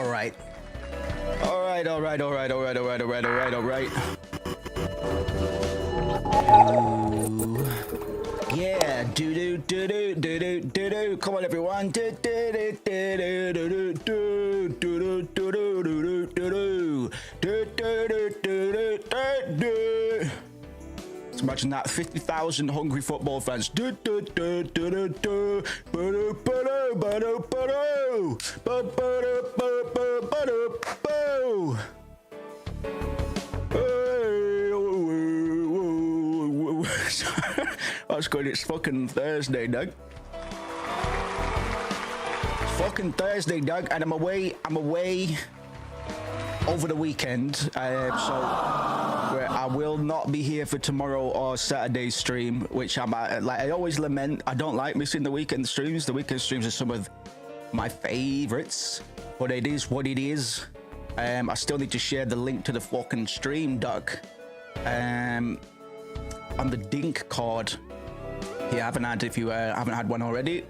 All right. All right. Yeah, do. Come on, everyone. Let's imagine that 50,000 hungry football fans. That's good. It's fucking Thursday, Doug. It's fucking Thursday, Doug, and I'm away over the weekend, so I will not be here for tomorrow or Saturday's stream, which I always lament. I don't like missing the weekend streams. The weekend streams are some of my favorites, but it is what it is. I still need to share the link to the fucking stream, Doug, on the Dink card. If you haven't had one already.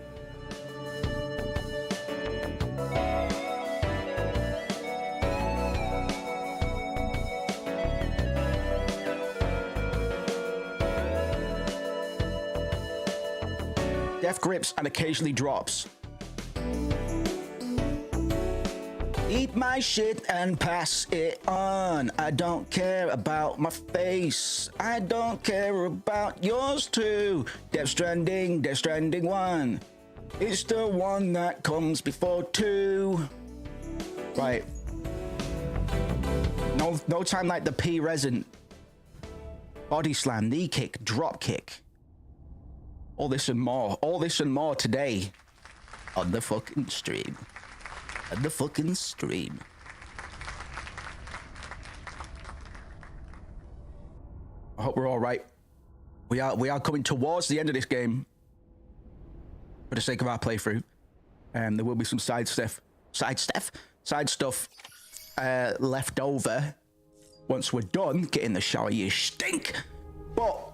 Death grips and occasionally drops. Eat my shit and pass it on. I don't care about my face. I don't care about yours too. Death Stranding 1. It's the one that comes before 2. Right. No time like the P-Resin. Body slam, knee kick, drop kick. All this and more today on the fucking stream. I hope we're all right. We are coming towards the end of this game for the sake of our playthrough. There will be some side stuff left over once we're done. Get in the shower, you stink. But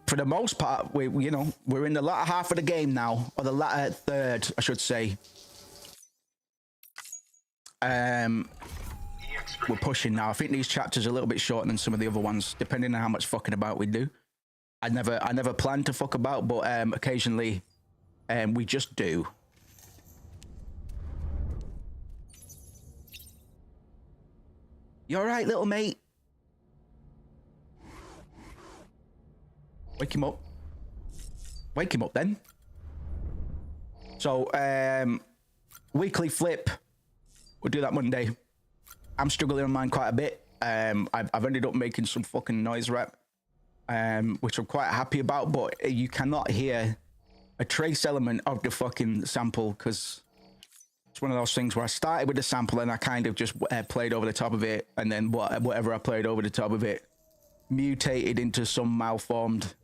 for the most part, we're in the latter half of the game now, or the latter third, I should say. We're pushing now. I think these chapters are a little bit shorter than some of the other ones, depending on how much fucking about we do. I never planned to fuck about, but occasionally we just do. You all right, little mate? Wake him up. Wake him up then. So weekly flip. We'll do that Monday. I'm struggling on mine quite a bit. I've ended up making some fucking noise rap, which I'm quite happy about, but you cannot hear a trace element of the fucking sample because it's one of those things where I started with the sample and I kind of just played over the top of it, and then whatever I played over the top of it mutated into some malformed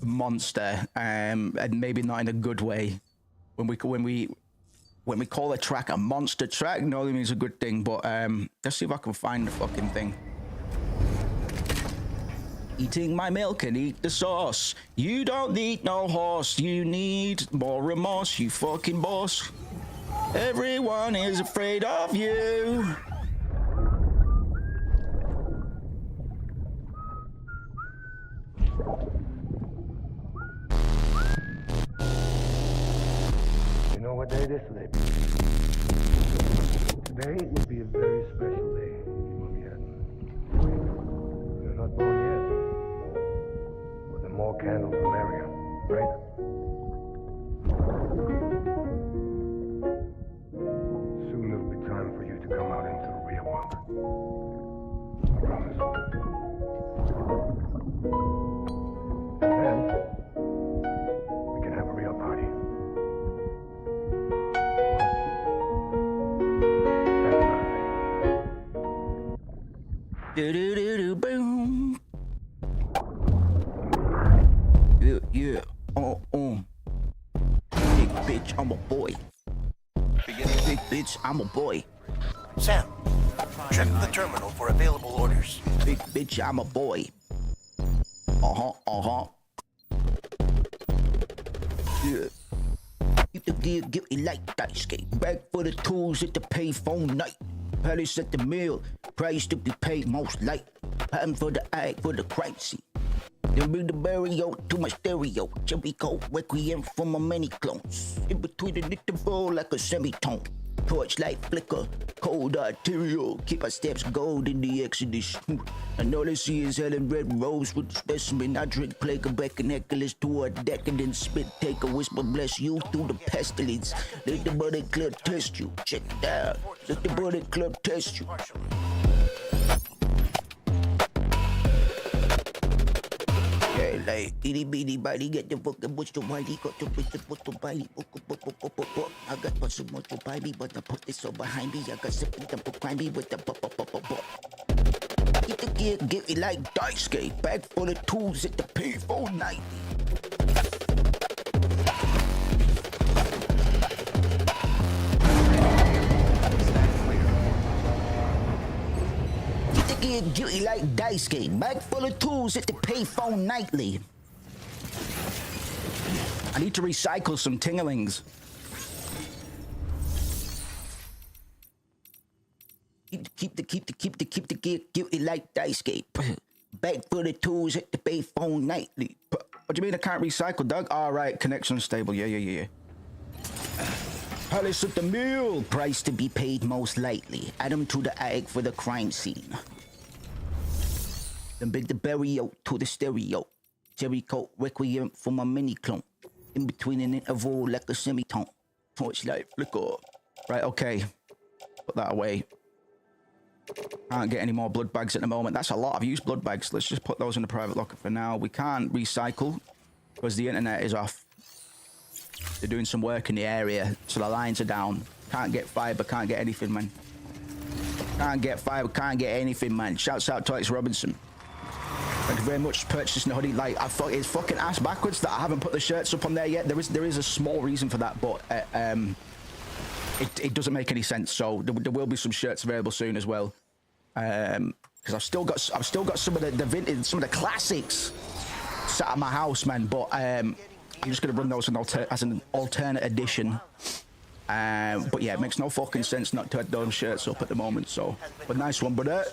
monster, and maybe not in a good way. When we call a track a monster track, no, that means a good thing, but let's see if I can find the fucking thing. Eating my milk and eat the sauce. You don't need no horse, you need more remorse, you fucking boss. Everyone is afraid of you. You know what day this is? Today would be a very special day, Mom yet. You're not born yet. But the more candles, the merrier, right? Soon it'll be time for you to come out into the real world. I promise. Then, we can have a real party. Do do do do boom. Yeah. Big bitch, I'm a boy. Big bitch, I'm a boy. Sam, check the terminal for available orders. Big bitch, I'm a boy. Yeah. You Get the gear, get it like dice game. Back for the tools at the payphone night. Palace at the mill, price to be paid most light. Time for the ag for the crime scene. Then bring the burial to my stereo. Jericho, requiem for my many clones. In between the interval like a semitone. Torchlight flicker, cold arterial. Keep our steps gold in the exodus. And all I see is Helen Red Rose with the specimen. I drink plague of back and Hercules to a decadent spit. Take a whisper, bless you through the pestilence. Let the body club test you. Check it out. Let the body club test you. Yeah, like itty bitty body, get the fucking bush to whitey, got to push the bush to bitey. I got what's so much to buy me, but I put this so behind me. I got something to crime me with the Get the gear, get it like dice game. Bag full of tools at the payphone night. Get guilty like dice game. Bag full of tools at the payphone nightly. I need to recycle some tinglings. Keep the get guilty like dice game. Bag full of tools at the payphone nightly. What do you mean I can't recycle, Doug? All right, connection stable. Yeah. Palace at the mill. Price to be paid most lightly. Add them to the ag for the crime scene. Then bring the burial to the stereo. Jericho, requiem for my mini clone. In between an interval like a semitone. Torchlight flicker. Right, okay. Put that away. Can't get any more blood bags at the moment. That's a lot. I've used blood bags. Let's just put those in the private locker for now. We can't recycle because the internet is off. They're doing some work in the area, so the lines are down. Can't get fiber, can't get anything, man. Can't get fiber, can't get anything, man. Shouts out to Alex Robinson. Thank you very much for purchasing the hoodie. Like, I thought it's fucking ass backwards that I haven't put the shirts up on there yet. There is a small reason for that, but it doesn't make any sense. So there will be some shirts available soon as well. Because I've still got some of the vintage, some of the classics sat at my house, man. But I'm just gonna run those as an alternate edition. But yeah, it makes no fucking sense not to have those shirts up at the moment. So, but nice one, brother.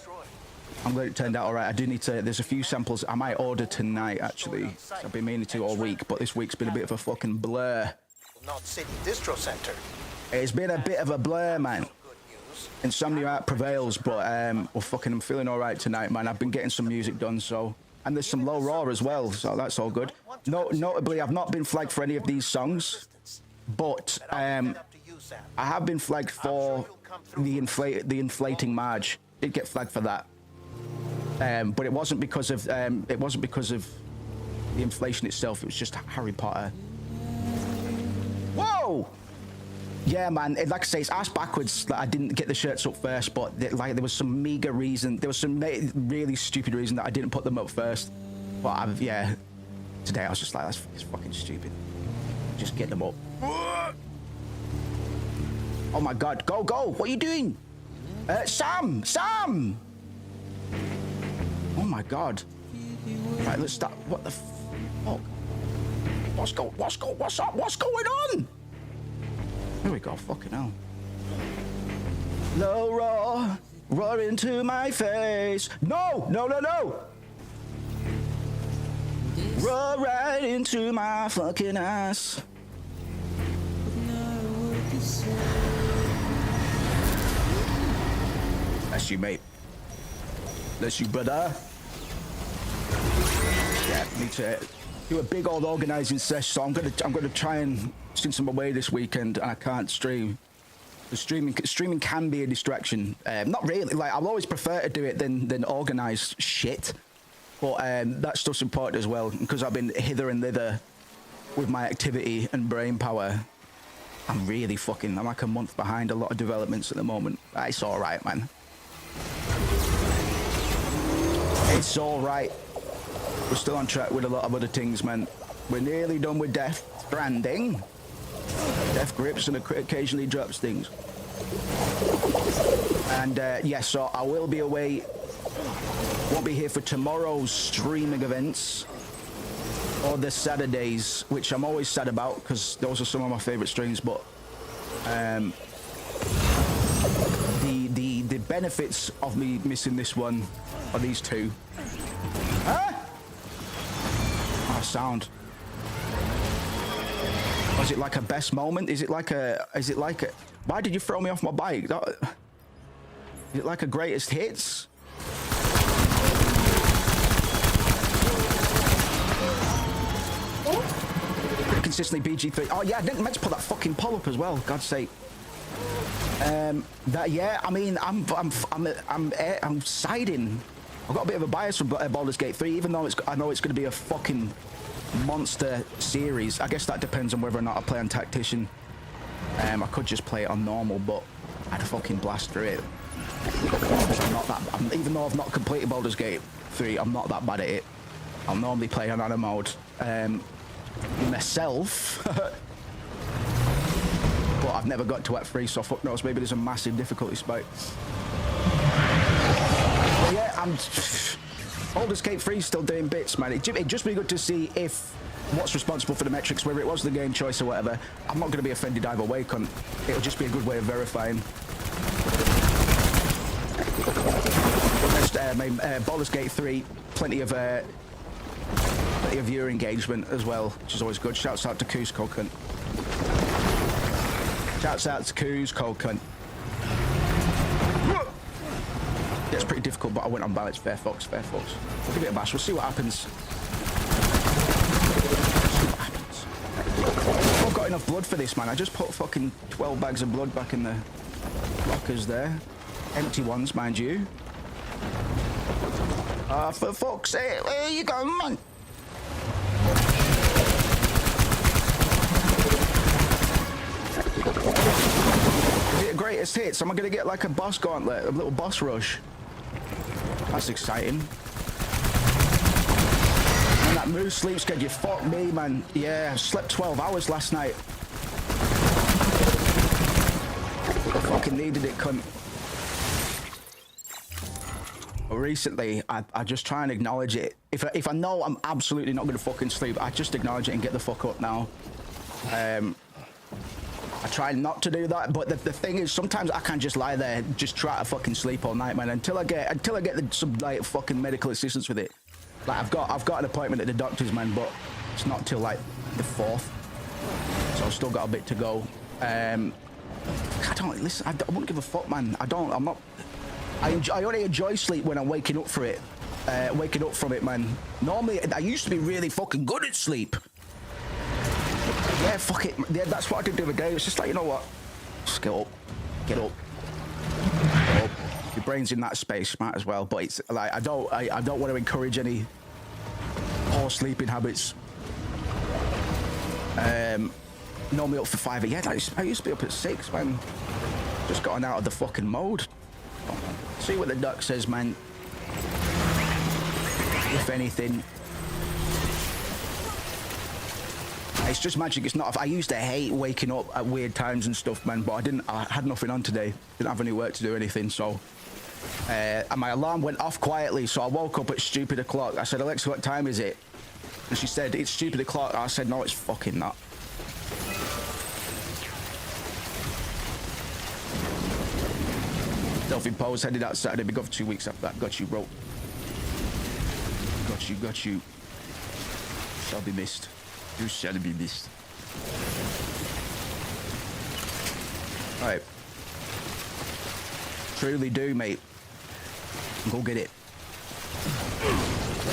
I'm glad it turned out all right. I do need to. There's a few samples I might order tonight. Actually, I've been meaning to all week, but this week's been a bit of a fucking blur. Not City Distro Center. It's been a bit of a blur, man. Insomnia art prevails, but well, fucking, I'm feeling all right tonight, man. I've been getting some music done, so. And there's some low raw as well, so that's all good. Notably, I've not been flagged for any of these songs, but I have been flagged for the inflating Marge. Did get flagged for that, but it wasn't because of the inflation itself. It was just Harry Potter. Whoa! Yeah, man. Like I say, it's ass backwards that I didn't get the shirts up first, but there was some meager reason. There was some really stupid reason that I didn't put them up first. But yeah, today I was just like, that's fucking stupid. Just get them up. Oh my God! Go! What are you doing? Sam! Oh my God! Right, let's start. What the fuck? What's up? What's going on? Here we go, fucking hell. Low roar into my face. No! Roar right into my fucking ass. Bless you, mate. Bless you, brother. Yeah, need to do a big old organizing session, so I'm gonna try and, since I'm away this weekend and I can't stream, the streaming can be a distraction. Not really, like I'll always prefer to do it than organize shit, but that stuff's important as well, because I've been hither and thither with my activity and brain power. I'm like a month behind a lot of developments at the moment. It's all right, man. It's all right. We're still on track with a lot of other things, man. We're nearly done with Death Stranding. Death grips and occasionally drops things. And yeah, so I will be away. Won't be here for tomorrow's streaming events. or the Saturdays, which I'm always sad about because those are some of my favorite streams. But the benefits of me missing this one are these two. Ah! Oh, sound. Was it like a best moment? Is it like a? Why did you throw me off my bike? Is it like a greatest hits? Pretty consistently BG3. Oh yeah, I didn't meant to put that fucking poll up as well. God's sake. That yeah. I mean, I'm siding. I've got a bit of a bias for Baldur's Gate 3, even though I know it's going to be a fucking monster series. I guess that depends on whether or not I play on Tactician. I could just play it on normal, but I'd fucking blast through it. I'm not that. Even though I've not completed Baldur's Gate 3, I'm not that bad at it. I'll normally play on Anna mode myself, but I've never got to Act 3, so fuck knows. Maybe there's a massive difficulty spike. But yeah, Baldur's Gate 3 is still doing bits, man. It'd just be good to see if what's responsible for the metrics, whether it was the game choice or whatever. I'm not going to be offended either way, cunt. It'll just be a good way of verifying. Baldur's Gate 3, plenty of viewer engagement as well, which is always good. Shouts out to Cusco, cunt. Shouts out to Cusco, cunt. Yeah, it's pretty difficult, but I went on balance. Fair fox, fair fox. We'll give it a bash. We'll see what happens. I've got enough blood for this, man. I just put fucking 12 bags of blood back in the lockers there. Empty ones, mind you. For fuck's sake, where you going, man? Is it a greatest hits? Am I gonna get like a boss gauntlet, a little boss rush? That's exciting. And that moose sleep schedule, fuck me, man. Yeah, I slept 12 hours last night. I fucking needed it, cunt. But recently, I just try and acknowledge it. If I know I'm absolutely not gonna fucking sleep, I just acknowledge it and get the fuck up now. I try not to do that, but the thing is, sometimes I can't just lie there and just try to fucking sleep all night, man. Until I get some like fucking medical assistance with it. Like I've got an appointment at the doctor's, man, but it's not till like the 4th, so I've still got a bit to go. I don't listen. I wouldn't give a fuck, man. I only enjoy sleep when I'm waking up for it. Waking up from it, man. Normally, I used to be really fucking good at sleep. Yeah, fuck it. Yeah, that's what I did the other day. It's just like, you know what? Just get up. Get up. Get up. Your brain's in that space, might as well. But it's like I don't want to encourage any poor sleeping habits. Normally up for 5. Yeah, I used to be up at 6, man. Just gotten out of the fucking mode. See what the duck says, man. If anything. It's just magic. It's not. I used to hate waking up at weird times and stuff, man. But I had nothing on today. Didn't have any work to do or anything. So, and my alarm went off quietly. So I woke up at stupid o'clock. I said, Alexa, what time is it? And she said, it's stupid o'clock. I said, no, it's fucking not. Self-imposed. Headed out Saturday. Been gone for 2 weeks after that. Got you, bro. Got you. Shall be missed. You shall be missed. Right. Truly do, mate. Go get it.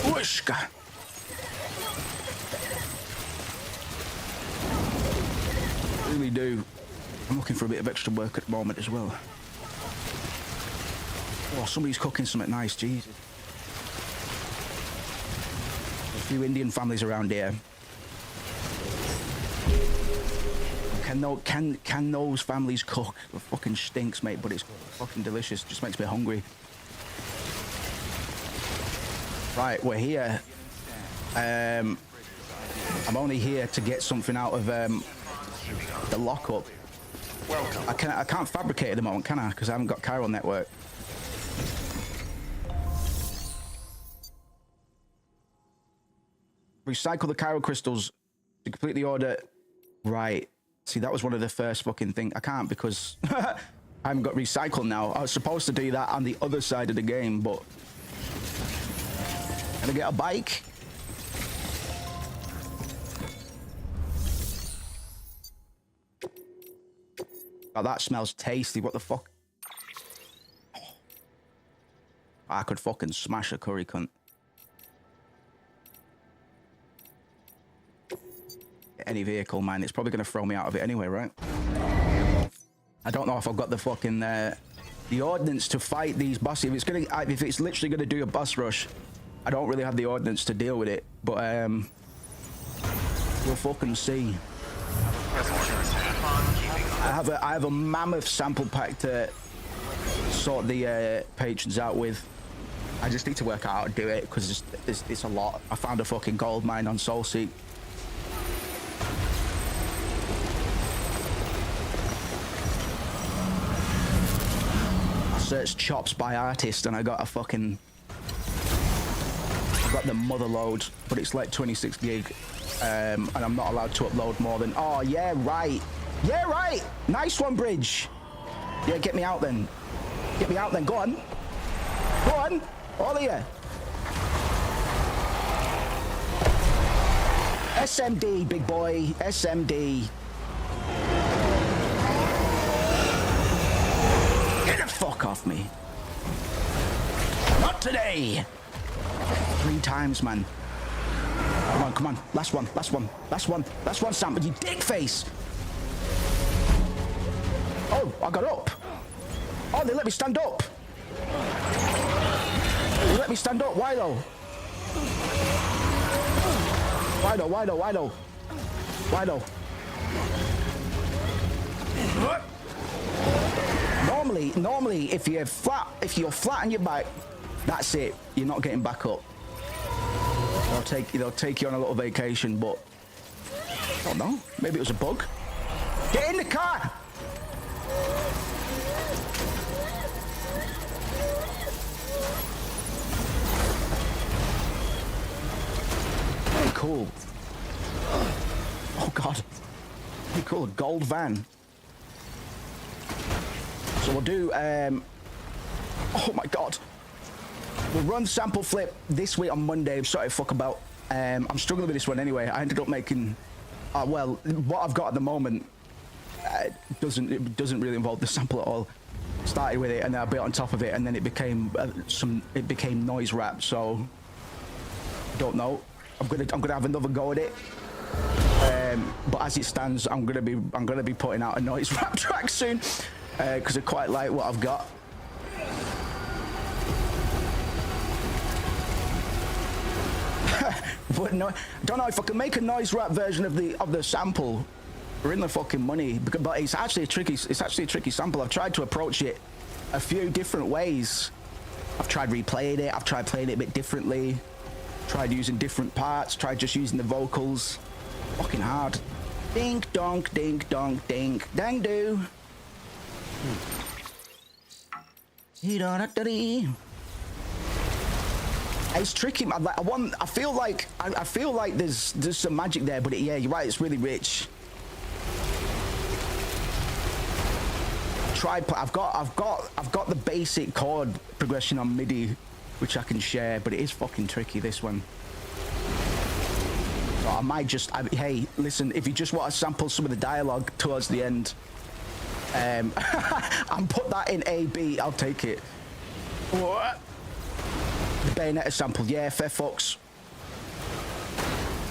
Whooshka. Really do. I'm looking for a bit of extra work at the moment as well. Oh, somebody's cooking something nice, Jesus. There's a few Indian families around here. Can those families cook? It fucking stinks, mate, but it's fucking delicious. Just makes me hungry. Right, we're here. I'm only here to get something out of the lockup. I can't fabricate at the moment, can I? Because I haven't got chiral network. recycle the chiral crystals to complete the order. Right. See, that was one of the first fucking thing. I can't because I haven't got recycle now. I was supposed to do that on the other side of the game, but can I get a bike? Oh, that smells tasty. What the fuck? I could fucking smash a curry cunt. Any vehicle, man. It's probably going to throw me out of it anyway, right? I don't know if I've got the fucking the ordnance to fight these bosses. If it's literally going to do a boss rush, I don't really have the ordnance to deal with it. But we'll fucking see. I have a mammoth sample pack to sort the patrons out with. I just need to work out how to do it because it's a lot. I found a fucking gold mine on Soulseek. I searched chops by artist and I got the mother load, but it's like 26 gig, and I'm not allowed to upload more than. Oh yeah, right. Yeah, right. Nice one, Bridge. Yeah, get me out then. Get me out then. Go on. Go on. All of you. SMD, big boy. SMD. Get the fuck off me. Not today. 3 times, man. Come on, come on. Last one, last one, last one, last one, Sam, you dick face. Oh, I got up. Oh, they let me stand up. They let me stand up. Why though? Why though? Why though? Why though? Why though? Normally, if you're flat on your back, that's it. You're not getting back up. They'll take you on a little vacation, but I don't know. Maybe it was a bug. Get in the car. Very cool. Oh god. Very cool. Gold van. So we'll do oh my god. We'll run sample flip this week on Monday. I'm sorry, fuck about. I'm struggling with this one anyway. I ended up making well, what I've got at the moment doesn't really involve the sample at all. Started with it and then I built on top of it and then it became noise rap, so don't know. I'm gonna have another go at it. But as it stands, I'm gonna be putting out a noise rap track soon because I quite like what I've got. But no, I don't know if I can make a noise rap version of the sample. We're in the fucking money, but it's actually a tricky sample. I've tried to approach it a few different ways. I've tried replaying it. I've tried playing it a bit differently. Tried using different parts. Tried just using the vocals. Fucking hard. Dink donk, dink donk, dink, dang do. It's tricky, man. I feel like there's some magic there, but yeah, you're right. It's really rich. I've got the basic chord progression on MIDI, which I can share, but it is fucking tricky, this one. So I might just, hey, listen, if you just want to sample some of the dialogue towards the end, and put that in A/B, I'll take it. What? The Bayonetta sample, yeah, fair fucks.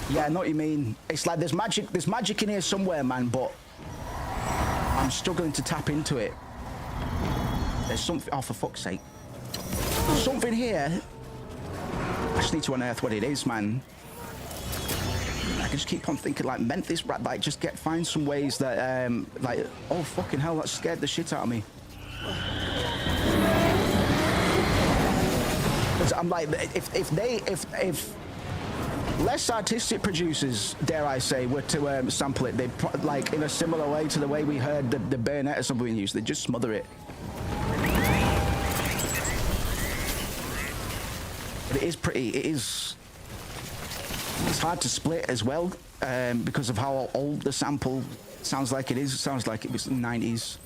Yeah, I know what you mean. It's like there's magic in here somewhere, man, but I'm struggling to tap into it. There's something, oh, for fuck's sake. There's something here. I just need to unearth what it is, man. I can just keep on thinking, like, Memphis rap, like, find some ways that, like, oh, fucking hell, that scared the shit out of me. I'm like, if less artistic producers, dare I say, were to sample it, they'd like in a similar way to the way we heard the Bayonetta sample being used, they'd just smother it. But it is pretty. It's It's hard to split as well because of how old the sample sounds like it is. It sounds like it was in the 90s.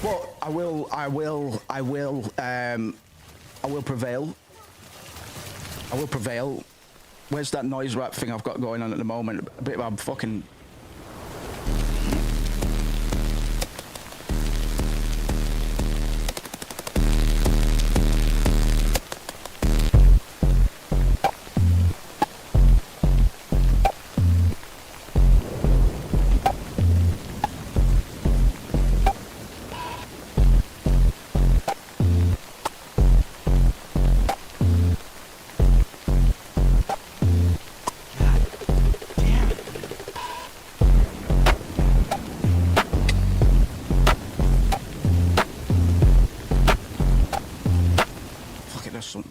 But I will prevail. I will prevail. Where's that noise rap thing I've got going on at the moment? A bit of a fucking...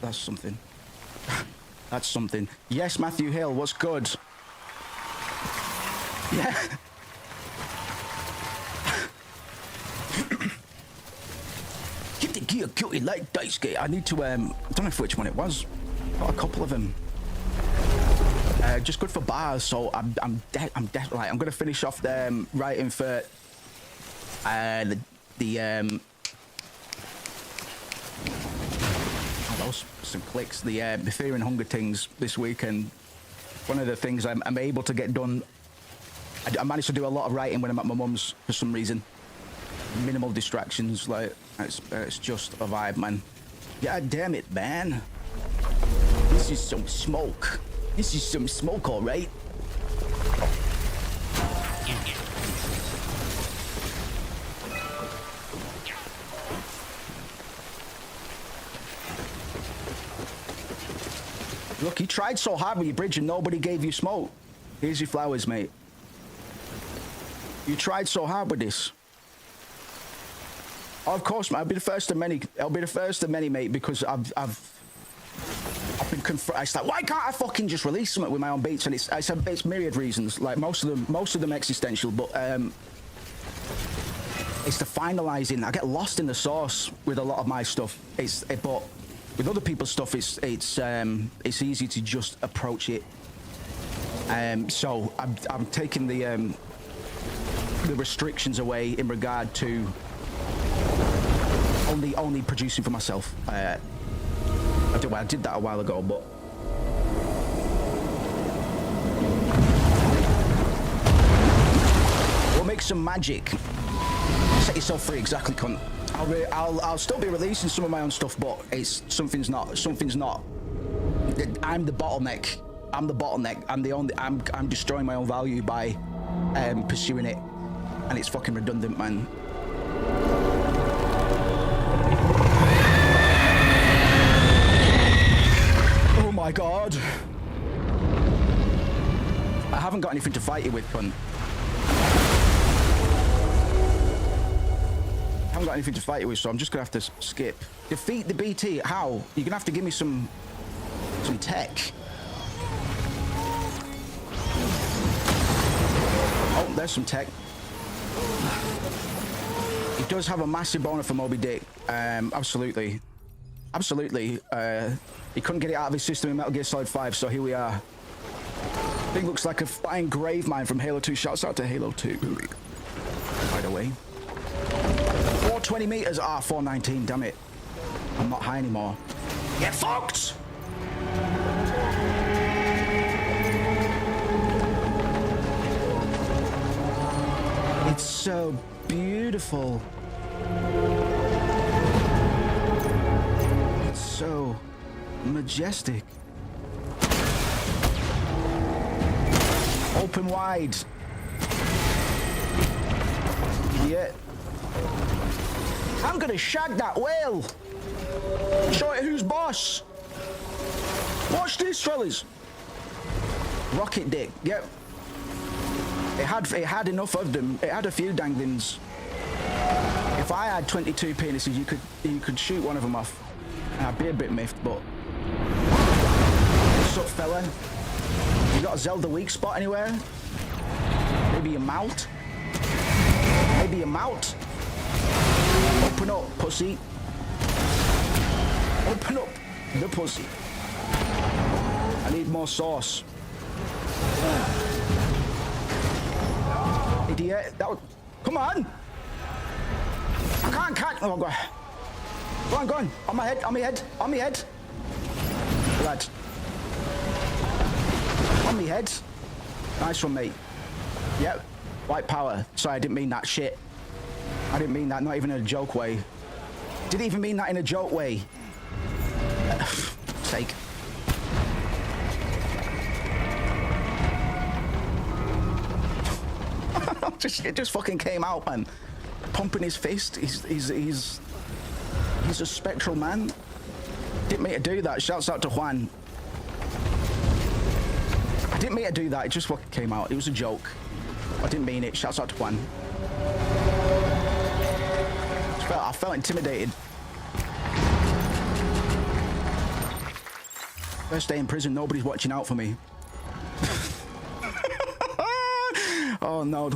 That's something. That's something. Yes, Matthew Hill, what's good? Yeah. Keep the gear cutie like dice gate. I need to, I don't know which one it was. Got a couple of them. Just good for bars, so I'm gonna finish off the writing for some clicks, the Fear and Hunger things this weekend. One of the things I'm able to get done, I managed to do a lot of writing when I'm at my mum's for some reason. Minimal distractions, like, it's just a vibe, man. God damn it, man. This is some smoke. This is some smoke, all right. Look, you tried so hard with your bridge and nobody gave you smoke. Here's your flowers, mate. You tried so hard with this. Oh, of course, mate. I'll be the first of many. I'll be the first of many, mate, because I've been confronted. It's like, why can't I fucking just release something with my own beats? And it's myriad reasons. Like most of them existential, but it's the finalizing. I get lost in the sauce with a lot of my stuff. But with other people's stuff, it's easy to just approach it. So I'm taking the restrictions away in regard to only producing for myself. I did that a while ago, but we'll make some magic. Set yourself free, exactly, cunt. I'll still be releasing some of my own stuff, but something's not. I'm the bottleneck. I'm destroying my own value by pursuing it, and it's fucking redundant, man. Oh my god. I haven't got anything to fight you with, cunt. I haven't got anything to fight you with, so I'm just gonna have to skip. Defeat the BT. How? You're gonna have to give me some tech. Oh, there's some tech. He does have a massive boner for Moby Dick. Absolutely. He couldn't get it out of his system in Metal Gear Solid 5, so here we are. Thing looks like a flying grave mine from Halo 2. Shouts out to Halo 2. By the way. 420 meters. 419. Damn it. I'm not high anymore. Get fucked! It's so beautiful. It's so majestic. Open wide. Yeah. I'm gonna shag that whale. Show it who's boss. Watch this, fellas. Rocket dick. Yep. It had enough of them. It had a few danglings. If I had 22 penises, you could shoot one of them off. I'd be a bit miffed, but. What's up, fella? You got a Zelda weak spot anywhere? Maybe a mount? Maybe a mount? Open up, pussy. Open up the pussy. I need more sauce. Idiot. That was... Come on. I can't catch... Oh, God. Go on, go on. On my head, on my head, on my head. Lad. On my head. Nice one, mate. Yep. White power. Sorry, I didn't mean that shit. I didn't mean that, not even in a joke way. Didn't even mean that in a joke way. Sake. It just fucking came out, man. Pumping his fist. He's a spectral man. Didn't mean to do that. Shouts out to Juan. I didn't mean to do that. It just fucking came out. It was a joke. I didn't mean it. Shouts out to Juan. I felt intimidated. First day in prison, nobody's watching out for me. Oh no.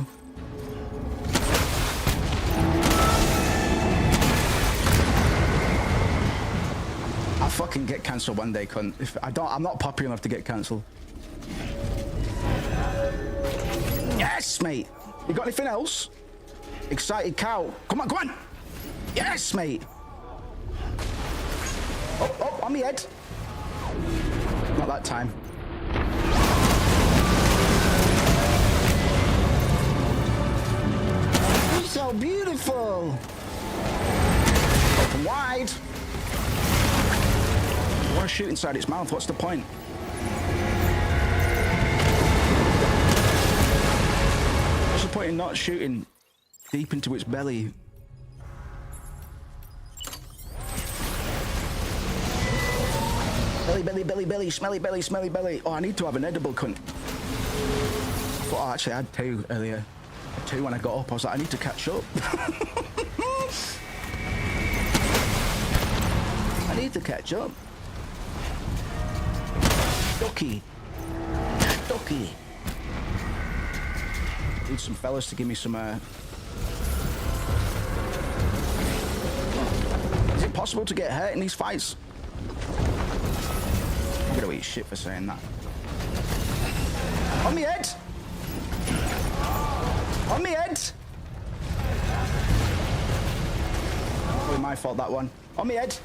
I'll fucking get cancelled one day, cunt. If I'm not popular enough to get cancelled. Yes, mate. You got anything else? Excited cow. Come on, come on. Yes, mate. Oh, oh, on me head. Not that time. You're so beautiful. Open wide. I want to shoot inside its mouth. What's the point? What's the point in not shooting deep into its belly? Belly, belly, belly, belly, smelly belly, smelly belly. Oh, I need to have an edible, cunt. Oh, actually, I had two earlier. I had two when I got up. I was like, I need to catch up. I need to catch up. Ducky. Ducky. Need some fellas to give me some, Is it possible to get hurt in these fights? I'm gonna eat shit for saying that. On me head! On me head! Probably my fault, that one. On me head!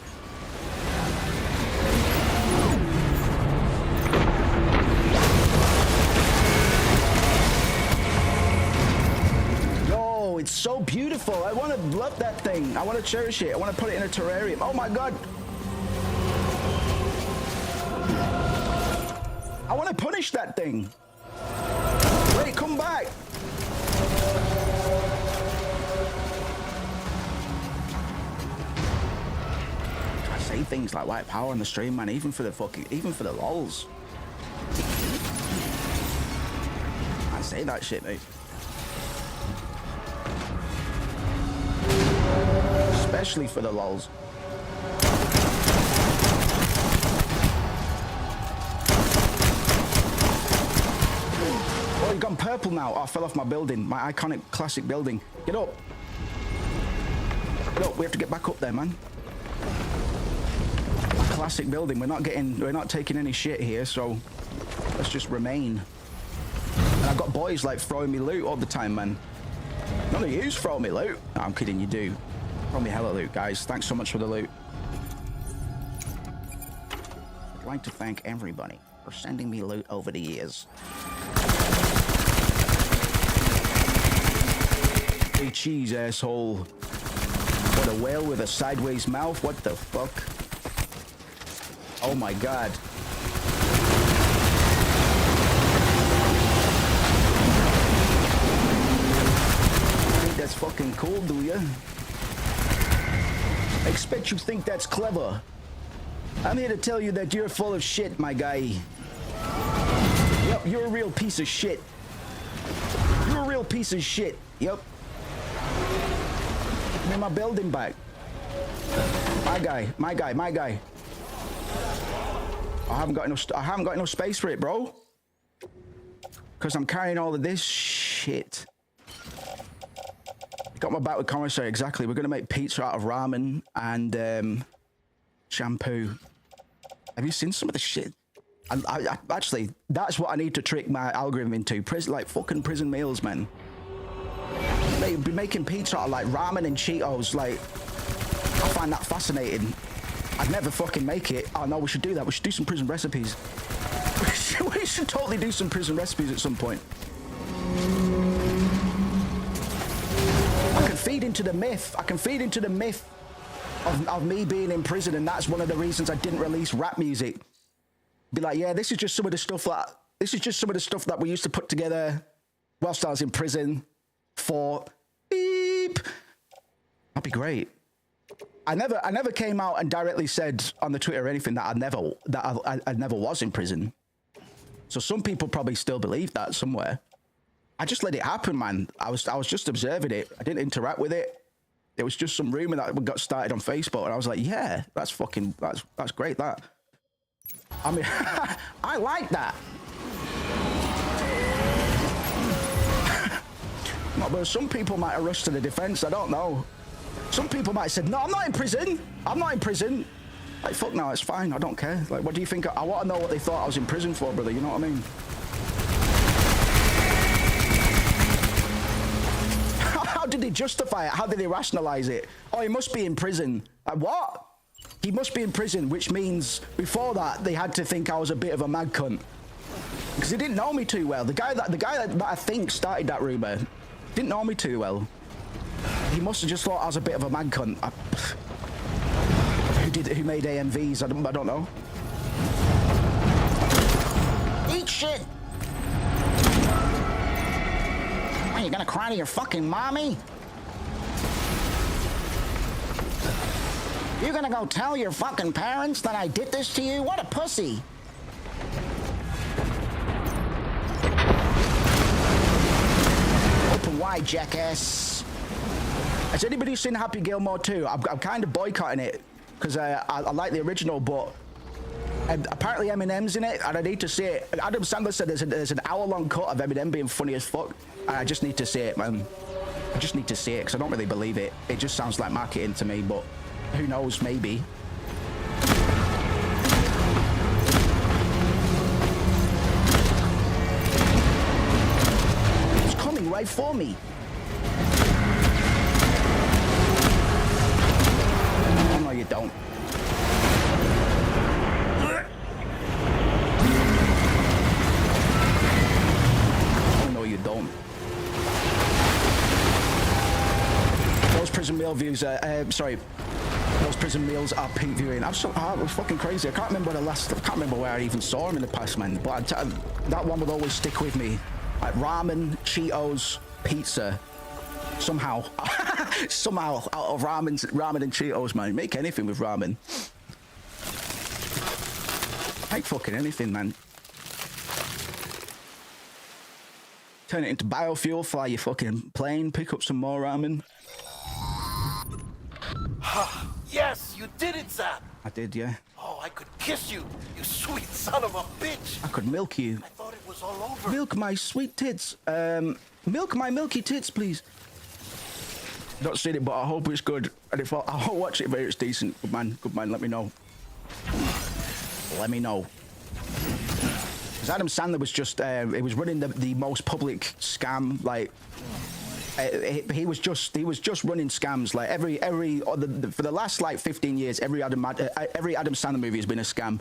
Yo, it's so beautiful. I want to love that thing. I want to cherish it. I want to put it in a terrarium. Oh my God. I want to punish that thing. Wait, come back. I say things like white power on the stream, man, even for the lols. I say that shit, mate. Especially for the lols. Oh, you've gone purple now. Oh, I fell off my building. My iconic classic building. Get up. Get up. We have to get back up there, man. My classic building. We're not taking any shit here, so let's just remain. And I've got boys like throwing me loot all the time, man. None of yous throw me loot. No, I'm kidding, you do. Throw me hella loot, guys. Thanks so much for the loot. I'd like to thank everybody for sending me loot over the years. Hey, cheese, asshole. What, a whale with a sideways mouth? What the fuck? Oh my God. You think that's fucking cool, do ya? I expect you think that's clever. I'm here to tell you that you're full of shit, my guy. Yep, you're a real piece of shit. You're a real piece of shit. Yep. Give me my building back. My guy, my guy, my guy. I haven't got enough space for it, bro. Because I'm carrying all of this shit. Got my back with commissary, exactly. We're going to make pizza out of ramen and shampoo. Have you seen some of the shit? Actually, that's what I need to trick my algorithm into. Like fucking prison meals, man. They'd be making pizza out of like ramen and Cheetos. Like, I find that fascinating. I'd never fucking make it. Oh no, we should do that. We should do some prison recipes. We should totally do some prison recipes at some point. I can feed into the myth. I can feed into the myth of me being in prison, and that's one of the reasons I didn't release rap music. Be like, yeah, this is just some of the stuff that we used to put together whilst I was in prison for beep. That'd be great. I never came out and directly said on the Twitter or anything that I never was in prison. So some people probably still believe that somewhere. I just let it happen, man. I was just observing it. I didn't interact with it. It was just some rumor that got started on Facebook, and I was like, yeah, that's great. That. I mean, I like that. No, but some people might have rushed to the defense. I don't know. Some people might have said, no, I'm not in prison. I'm not in prison. Like, fuck no, it's fine. I don't care. Like, what do you think? I want to know what they thought I was in prison for, brother. You know what I mean? How did they justify it? How did they rationalize it? Oh, he must be in prison. Like, what? He must be in prison, which means before that, they had to think I was a bit of a mad cunt. Because they didn't know me too well. The guy that I think started that rumor didn't know me too well. He must have just thought I was a bit of a mad cunt. Who made AMVs? I don't know. Eat shit! Are you gonna cry to your fucking mommy? You gonna go tell your fucking parents that I did this to you? What a pussy! Open wide, jackass. Has anybody seen Happy Gilmore 2? I'm kind of boycotting it because I like the original, but apparently Eminem's in it, and I need to see it. Adam Sandler said there's an hour-long cut of Eminem being funny as fuck, and I just need to see it, man. I just need to see it because I don't really believe it. It just sounds like marketing to me, but who knows? Maybe. It's coming right for me. Oh no, you don't. Oh no, you don't. Those prison meal views those prison meals are peak viewing. It was fucking crazy. I can't remember where I even saw them in the past, man. But that one would always stick with me. Like ramen, Cheetos, pizza. Somehow out of ramen and Cheetos, man. Make anything with ramen. Make fucking anything, man. Turn it into biofuel, fly your fucking plane, pick up some more ramen. Yes, you did it, Zap! I did, yeah. Oh, I could kiss you, you sweet son of a bitch! I could milk you. I thought it was all over. Milk my sweet tits. Milk my milky tits, please. Not seen it, but I hope it's good. And if I'll watch it if it's decent. Good man, let me know. Let me know. Because Adam Sandler was just, he was running the most public scam, like, he was just running scams. Like for the last like 15 years, every Adam Sandler movie has been a scam,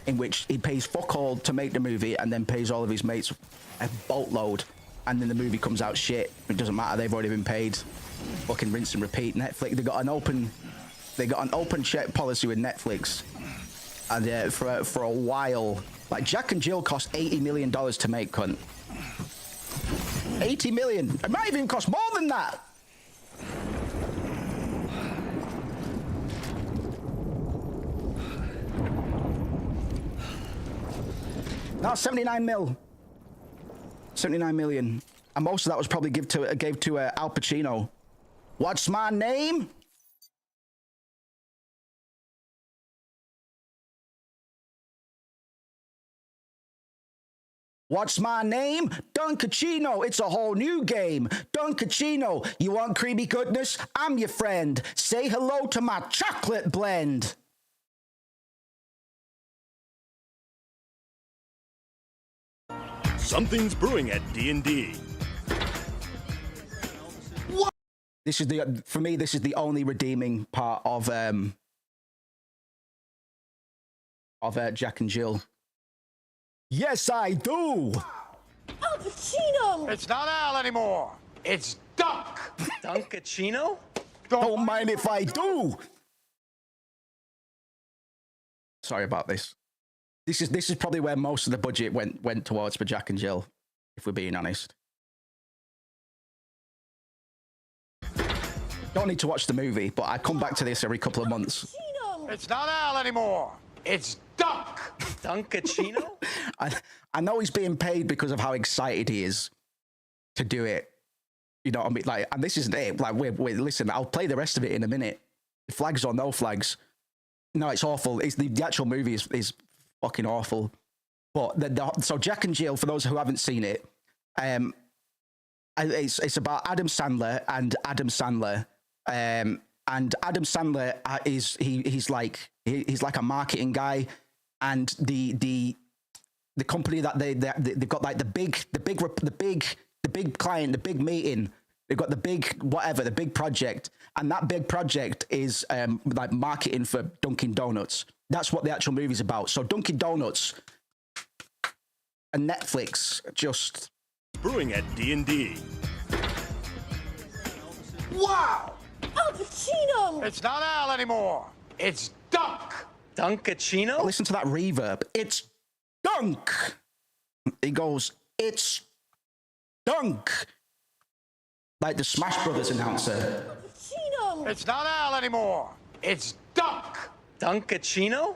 in which he pays fuck all to make the movie and then pays all of his mates a boatload, and then the movie comes out shit. It doesn't matter, they've already been paid. Fucking rinse and repeat. Netflix, they got an open check policy with Netflix, and for a while, like Jack and Jill cost $80 million to make, cunt. 80 million. It might even cost more than that. No, 79 mil. 79 million. And most of that was probably gave to Al Pacino. What's my name? What's my name? Don Cacino. It's a whole new game. Don Cacino. You want creamy goodness? I'm your friend. Say hello to my chocolate blend. Something's brewing at D&D. This is for me. This is the only redeeming part of Jack and Jill. Yes, I do. Al Pacino! It's not Al anymore. It's Dunk. Dunkachino? Don't mind if I do. Sorry about this. This is probably where most of the budget went towards for Jack and Jill, if we're being honest. Don't need to watch the movie, but I come back to this every couple of months. Pacino! It's not Al anymore. It's Dunk. Dunkachino? I know he's being paid because of how excited he is to do it. You know what I mean? Like, and this isn't it. Like, wait, listen, I'll play the rest of it in a minute. Flags or no flags. No, it's awful. It's the actual movie is fucking awful. But so Jack and Jill, for those who haven't seen it, it's about Adam Sandler and Adam Sandler. And Adam Sandler he's like a marketing guy, and the company that they've got like the big client, the big meeting. They've got the big project, and that big project is like marketing for Dunkin' Donuts. That's what the actual movie's about. So Dunkin' Donuts and Netflix just Brewing at D&D. Wow. Al Pacino! It's not Al anymore. It's Dunk. Dunkachino? listen to that reverb. It's Dunk. He goes, it's Dunk. Like the Smash Brothers announcer. Al Pacino! It's not Al anymore. It's Dunk. Dunkachino?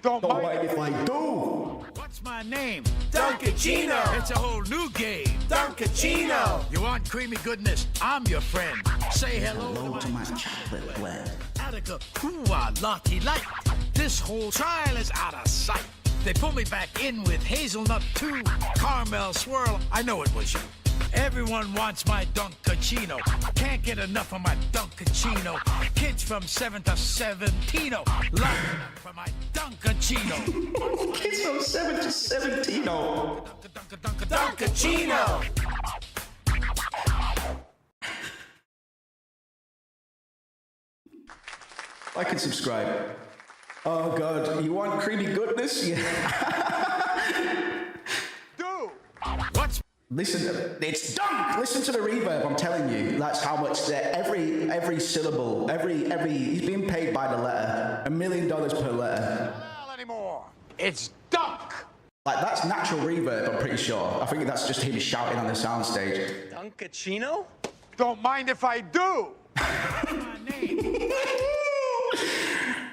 Don't Don't mind mind if I do. What's my name? Dunkachino. It's a whole new game. Dunkachino. You want creamy goodness? I'm your friend. Say hello, Hello to to my my chocolate blend. Attica. Hooah, Lottie Light. This whole trial is out of sight. They pull me back in with hazelnut too. Caramel swirl. I know it was you. Everyone wants my Dunkachino. Can't get enough of my Dunkachino. Kids from 7 to 17 lining up for my Dunkachino. Kids from 7 to 17. Oh. Dunkachino. Like and subscribe. Oh God, you want creamy goodness? Yeah. Dude. What's Listen, it's Dunk. Listen to the reverb. I'm telling you, that's how much that every syllable, every he's being paid by the letter, $1 million per letter. Not Al anymore. It's Dunk. Like that's natural reverb. I'm pretty sure. I think that's just him shouting on the soundstage. Dunkachino? Don't mind if I do. my name?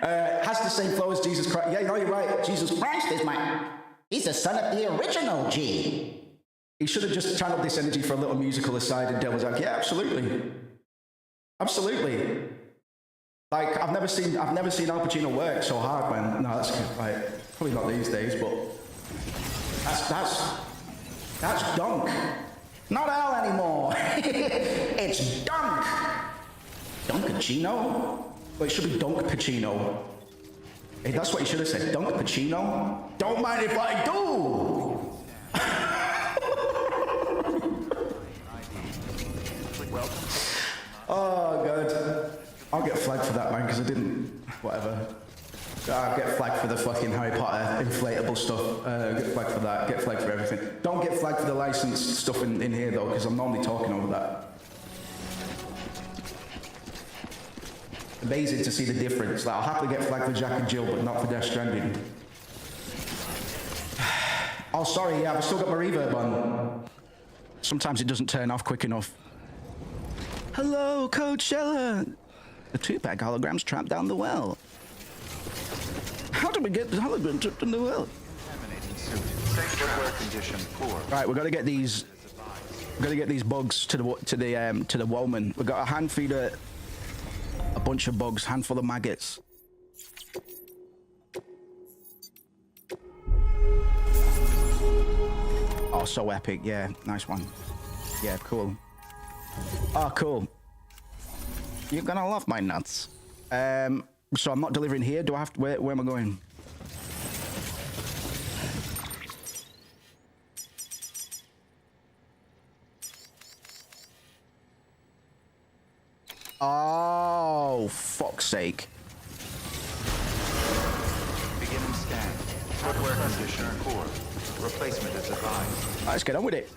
Has the same flow as Jesus Christ. Yeah, you know you're right. Jesus Christ is he's the son of the original G. He should have just channeled this energy for a little musical aside, and Dale was like, yeah, absolutely. Absolutely. Like, I've never seen Al Pacino work so hard, man. No, that's like, probably not these days, but that's Dunk. Not Al anymore. It's Dunk. Dunkachino? Well, it should be Dunk Pacino. Hey, that's what you should have said. Dunk Pacino? Don't mind if I do. Oh God, I'll get flagged for that, man, because I didn't. Whatever. I'll get flagged for the fucking Harry Potter inflatable stuff. Get flagged for that. Get flagged for everything. Don't get flagged for the licensed stuff in here though, because I'm normally talking over that. Amazing to see the difference. Like, I'll happily get flagged for Jack and Jill, but not for Death Stranding. Oh, sorry. Yeah, I've still got my reverb on. Sometimes it doesn't turn off quick enough. Hello, Coachella. The two-pack holograms trapped down the well. How did we get the hologram trapped in the well? Right, we've got to get these. We've got to get these bugs to the Woman. We've got a hand feeder, a bunch of bugs, handful of maggots. Oh, so epic! Yeah, nice one. Yeah, cool. Oh, cool. You're gonna love my nuts. So I'm not delivering here. Do I have to? Where am I going? Oh, fuck's sake. Beginning scan. Hardware condition poor. Replacement is advised. Let's get on with it.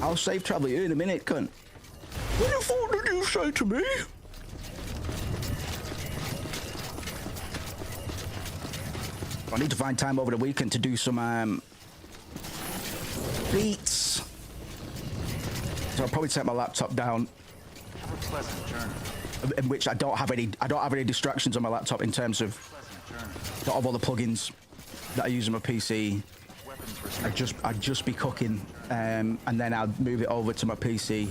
I'll save travel you in a minute, cunt. What the fuck did you say to me? I need to find time over the weekend to do some beats. So I'll probably take my laptop down. Have a pleasant journey. In which I don't have any distractions on my laptop in terms of not of all the plugins that I use on my PC. I'd just be cooking, and then I'd move it over to my PC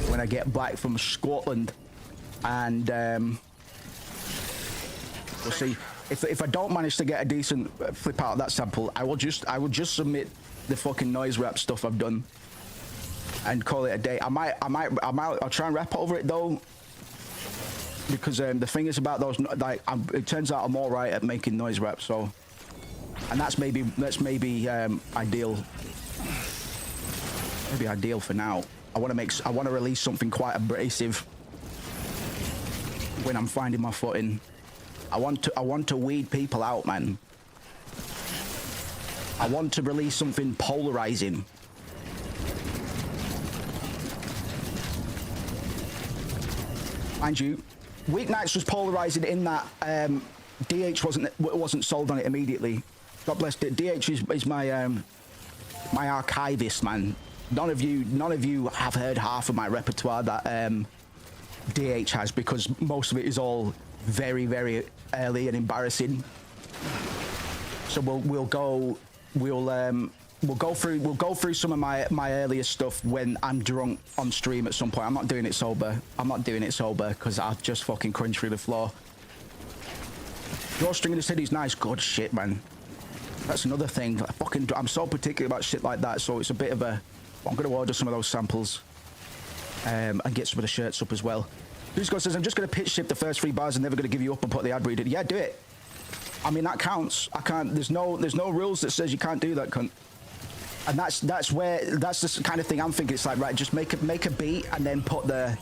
when I get back from Scotland, and we'll see. If I don't manage to get a decent flip out of that sample, I will just submit the fucking noise rap stuff I've done and call it a day. I'll try and rap over it though, because the thing is about those, like, it turns out I'm all right at making noise rap, so, and that's maybe ideal. Maybe ideal for now. I want to release something quite abrasive when I'm finding my footing. I want to weed people out, man. I want to release something polarizing. Mind you, Weeknights was polarizing in that DH wasn't sold on it immediately. God bless it. DH is my my archivist, man. None of you have heard half of my repertoire that DH has, because most of it is all very, very early and embarrassing. So we'll go through some of my earliest stuff when I'm drunk on stream at some point. I'm not doing it sober because I'll just fucking cringe through the floor. Your string in the city's nice. Good shit, man. That's another thing. I'm so particular about shit like that, so it's a bit of a... I'm going to order some of those samples and get some of the shirts up as well. Dusko says, I'm just going to pitch shift the first 3 bars and never going to give you up and put the ad reader. Yeah, do it. I mean, that counts. I can't... There's no rules that says you can't do that, cunt. And that's the kind of thing I'm thinking. It's like, right, just make a beat and then put the...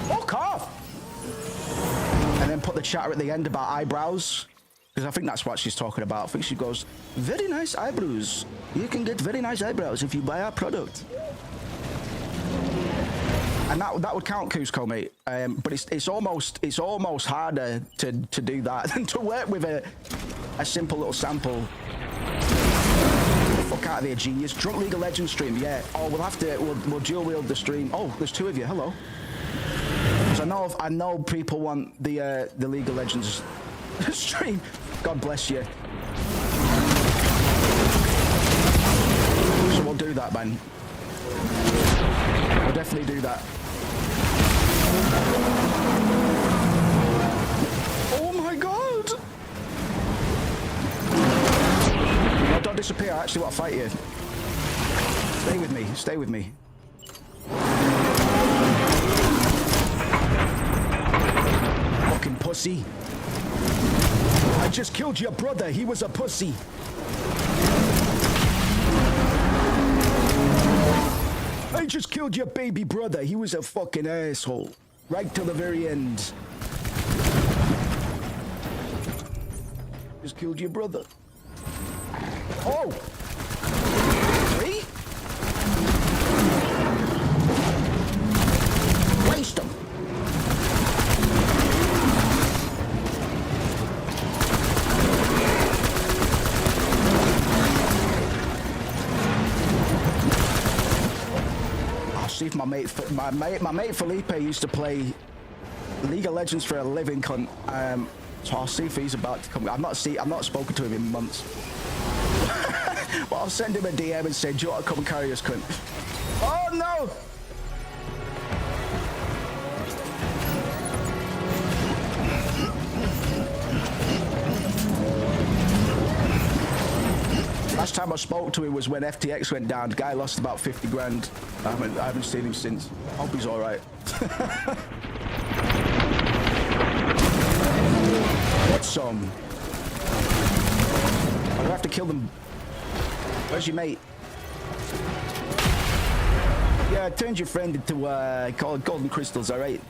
Fuck off! And then put the chatter at the end about eyebrows. Because I think that's what she's talking about. I think she goes, very nice eyebrows. You can get very nice eyebrows if you buy our product. And that would count, Cusco, mate. But it's almost harder to do that than to work with a simple little sample. Fuck out of here, genius. Drunk League of Legends stream, yeah. Oh, we'll dual wield the stream. Oh, there's 2 of you. Hello. Because I know people want the League of Legends stream. God bless you. So we'll do that, man. We'll definitely do that. Oh my god! No, don't disappear. I actually want to fight you. Stay with me. Stay with me. Fucking pussy. I just killed your brother. He was a pussy. I just killed your baby brother. He was a fucking asshole. Right till the very end. Just killed your brother. Oh! 3? Waste him. See if my mate Felipe used to play League of Legends for a living, cunt. So I'll see if he's about to come. I've not spoken to him in months. But I'll send him a DM and say, do you want to come carry us, cunt? Oh no! Last time I spoke to him was when FTX went down. The guy lost about 50 grand. I haven't seen him since. Hope he's all right. What song? I'm gonna have to kill them. Where's your mate? Yeah, I turned your friend into golden crystals, all right?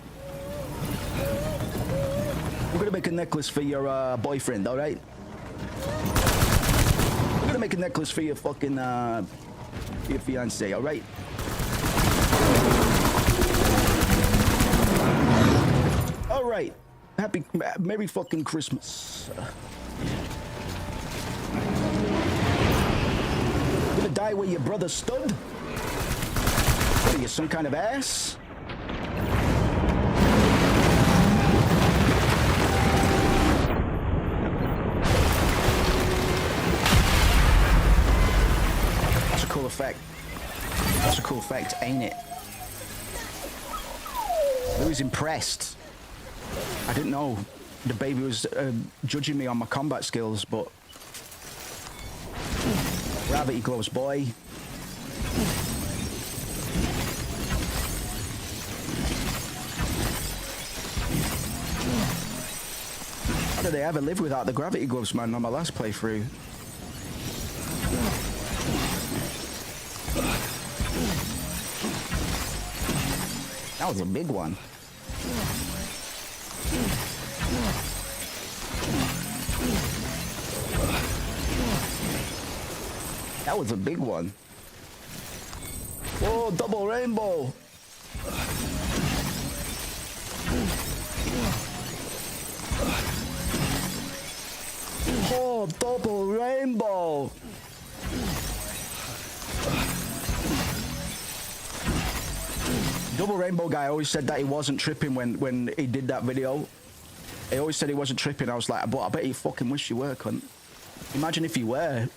We're gonna make a necklace for your boyfriend, all right? We're gonna make a necklace for your fucking your fiance, all right? All right. Merry fucking Christmas. Gonna die where your brother stood? What are you, some kind of ass? That's a cool effect. That's a cool effect, ain't it? Louis impressed. I didn't know the baby was judging me on my combat skills, but gravity gloves, boy. How did they ever live without the gravity gloves, man, on my last playthrough? That was a big one. That was a big one. Whoa, double rainbow. Oh, double rainbow. Double rainbow guy always said that he wasn't tripping when he did that video. He always said he wasn't tripping. I was like, but I bet you fucking wish you were, cunt. Imagine if you were.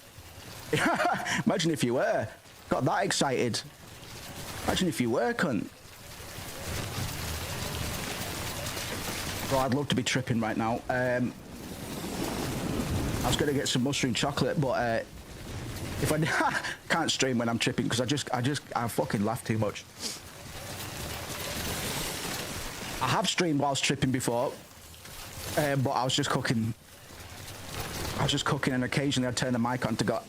Imagine if you were. Got that excited. Imagine if you were, cunt. Bro, I'd love to be tripping right now. I was gonna get some mushroom chocolate, but if I can't stream when I'm tripping because I fucking laugh too much. I have streamed whilst tripping before, but I was just cooking. And occasionally I'd turn the mic on to go,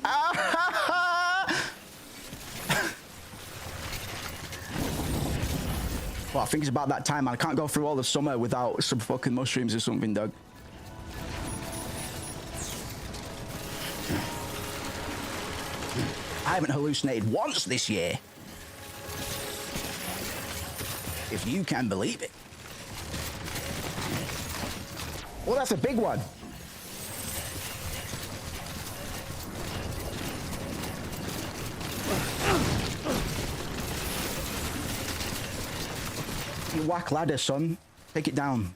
Well, I think it's about that time, man. I can't go through all the summer without some fucking mushrooms or something, Doug. I haven't hallucinated once this year. If you can believe it. Well, that's a big one. You whack ladder, son. Take it down.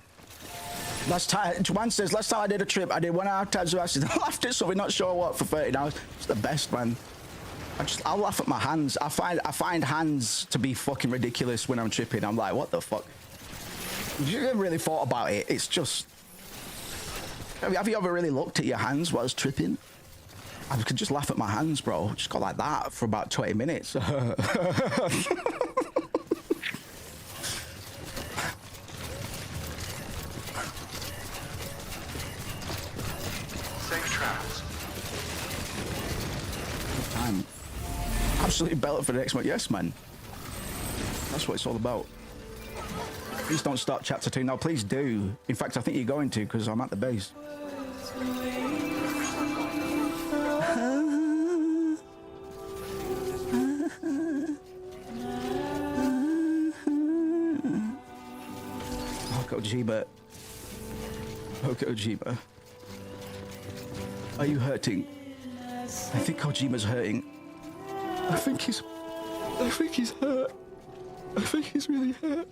Last time, Juan says, last time I did a trip, I did 1 hour times of acid. I laughed at something, not sure what, for 30 hours. It's the best, man. I'll laugh at my hands. I find hands to be fucking ridiculous when I'm tripping. I'm like, what the fuck? You haven't really thought about it. It's just... Have you ever really looked at your hands while I was tripping? I could just laugh at my hands, bro. Just go like that for about 20 minutes. Safe travels. Time. Absolutely belted for the next one. Yes, man. That's what it's all about. Please don't start chapter 2. No, please do. In fact, I think you're going to, because I'm at the base. Ojiba. Ojiba. Are you hurting? I think Kojima's hurting. I think he's hurt. I think he's really hurt.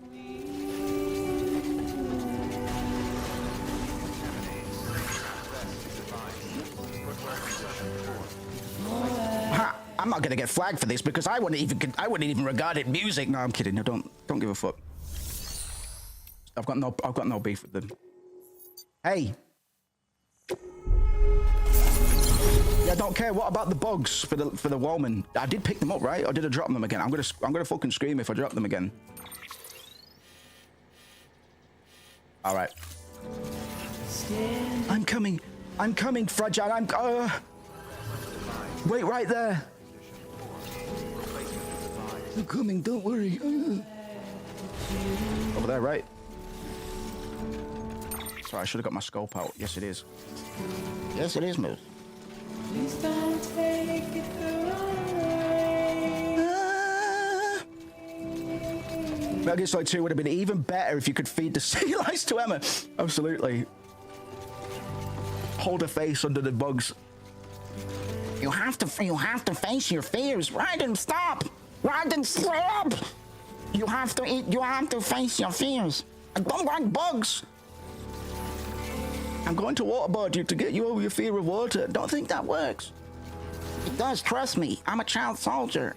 I'm not gonna get flagged for this because I wouldn't even regard it music. No, I'm kidding. No, don't give a fuck. I've got no beef with them. Hey. Yeah, I don't care. What about the bugs for the woman? I did pick them up, right? Or did I drop them again? I'm gonna fucking scream if I drop them again. All right. I'm coming. I'm coming, Fragile. Wait right there. They're coming, don't worry. Over there, right? Sorry, I should have got my scope out. Yes, it is. Yes, it is, Moose. Please don't take it the wrong way. Metal Gear Solid 2 would have been even better if you could feed the sea lice to Emma. Absolutely. Hold her face under the bugs. You have to face your fears. Raiden, stop! Raiden, stop! You have to face your fears. I don't like bugs. I'm going to waterboard you to get you over your fear of water. Don't think that works. It does, trust me. I'm a child soldier.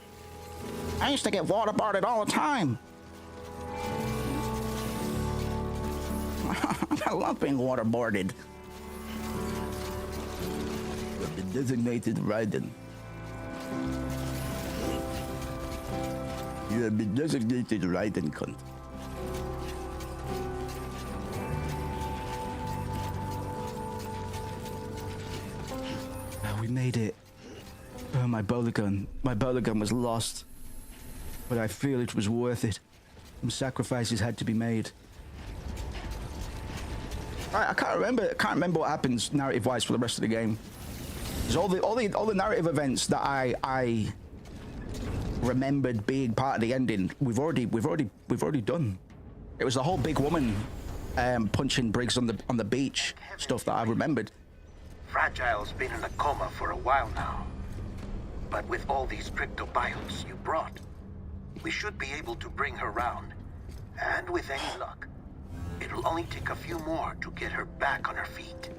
I used to get waterboarded all the time. I love being waterboarded. You have been designated Raiden. You have been designated Raiden, cunt. We made it. Oh, my bowler gun. My bowler gun was lost. But I feel it was worth it. Some sacrifices had to be made. I can't remember what happens narrative-wise for the rest of the game. There's all the narrative events that I remembered being part of the ending. We've already done. It was the whole big woman punching Briggs on the beach stuff that I remembered. Fragile's been in a coma for a while now. But with all these cryptobiotes you brought, we should be able to bring her round. And with any luck, it'll only take a few more to get her back on her feet.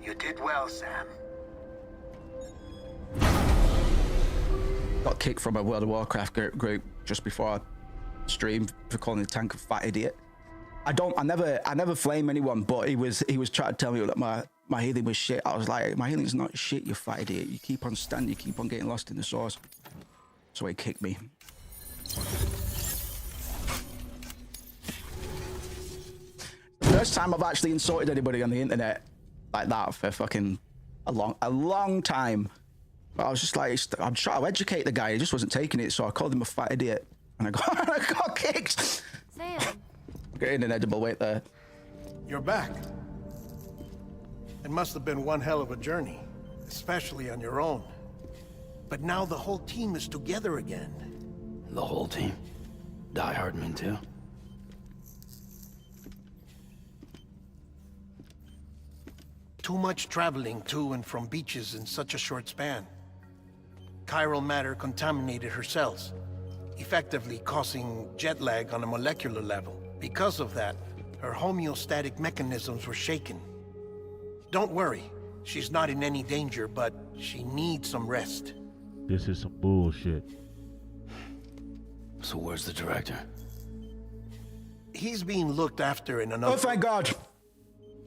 You did well, Sam. Got kicked from a World of Warcraft group just before I streamed for calling the tank a fat idiot. I never flame anyone, but he was trying to tell me that my healing was shit. I was like, my healing's not shit, you fat idiot. You keep on standing, you keep on getting lost in the sauce. So he kicked me. First time I've actually insulted anybody on the internet like that for fucking a long time. But I was just like, I'm trying to educate the guy. He just wasn't taking it, so I called him a fat idiot, and I got kicked. Sam. Getting an edible weight there. You're back. It must have been one hell of a journey, especially on your own. But now the whole team is together again. The whole team? Die Hardman too? Too much traveling to and from beaches in such a short span. Chiral matter contaminated her cells, effectively causing jet lag on a molecular level. Because of that, her homeostatic mechanisms were shaken. Don't worry, she's not in any danger, but she needs some rest. This is some bullshit. So where's the director? He's being looked after in another... Oh, thank God.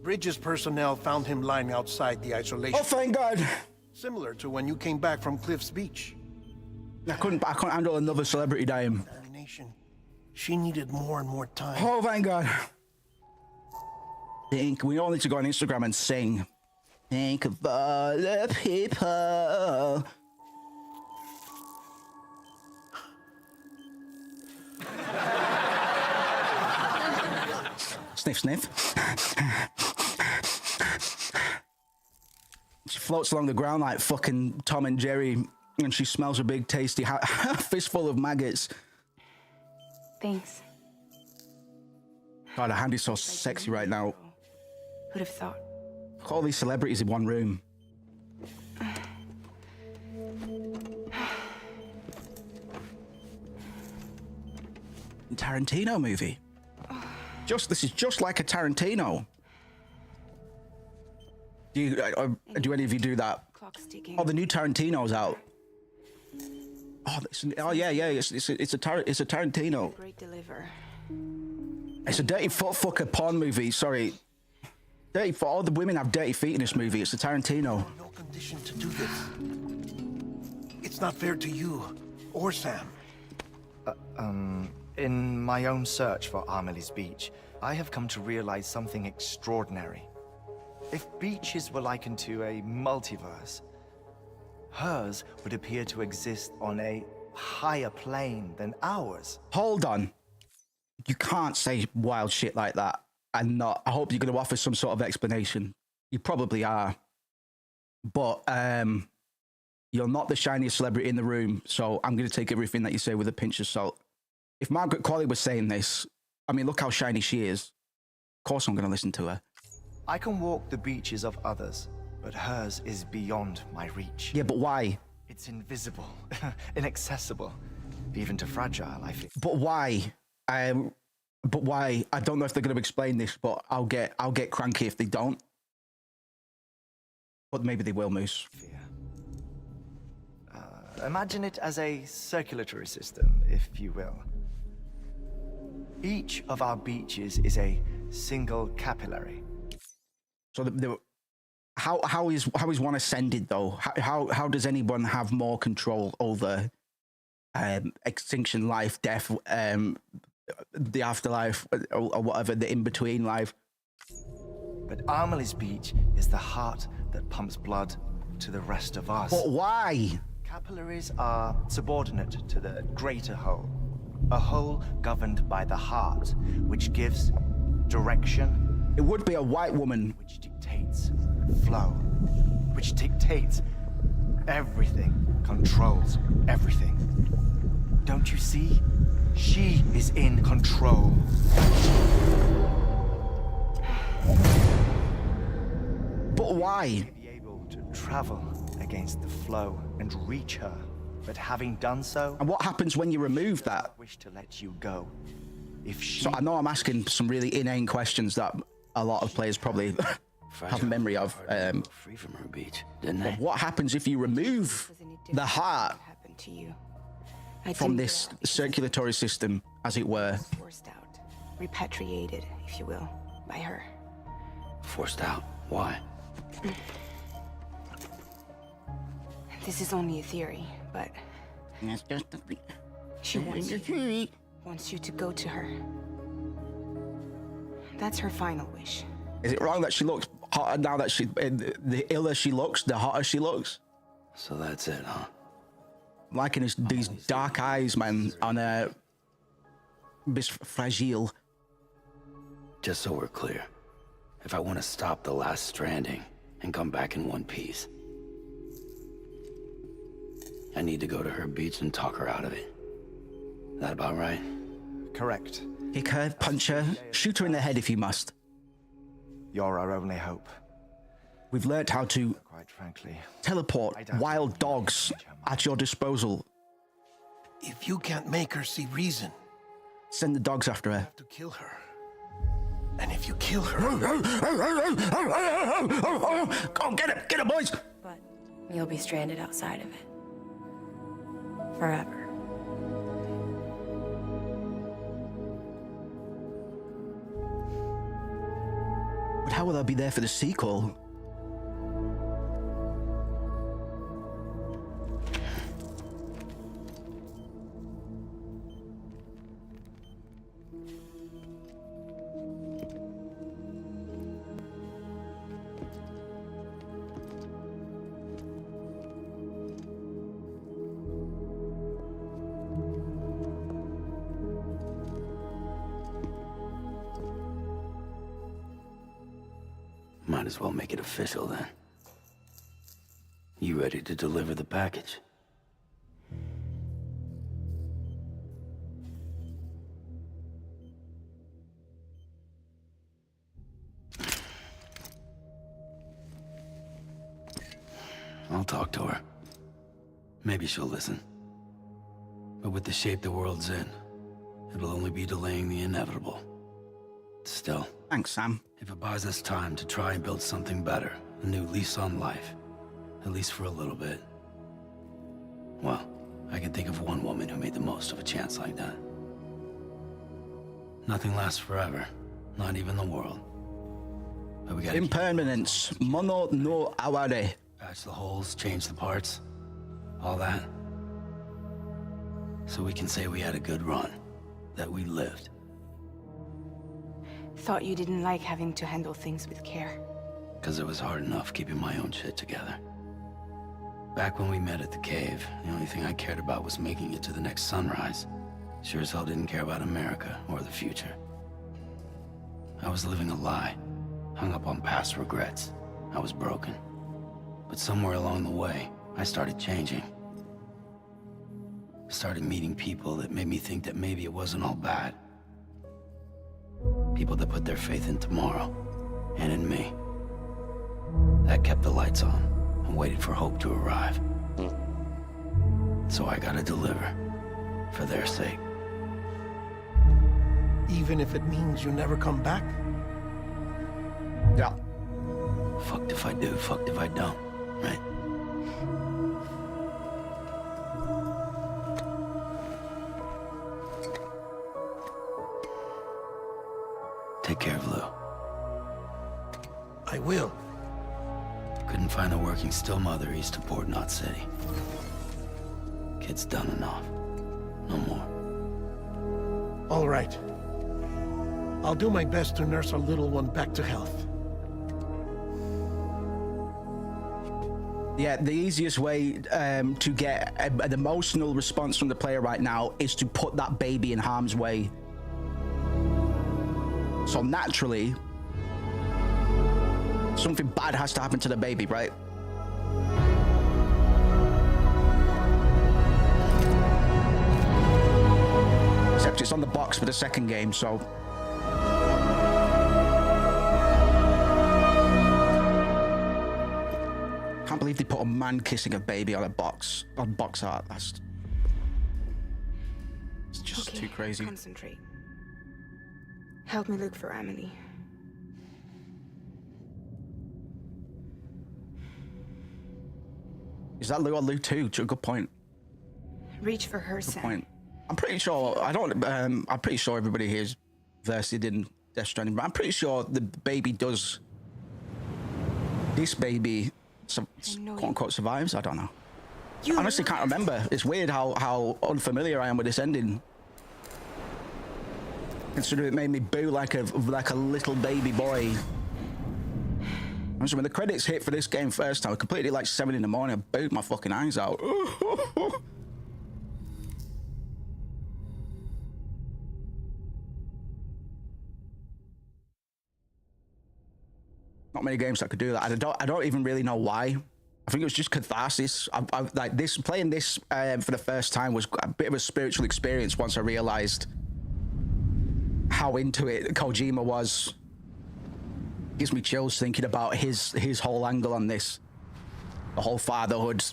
Bridges personnel found him lying outside the isolation. Oh, thank God. Similar to when you came back from Cliff's Beach. I couldn't handle another celebrity dying. She needed more and more time. Oh, thank God. We all need to go on Instagram and sing. Think of all the people. Sniff, sniff. She floats along the ground like fucking Tom and Jerry, and she smells a big tasty fistful of maggots. Thanks. God, her hand is so sexy right now. Who'd have thought? All these celebrities in one room. Tarantino movie. This is just like a Tarantino. Do any of you do that? Oh, the new Tarantino's out. Oh yeah, it's a Tarantino. Great deliver. It's a dirty fucker porn movie. Sorry, dirty for all the women have dirty feet in this movie. It's a Tarantino. No condition to do this. It's not fair to you or Sam. In my own search for Amelie's Beach, I have come to realize something extraordinary. If beaches were likened to a multiverse, hers would appear to exist on a higher plane than ours. Hold on. You can't say wild shit like that and not. I hope you're going to offer some sort of explanation. You probably are. But you're not the shiniest celebrity in the room, so I'm going to take everything that you say with a pinch of salt. If Margaret Qualley was saying this, I mean, look how shiny she is. Of course I'm going to listen to her. I can walk the beaches of others, but hers is beyond my reach. Yeah, but why? It's invisible, inaccessible, even to fragile, I feel. But why? But why? I don't know if they're going to explain this, but I'll get cranky if they don't. But maybe they will, Moose. Imagine it as a circulatory system, if you will. Each of our beaches is a single capillary. So how is one ascended though? How does anyone have more control over extinction, life, death, the afterlife, or whatever, the in-between life? But Amelie's beach is the heart that pumps blood to the rest of us. But why? Capillaries are subordinate to the greater whole. A whole governed by the heart, which gives direction. It would be a white woman. Which dictates flow. Which dictates everything. Controls everything. Don't you see? She is in control. But why? Be able to travel against the flow and reach her. But having done so... And what happens when you remove that? I wish to let you go. If she... So I know I'm asking some really inane questions that a lot of players probably have memory of. Free from her beach, didn't they? But what happens if you remove the heart from this circulatory system, as it were? Forced out, repatriated, if you will, by her. Forced out? Why? This is only a theory, but she wants you to go to her. That's her final wish. Is it wrong that she looks hotter now that the iller she looks, the hotter she looks? So that's it, huh? Liking these dark eyes, man, on Miss Fragile. Just so we're clear, if I want to stop the last Stranding and come back in one piece, I need to go to her beach and talk her out of it. That about right? Correct. Kick her, punch her, shoot her in the head if you must. You're our only hope. We've learnt how to, quite frankly, teleport wild dogs at your disposal. If you can't make her see reason, send the dogs after her. You have to kill her. And if you kill her... Go on, get her, boys! But you'll be stranded outside of it. Forever. But how will I be there for the sequel? Might as well make it official then. You ready to deliver the package? I'll talk to her. Maybe she'll listen. But with the shape the world's in, it'll only be delaying the inevitable. Still. Thanks, Sam. If it buys us time to try and build something better, a new lease on life, at least for a little bit, well, I can think of one woman who made the most of a chance like that. Nothing lasts forever, not even the world. But we gotta impermanence, mono no aware. Patch the holes, change the parts, all that. So we can say we had a good run, that we lived. Thought you didn't like having to handle things with care. Because it was hard enough keeping my own shit together. Back when we met at the cave, the only thing I cared about was making it to the next sunrise. Sure as hell didn't care about America or the future. I was living a lie, hung up on past regrets. I was broken. But somewhere along the way, I started changing. Started meeting people that made me think that maybe it wasn't all bad. People that put their faith in tomorrow, and in me. That kept the lights on, and waited for hope to arrive. So I gotta deliver, for their sake. Even if it means you never come back? Yeah. Fucked if I do, fucked if I don't, right? Take care of Lou. I will. Couldn't find a working still mother east of Port Knot City. Kid's done enough. No more. All right. I'll do my best to nurse our little one back to health. Yeah, the easiest way to get an emotional response from the player right now is to put that baby in harm's way. So naturally, something bad has to happen to the baby, right? Except it's on the box for the second game, so... Can't believe they put a man kissing a baby on box art. That's... It's just too crazy. Concentrate. Help me look for Emily. Is that Lou or Lou 2? Good point. Reach for her, Good Sam. point. I'm pretty sure, I'm pretty sure everybody here is versed in Death Stranding, but I'm pretty sure the baby does... This baby, quote unquote, survives? I don't know. I honestly can't remember. It's weird how unfamiliar I am with this ending. Considering it made me boo like a little baby boy. When the credits hit for this game first time, I completed it like 7 in the morning. I booed my fucking eyes out. Not many games that could do that. I don't even really know why. I think it was just catharsis. Like this, playing this for the first time was a bit of a spiritual experience once I realized how into it Kojima was. Gives me chills thinking about his whole angle on this. The whole fatherhood,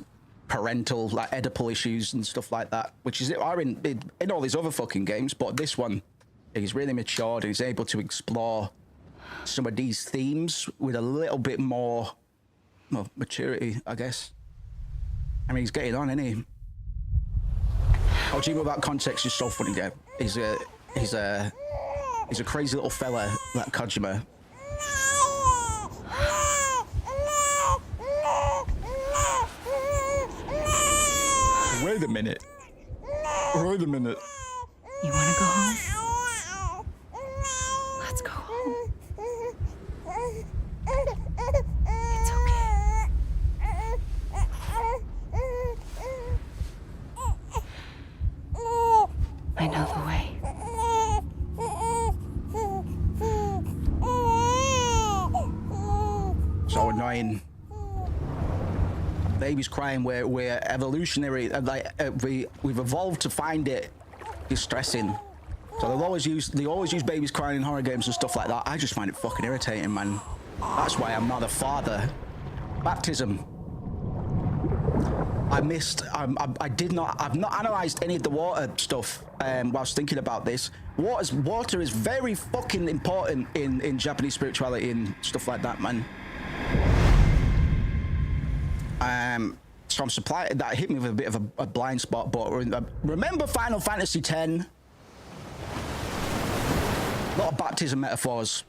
parental, like Oedipal issues and stuff like that, which are in all these other fucking games, but this one, he's really matured and he's able to explore some of these themes with a little bit more, well, maturity, I guess. I mean, he's getting on, isn't he? Kojima without context is so funny, yeah. He's a crazy little fella, that Kojima. Wait a minute. Wait a minute. You want to go home? Let's go home. It's okay. I know the way. So annoying. Baby's crying. We're evolutionary. We've evolved to find it distressing. So they always use babies crying in horror games and stuff like that. I just find it fucking irritating, man. That's why I'm not a father. Baptism. I've not analysed any of the water stuff whilst thinking about this. Water is very fucking important in Japanese spirituality and stuff like that, man. So I'm surprised that hit me with a bit of a blind spot, but remember Final Fantasy X? A lot of baptism metaphors.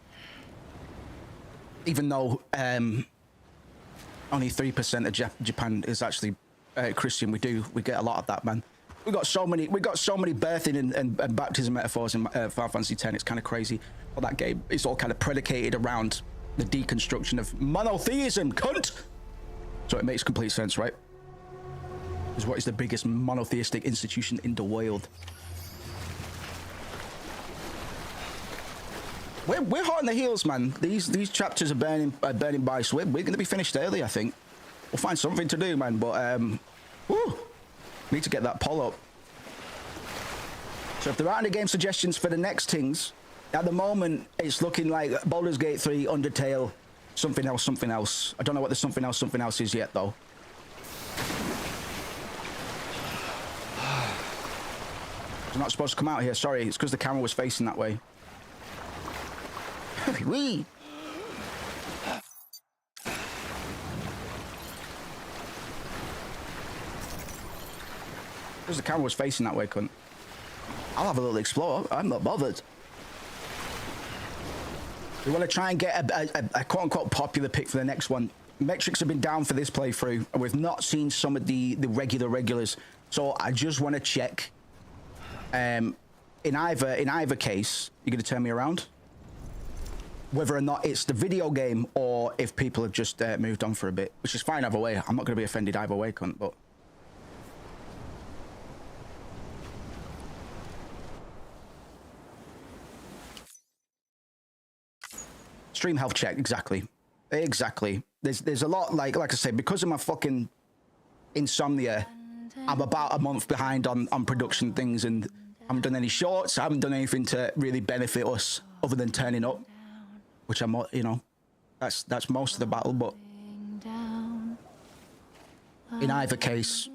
Even though only 3% of Japan is actually Christian, we get a lot of that, man. We got so many birthing and baptism metaphors in Final Fantasy X. It's kind of crazy. Well, that game is all kind of predicated around the deconstruction of monotheism, cunt. So it makes complete sense, right? is what is the biggest monotheistic institution in the world. We're hot on the heels, man. These chapters are burning by, so we're going to be finished early, I think. We'll find something to do, man. But whew, need to get that poll up. So if there aren't any game suggestions for the next things, at the moment it's looking like Baldur's Gate 3, Undertale, something else. I don't know what the something else is yet, though. I'm not supposed to come out here. Sorry, it's because the camera was facing that way. Wee. Because the camera was facing that way, cunt. I'll have a little explore. I'm not bothered. We want to try and get a quote-unquote popular pick for the next one. Metrics have been down for this playthrough, and we've not seen some of the regulars. So I just want to check. In either case, you're going to turn me around. Whether or not it's the video game or if people have just moved on for a bit, which is fine either way. I'm not going to be offended either way, cunt, but... Stream health check, exactly. There's a lot, like I said, because of my fucking insomnia, I'm about a month behind on production things, and I haven't done any shorts. I haven't done anything to really benefit us other than turning up. Which I'm, you know, that's most of the battle, but in either case,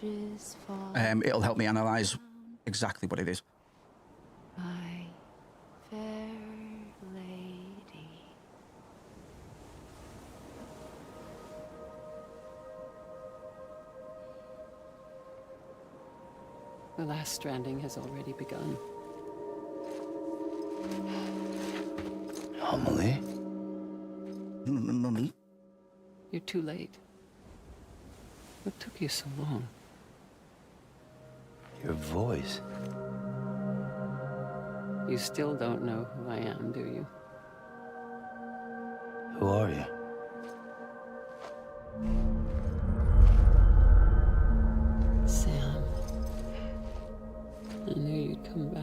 it'll help me analyze exactly what it is. My fair lady. The last stranding has already begun. Amelie? You're too late. What took you so long? Your voice. You still don't know who I am, do you? Who are you? Sam. I knew you'd come back.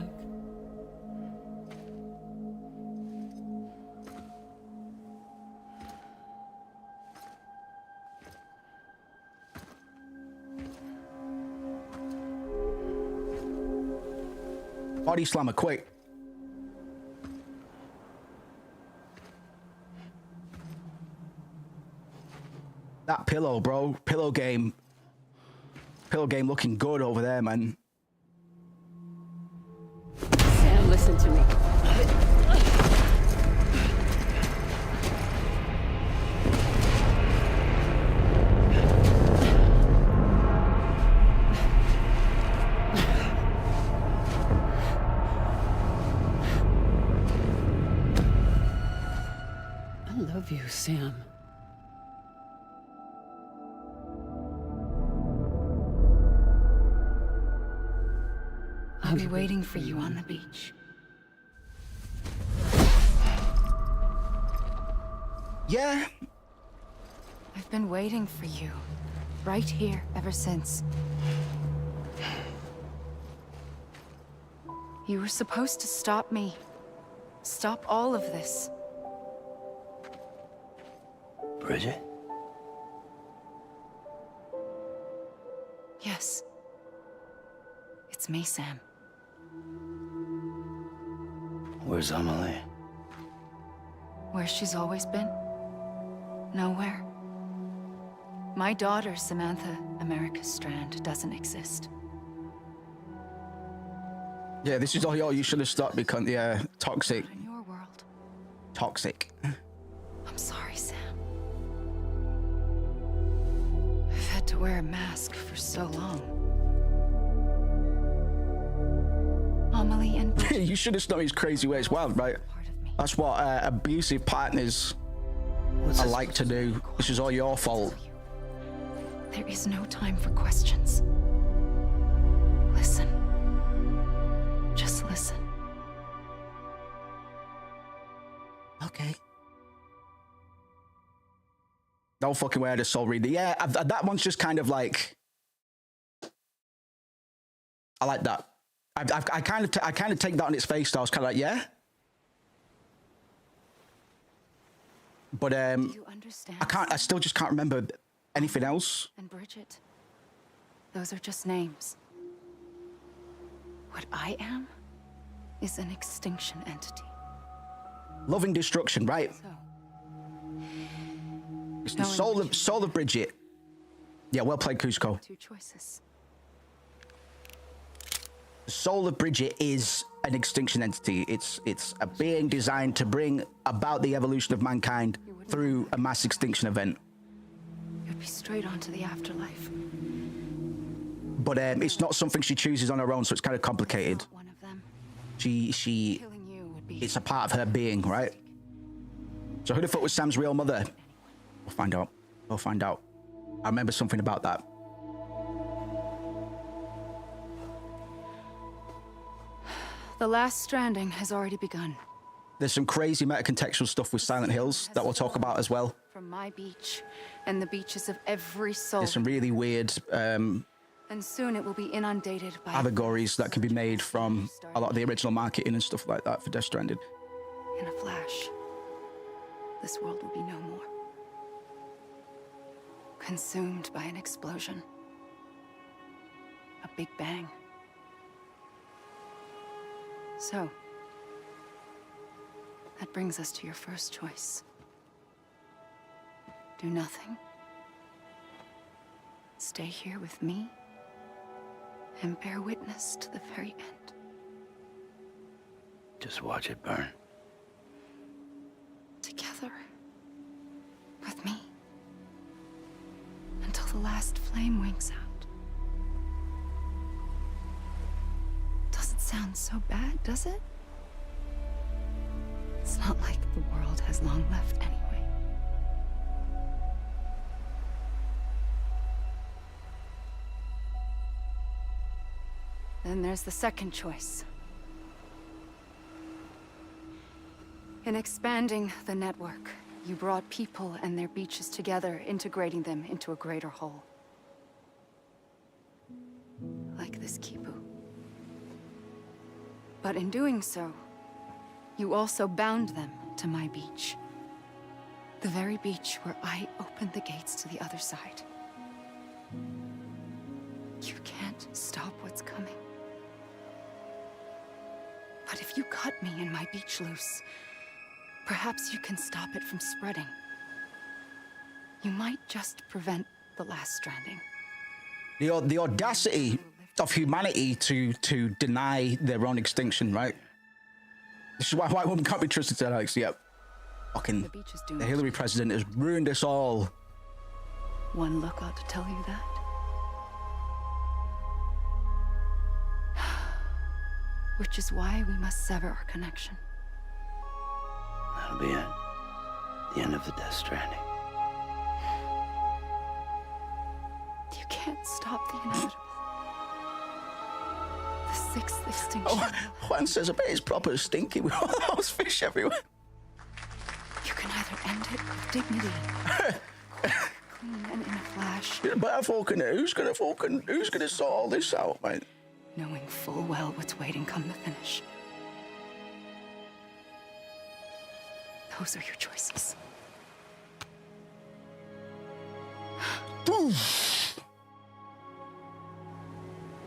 Body slammer, quick. That pillow, bro. Pillow game looking good over there, man. Sam, listen to me. I love you, Sam. I'll be waiting for you on the beach. Yeah. I've been waiting for you. Right here, ever since. You were supposed to stop me. Stop all of this. Bridget? Yes. It's me, Sam. Where's Amelie? Where she's always been. Nowhere. My daughter, Samantha America Strand, doesn't exist. Yeah, this is all you should have stopped because, yeah, toxic. Not in your world. Toxic. I'm sorry, Sam. I've had to wear a mask for so long. Amelie and Bridget. You should have stopped his crazy ways. Wild, right? That's what abusive partners are like to do. This is all your fault. There is no time for questions. Listen. Just listen. Okay. No fucking way I just soul read it. Yeah, that one's just kind of like I like that. I kind of take that on its face. Though. I was kind of like, yeah. But You understand? I still just can't remember anything else. And Bridget. Those are just names. What I am is an extinction entity. Love and destruction, right? So, It's the soul of Bridget. Yeah, well played, Cusco. 2 choices. The soul of Bridget is an extinction entity. It's a being designed to bring about the evolution of mankind through a mass extinction event. You'd be straight onto the afterlife. But it's not something she chooses on her own, so it's kind of complicated. One of them. She Killing you would be. it's a part of her being, right? So who the fuck was Sam's real mother? We'll find out. We'll find out. I remember something about that. The last stranding has already begun. There's some crazy meta-contextual stuff with Silent Hills that we'll talk about as well. From my beach and the beaches of every soul. There's some really weird And soon it will be inundated by allegories that can be made from a lot of the original marketing and stuff like that for Death Stranded. In a flash, this world will be no more. Consumed by an explosion. A big bang. So, that brings us to your first choice. Do nothing. Stay here with me and bear witness to the very end. Just watch it burn. Together. With me. Until the last flame winks out. Doesn't sound so bad, does it? It's not like the world has long left anyway. Then there's the second choice. In expanding the network, you brought people and their beaches together, integrating them into a greater whole. Like this Kipu. But in doing so, you also bound them to my beach. The very beach where I opened the gates to the other side. You can't stop what's coming. But if you cut me and my beach loose, perhaps you can stop it from spreading. You might just prevent the last stranding. The audacity of humanity to deny their own extinction, right? This is why white women can't be trusted to Alex. Yep. Fucking the Hillary president has ruined us all. One look ought to tell you that. Which is why we must sever our connection. That'll be it. The end of the Death Stranding. You can't stop the inevitable. The sixth extinction. Oh, Juan says, I bet it's proper stinky with all those fish everywhere. You can either end it with dignity, clean and in a flash. But who's gonna sort all this out, man? Knowing full well what's waiting come the finish. Those are your choices.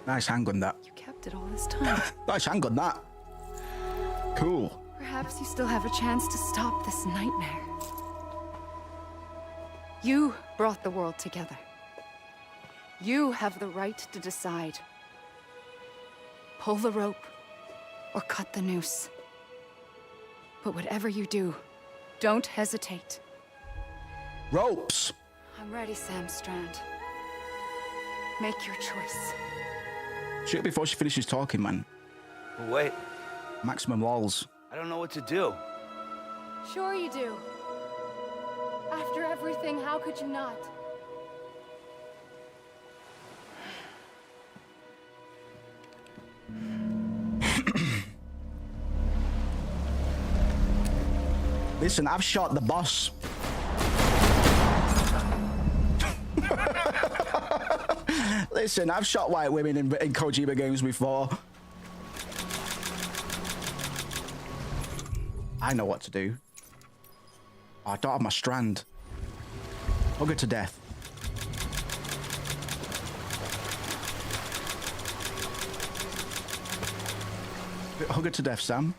Nice hang on that. You kept it all this time. Nice hang on that. Cool. Perhaps you still have a chance to stop this nightmare. You brought the world together. You have the right to decide. Pull the rope or cut the noose. But whatever you do, don't hesitate. Ropes. I'm ready, Sam Strand. Make your choice. Shoot before she finishes talking, man. Wait. Maximum walls. I don't know what to do. Sure you do. After everything, how could you not? Listen, I've shot the boss. Listen, I've shot white women in Kojima games before. I know what to do. Oh, I don't have my strand. Hug her to death. Hug her to death, Sam.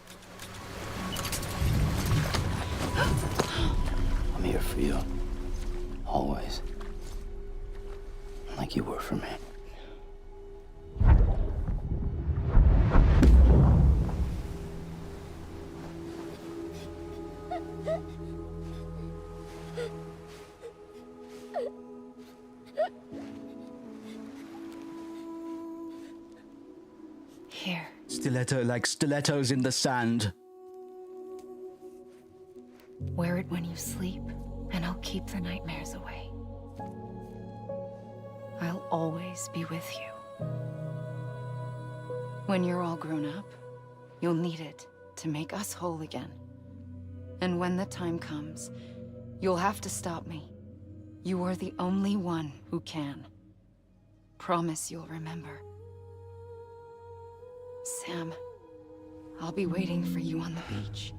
I'm here for you. Always. Like you were for me. Here. Stiletto, like stilettos in the sand. Wear it when you sleep, and I'll keep the nightmares away. I'll always be with you. When you're all grown up, you'll need it to make us whole again. And when the time comes, you'll have to stop me. You are the only one who can. Promise you'll remember. Sam, I'll be waiting for you on the beach.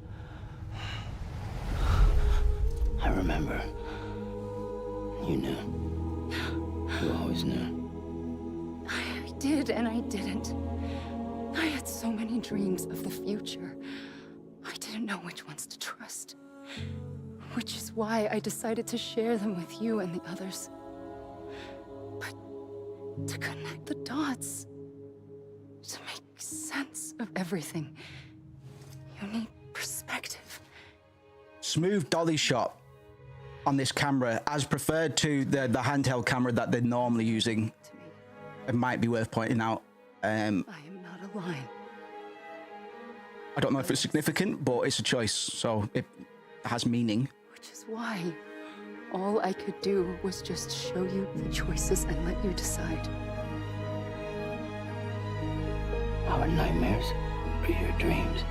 I remember. You knew. You always knew. I did and I didn't. I had so many dreams of the future. I didn't know which ones to trust. Which is why I decided to share them with you and the others. But to connect the dots, to make sense of everything, you need perspective. Smooth dolly shot on this camera as preferred to the handheld camera that they're normally using. It might be worth pointing out. I am not a line. I don't know if it's significant, but it's a choice, so it has meaning. Which is why all I could do was just show you the choices and let you decide. Our nightmares are your dreams.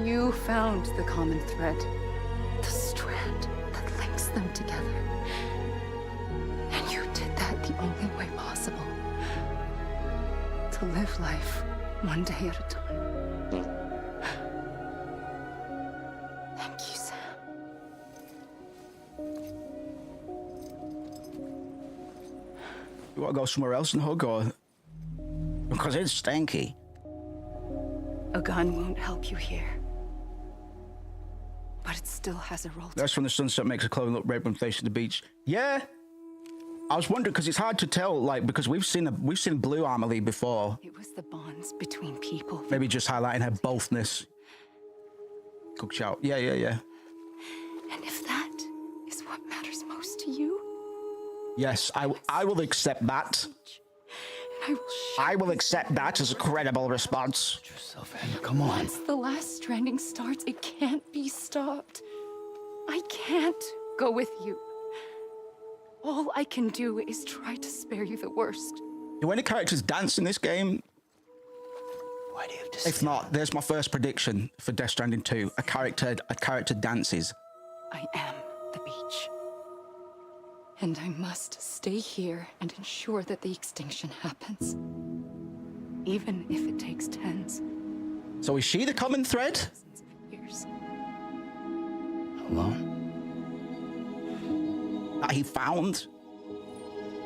You found the common thread, the strand that links them together. And you did that the only way possible. To live life one day at a time. Thank you, Sam. You want to go somewhere else and hug, or because it's stanky? A gun won't help you here. But it still has a role to That's when the sunset makes a clothing look red when facing the beach. Yeah, I was wondering because it's hard to tell, like, because we've seen Blue Amelie before. It was the bonds between people. Maybe just highlighting her bothness. Cook shout. Yeah. And if that is what matters most to you, yes, I will accept that. and I will accept that as a credible response. Come on. Once the last stranding starts, it can't be stopped. I can't go with you. All I can do is try to spare you the worst. Do any characters dance in this game? Why do you have to If not, there's my first prediction for Death Stranding 2. A character dances. I am the beach. And I must stay here and ensure that the extinction happens. Even if it takes tens. So is she the common thread? Years. Alone? That he found?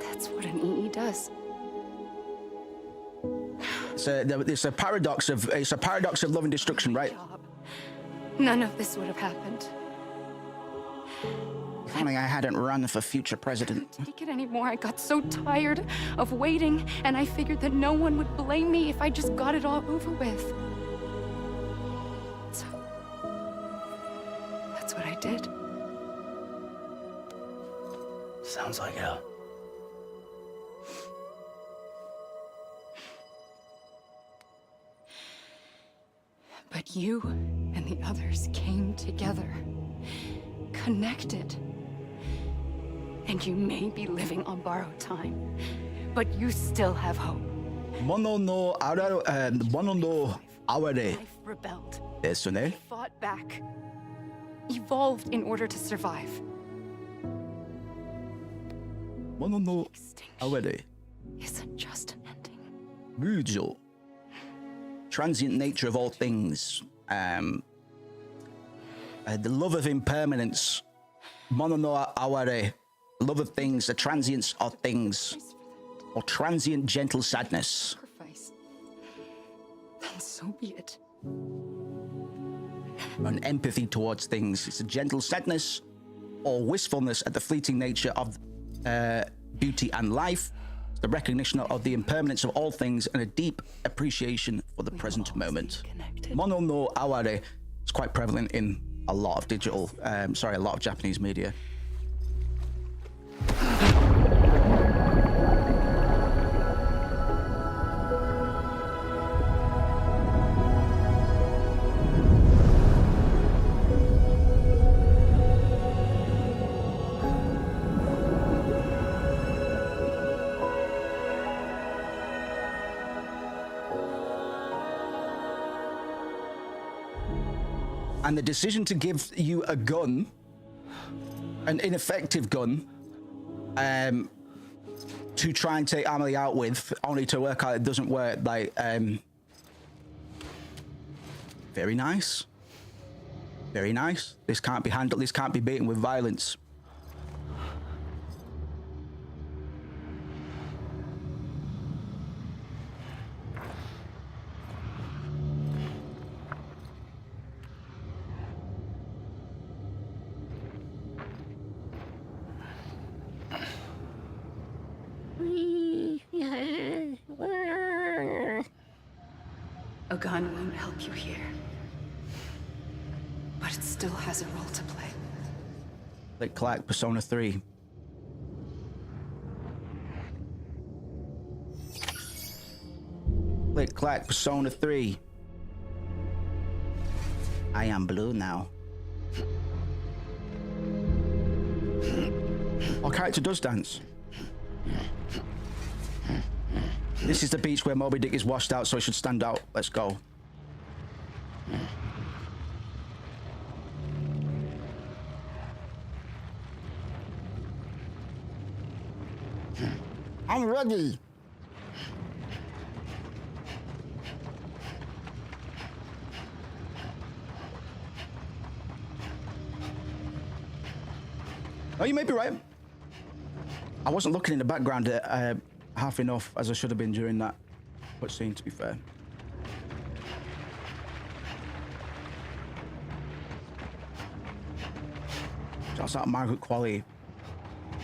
That's what an EE does. It's a paradox of love and destruction, right? None of this would have happened. If only I hadn't run for future president. I couldn't take it anymore. I got so tired of waiting, and I figured that no one would blame me if I just got it all over with. So that's what I did. Sounds like hell. But you and the others came together, connected. And you may be living on borrowed time, but you still have hope. Mono no aware. Life rebelled. Eso ne? Fought back. Evolved in order to survive. Mono no aware. Isn't just an ending. Mujo. Transient nature of all things. The love of impermanence. Mono no aware. Love of things, the transience of things. Or transient gentle sadness. Sacrifice. Then so be it. An empathy towards things. It's a gentle sadness or wistfulness at the fleeting nature of beauty and life. The recognition of the impermanence of all things and a deep appreciation for the present moment. Mono no aware is quite prevalent in a lot of a lot of Japanese media. And the decision to give you a gun, an ineffective gun, to try and take Amelie out with, only to work out it doesn't work, like, very nice. Very nice. This can't be handled, this can't be beaten with violence. A gun won't help you here. But it still has a role to play. Click clack, Persona 3. Click clack, Persona 3. I am blue now. Our character does dance. This is the beach where Moby Dick is washed out, so he should stand out. Let's go. I'm ready. Oh, you may be right. I wasn't looking in the background half enough as I should have been during that cutscene, to be fair. Shouts out Margaret Qualley.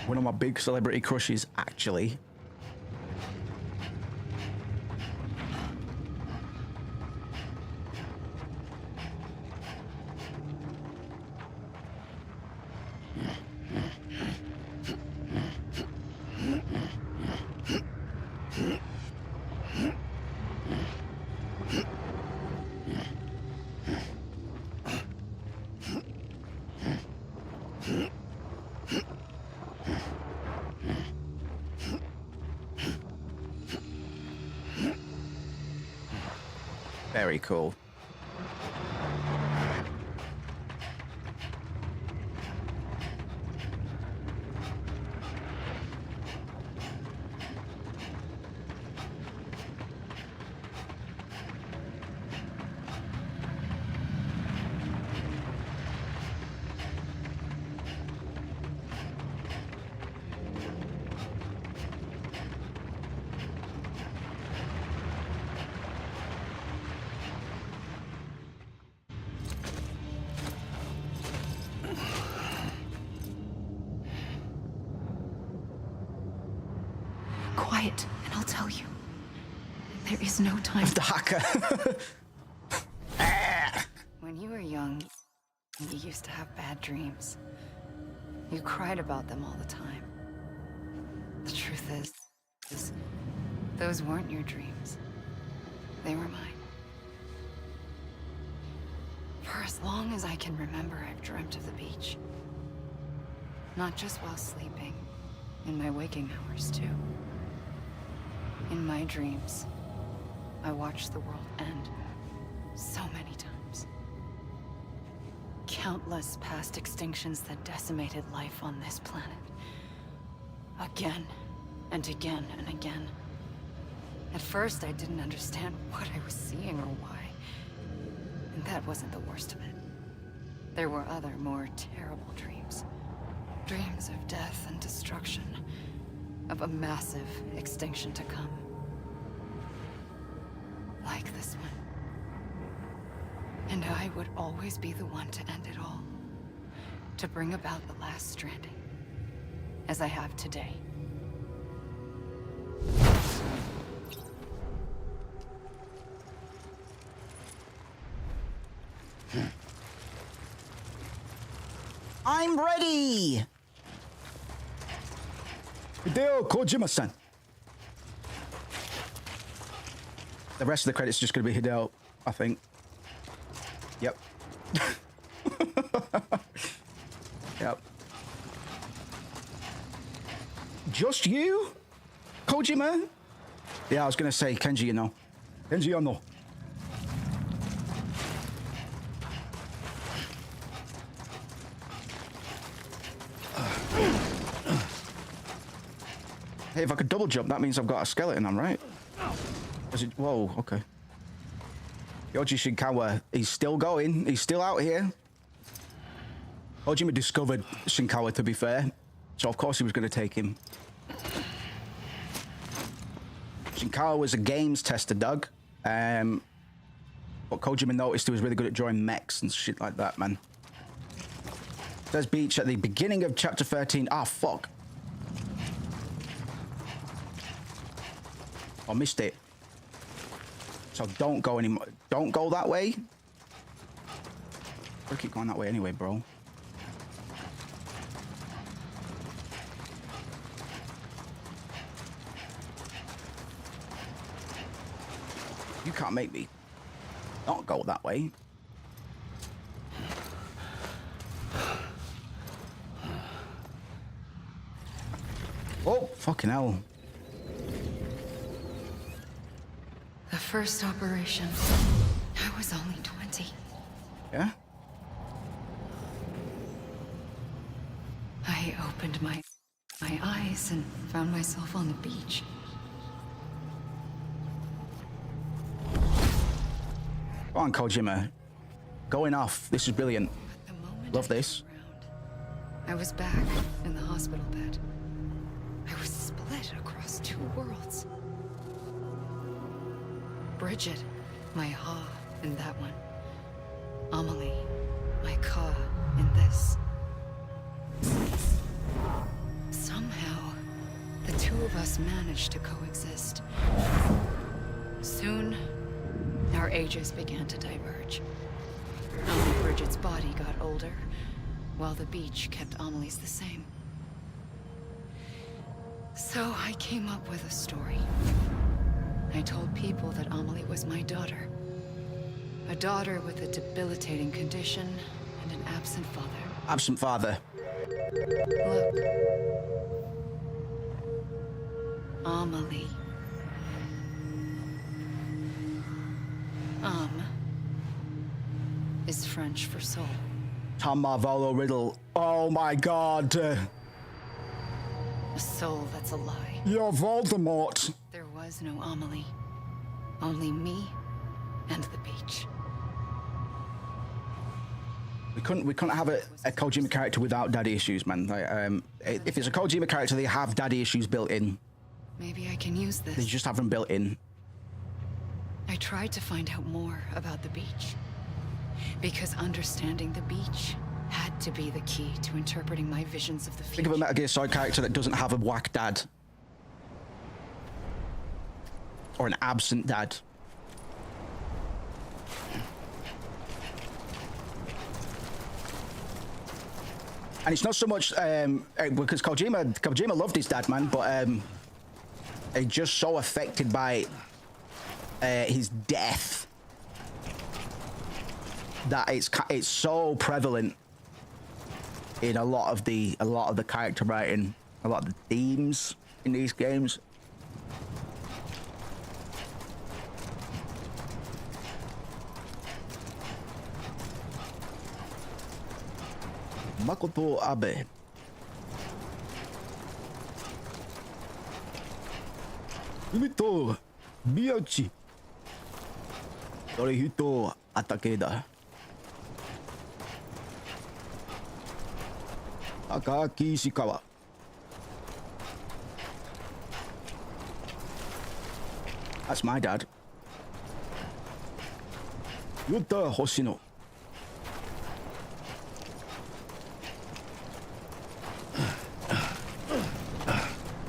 One of my big celebrity crushes, actually. Very cool. Quiet, and I'll tell you. There is no time. The hacker. When you were young, you used to have bad dreams. You cried about them all the time. The truth is those weren't your dreams. They were mine. For as long as I can remember, I've dreamt of the beach. Not just while sleeping, in my waking hours too. In my dreams, I watched the world end so many times. Countless past extinctions that decimated life on this planet. Again, and again, and again. At first, I didn't understand what I was seeing or why. And that wasn't the worst of it. There were other, more terrible dreams. Dreams of death and destruction. Of a massive extinction to come. Like this one. And I would always be the one to end it all. To bring about the last stranding. As I have today. I'm ready! Hideo Kojima-san. The rest of the credits just gonna be Hideo, I think. Yep. Yep. Just you? Kojima? Yeah, I was gonna say Kenji, you know. Kenji, you know. Hey, if I could double jump, that means I've got a skeleton on, right? Is it? Whoa, okay. Yoji Shinkawa, he's still going. He's still out here. Kojima discovered Shinkawa, to be fair. So, of course, he was going to take him. Shinkawa was a games tester, Doug. But Kojima noticed he was really good at drawing mechs and shit like that, man. There's Beach at the beginning of chapter 13. Ah, fuck. I missed it. So don't go anymore. Don't go that way. We'll keep going that way anyway, bro. You can't make me not go that way. Oh, fucking hell. The first operation, I was only 20. Yeah? I opened my eyes and found myself on the beach. Go on, Kojima. Going off. This is brilliant. Love this. I was back in the hospital bed. I was split across two worlds. Bridget, my Ha in that one. Amelie, my Ka in this. Somehow, the two of us managed to coexist. Soon, our ages began to diverge. Only Bridget's body got older, while the beach kept Amelie's the same. So I came up with a story. I told people that Amelie was my daughter. A daughter with a debilitating condition and an absent father. Absent father. Look. Amelie. Is French for soul. Tom Marvolo riddle. Oh my god. A soul that's a lie. You're Voldemort. There was no Amelie. Only me and the beach. We couldn't have a Kojima character without daddy issues, man. Like, if it's a Kojima character, they have daddy issues built in. Maybe I can use this. They just have them built in. I tried to find out more about the beach. Because understanding the beach had to be the key to interpreting my visions of the future. Think of a Metal Gear Solid character that doesn't have a whack dad. Or an absent dad. And it's not so much because Kojima loved his dad, man, but he's just so affected by his death that it's so prevalent in a lot of the character writing, a lot of the themes in these games. Makoto Abe. 海と宮内誰人畑だ高木石川 That's my dad. ヨタ星野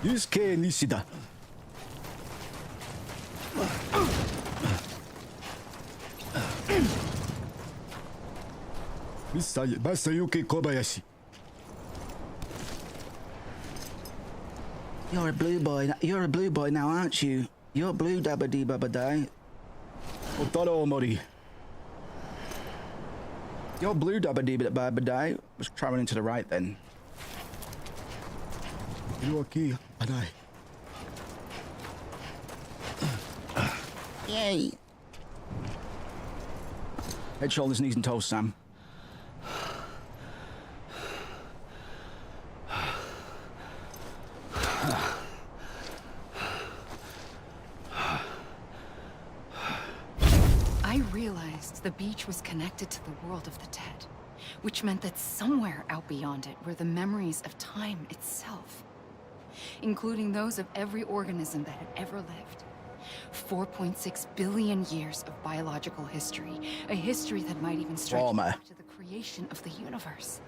ユースケ西田マサユキ小林 You're a blue boy. You're a blue boy now, aren't you? You're blue dabba dee babba die. Otaro Mori. You're blue dabba dee babba die. Was traveling to the right then. Hiroaki Anai. Yay. Head, shoulders, knees, and toes, Sam. I realized the beach was connected to the world of the dead, which meant that somewhere out beyond it were the memories of time itself, including those of every organism that had ever lived. 4.6 billion years of biological history, a history that might even stretch back to the creation of the universe.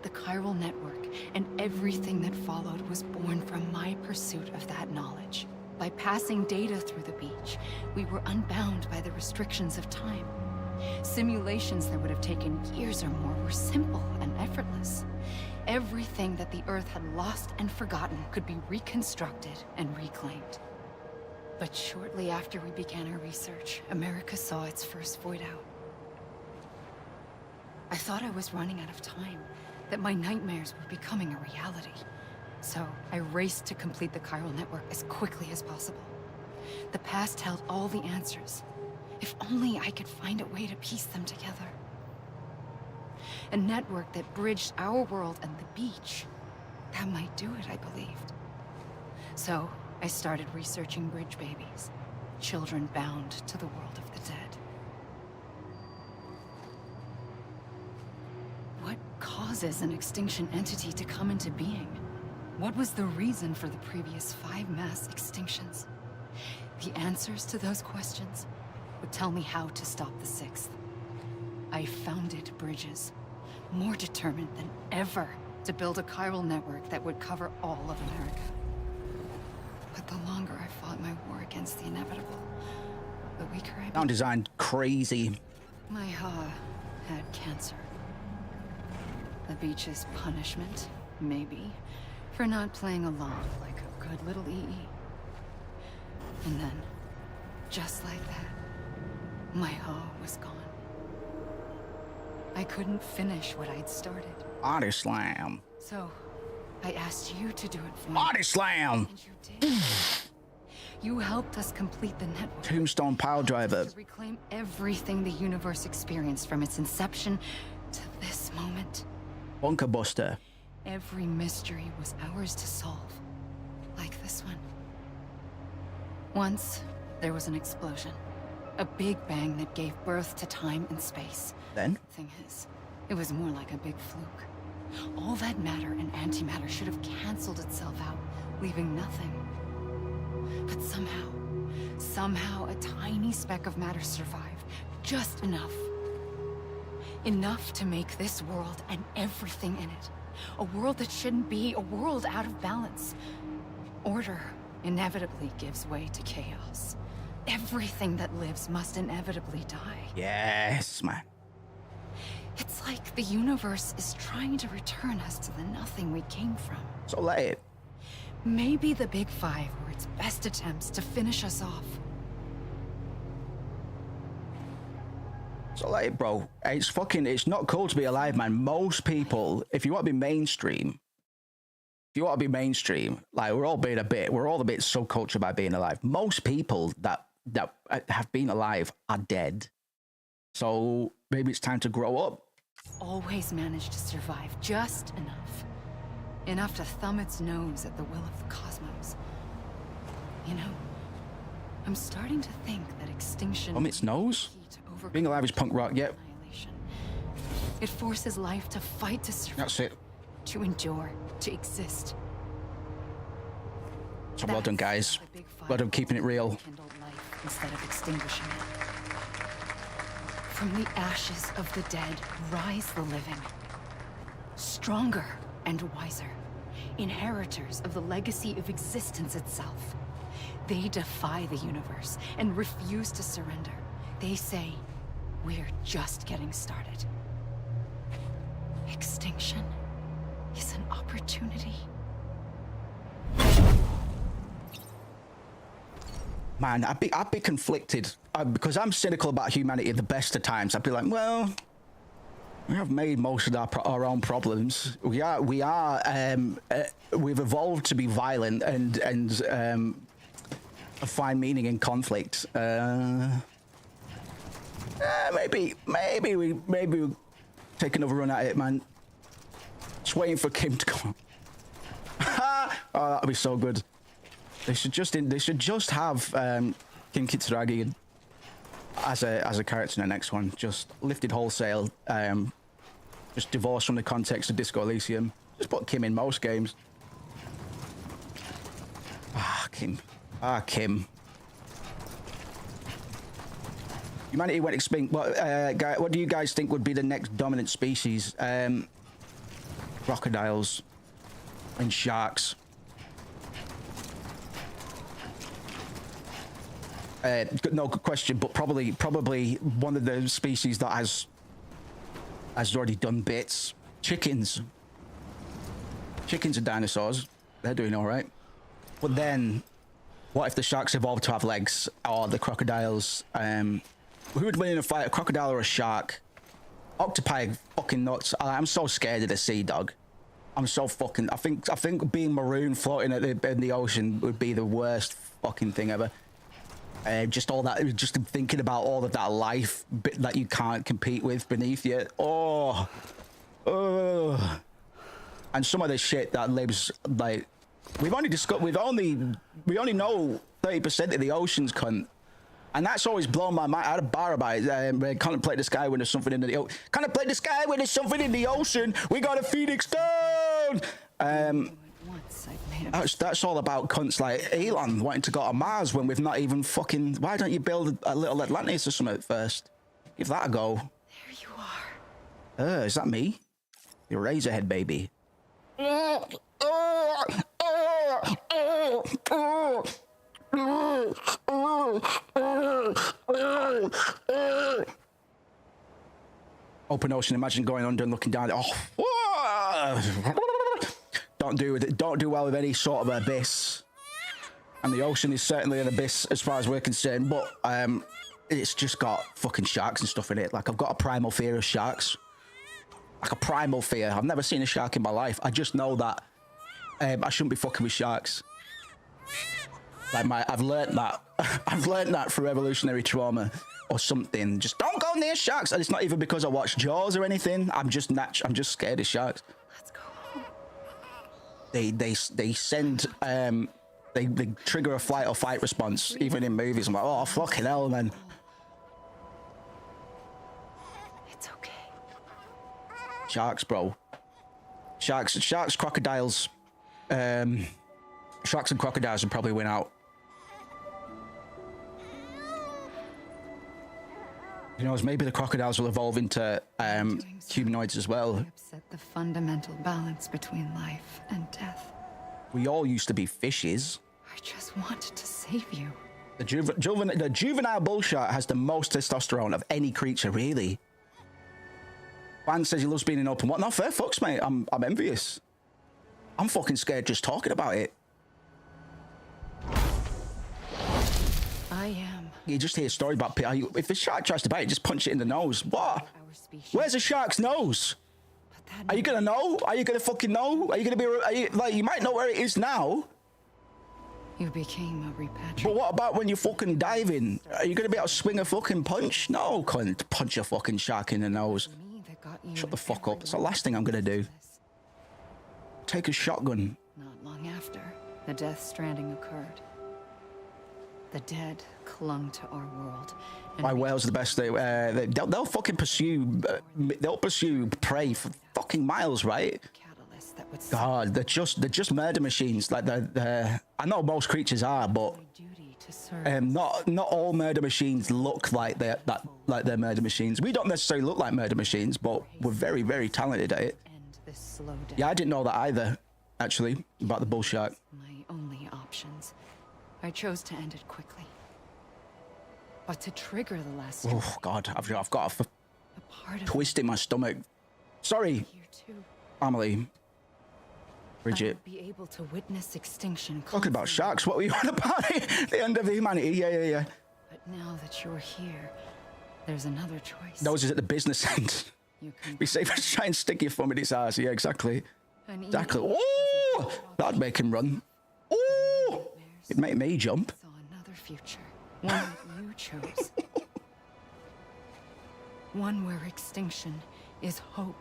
The chiral network and everything that followed was born from my pursuit of that knowledge. By passing data through the beach, we were unbound by the restrictions of time. Simulations that would have taken years or more were simple and effortless. Everything that the Earth had lost and forgotten could be reconstructed and reclaimed. But shortly after we began our research, America saw its first void out. I thought I was running out of time, that my nightmares were becoming a reality. So I raced to complete the chiral network as quickly as possible. The past held all the answers. If only I could find a way to piece them together. A network that bridged our world and the beach. That might do it, I believed. So I started researching bridge babies, children bound to the world of the dead. What causes an extinction entity to come into being? What was the reason for the previous 5 mass extinctions? The answers to those questions would tell me how to stop the 6th. I founded bridges, more determined than ever to build a chiral network that would cover all of America. But the longer I fought my war against the inevitable, the weaker I became. Sound design crazy. My Ha had cancer. The beach's punishment, maybe, for not playing along like a good little EE. And then, just like that, my Ha was gone. I couldn't finish what I'd started. Body slam. So, I asked you to do it for me. Body slam. And you did. You helped us complete the network. Tombstone pile driver. To reclaim everything the universe experienced from its inception to this moment. Bunker buster. Every mystery was ours to solve, like this one. Once, there was an explosion. A big bang that gave birth to time and space. Then? Thing is, it was more like a big fluke. All that matter and antimatter should have canceled itself out, leaving nothing. But somehow a tiny speck of matter survived. Just enough. Enough to make this world and everything in it. A world that shouldn't be, a world out of balance. Order inevitably gives way to chaos. Everything that lives must inevitably die. Yes, man. It's like the universe is trying to return us to the nothing we came from. So let it. Maybe the Big Five were its best attempts to finish us off. So like, bro, it's not cool to be alive, man. Most people, if you want to be mainstream, like we're all a bit subculture by being alive. Most people that have been alive are dead. So maybe it's time to grow up. Always managed to survive just enough. Enough to thumb its nose at the will of the cosmos. You know, I'm starting to think that extinction... its nose? Being alive is punk rock, yep. It forces life to fight to survive. That's it. To endure, to exist. So well done, guys. Well done keeping it real. Instead of extinguishing it. From the ashes of the dead, rise the living. Stronger and wiser. Inheritors of the legacy of existence itself. They defy the universe and refuse to surrender. They say, we're just getting started. Extinction is an opportunity. Man, I'd be conflicted because I'm cynical about humanity at the best of times. I'd be like, well, we have made most of our own problems. We've evolved to be violent and find meaning in conflict. Maybe we take another run at it, man. Just waiting for Kim to come. Oh, that'd be so good. They should just have Kim Kitsuragi as a character in the next one. Just lifted wholesale. Just divorced from the context of Disco Elysium. Just put Kim in most games. Kim. Kim. Humanity went extinct. What do you guys think would be the next dominant species? Crocodiles and sharks. No, good question, but probably one of the species that has already done bits. Chickens are dinosaurs. They're doing all right. But then, what if the sharks evolved to have legs, or the crocodiles? Who would win in a fight, a crocodile or a shark? Octopi, fucking nuts. I'm so scared of the sea, dog. I'm so fucking. I think being marooned, floating in the ocean would be the worst fucking thing ever. Just all that, just thinking about all of that life that you can't compete with beneath you. Oh, and some of the shit that lives like we only know 30% of the ocean's cunt, and that's always blown my mind. I had a bar about it. Contemplate the sky when there's something in the ocean. Contemplate the sky when there's something in the ocean. We got a phoenix down. That's all about cunts like Elon wanting to go to Mars when we've not even fucking. Why don't you build a little Atlantis or something first? Give that a go. There you are. Is that me? Your Razorhead baby. Open ocean. Imagine going under and looking down. Don't do well with any sort of abyss, and the ocean is certainly an abyss as far as we're concerned. But it's just got fucking sharks and stuff in it. Like, I've got a primal fear of sharks. Like a primal fear. I've never seen a shark in my life. I just know that I shouldn't be fucking with sharks. Like I've learned that. I've learned that through evolutionary trauma or something. Just don't go near sharks. And it's not even because I watch Jaws or anything. I'm just scared of sharks. Let's go home. They send they trigger a flight or fight response even in movies. I'm like, oh fucking hell, man. It's okay. Sharks, bro. Sharks, crocodiles. Sharks and crocodiles would probably win out. Who knows, maybe the crocodiles will evolve into humanoids as well. Upset the fundamental balance between life and death. We all used to be fishes. I just wanted to save you. The juvenile bull shark has the most testosterone of any creature, really. Fan says he loves being in open water. No, fair fucks, mate. I'm envious. I'm fucking scared just talking about it. I am. You just hear a story about if a shark tries to bite you, just punch it in the nose. What? Where's a shark's nose? Are you gonna know? Are you gonna fucking know? Are you gonna be? You might know where it is now. You became a repatriate. But what about when you're fucking diving? Are you gonna be able to swing a fucking punch? No, can't punch a fucking shark in the nose. Shut the fuck up. It's the last thing I'm gonna do. Take a shotgun. Not long after, the death stranding occurred. The dead clung to our world. Why whales are the best? They'll fucking pursue. They'll pursue prey for fucking miles, right? God, they're just murder machines. Like they're I know most creatures are, but not all murder machines look like they're murder machines. We don't necessarily look like murder machines, but we're very, very talented at it. Yeah, I didn't know that either, actually, about the bull shark. My only options. I chose to end it quickly. But to trigger the last straw, Oh God, I've got a twist in my stomach. Sorry, Amelie. Bridget. be able to witness extinction. Talking about sharks, what were you on about? The end of humanity, yeah. But now that you're here, there's another choice. Those is at the business end. Be safe as try and stick your thumb in his ass. Yeah, exactly. Exactly. Oh, that'd make him run. Oh, it made me jump. Another future, one that you chose. One where extinction is hope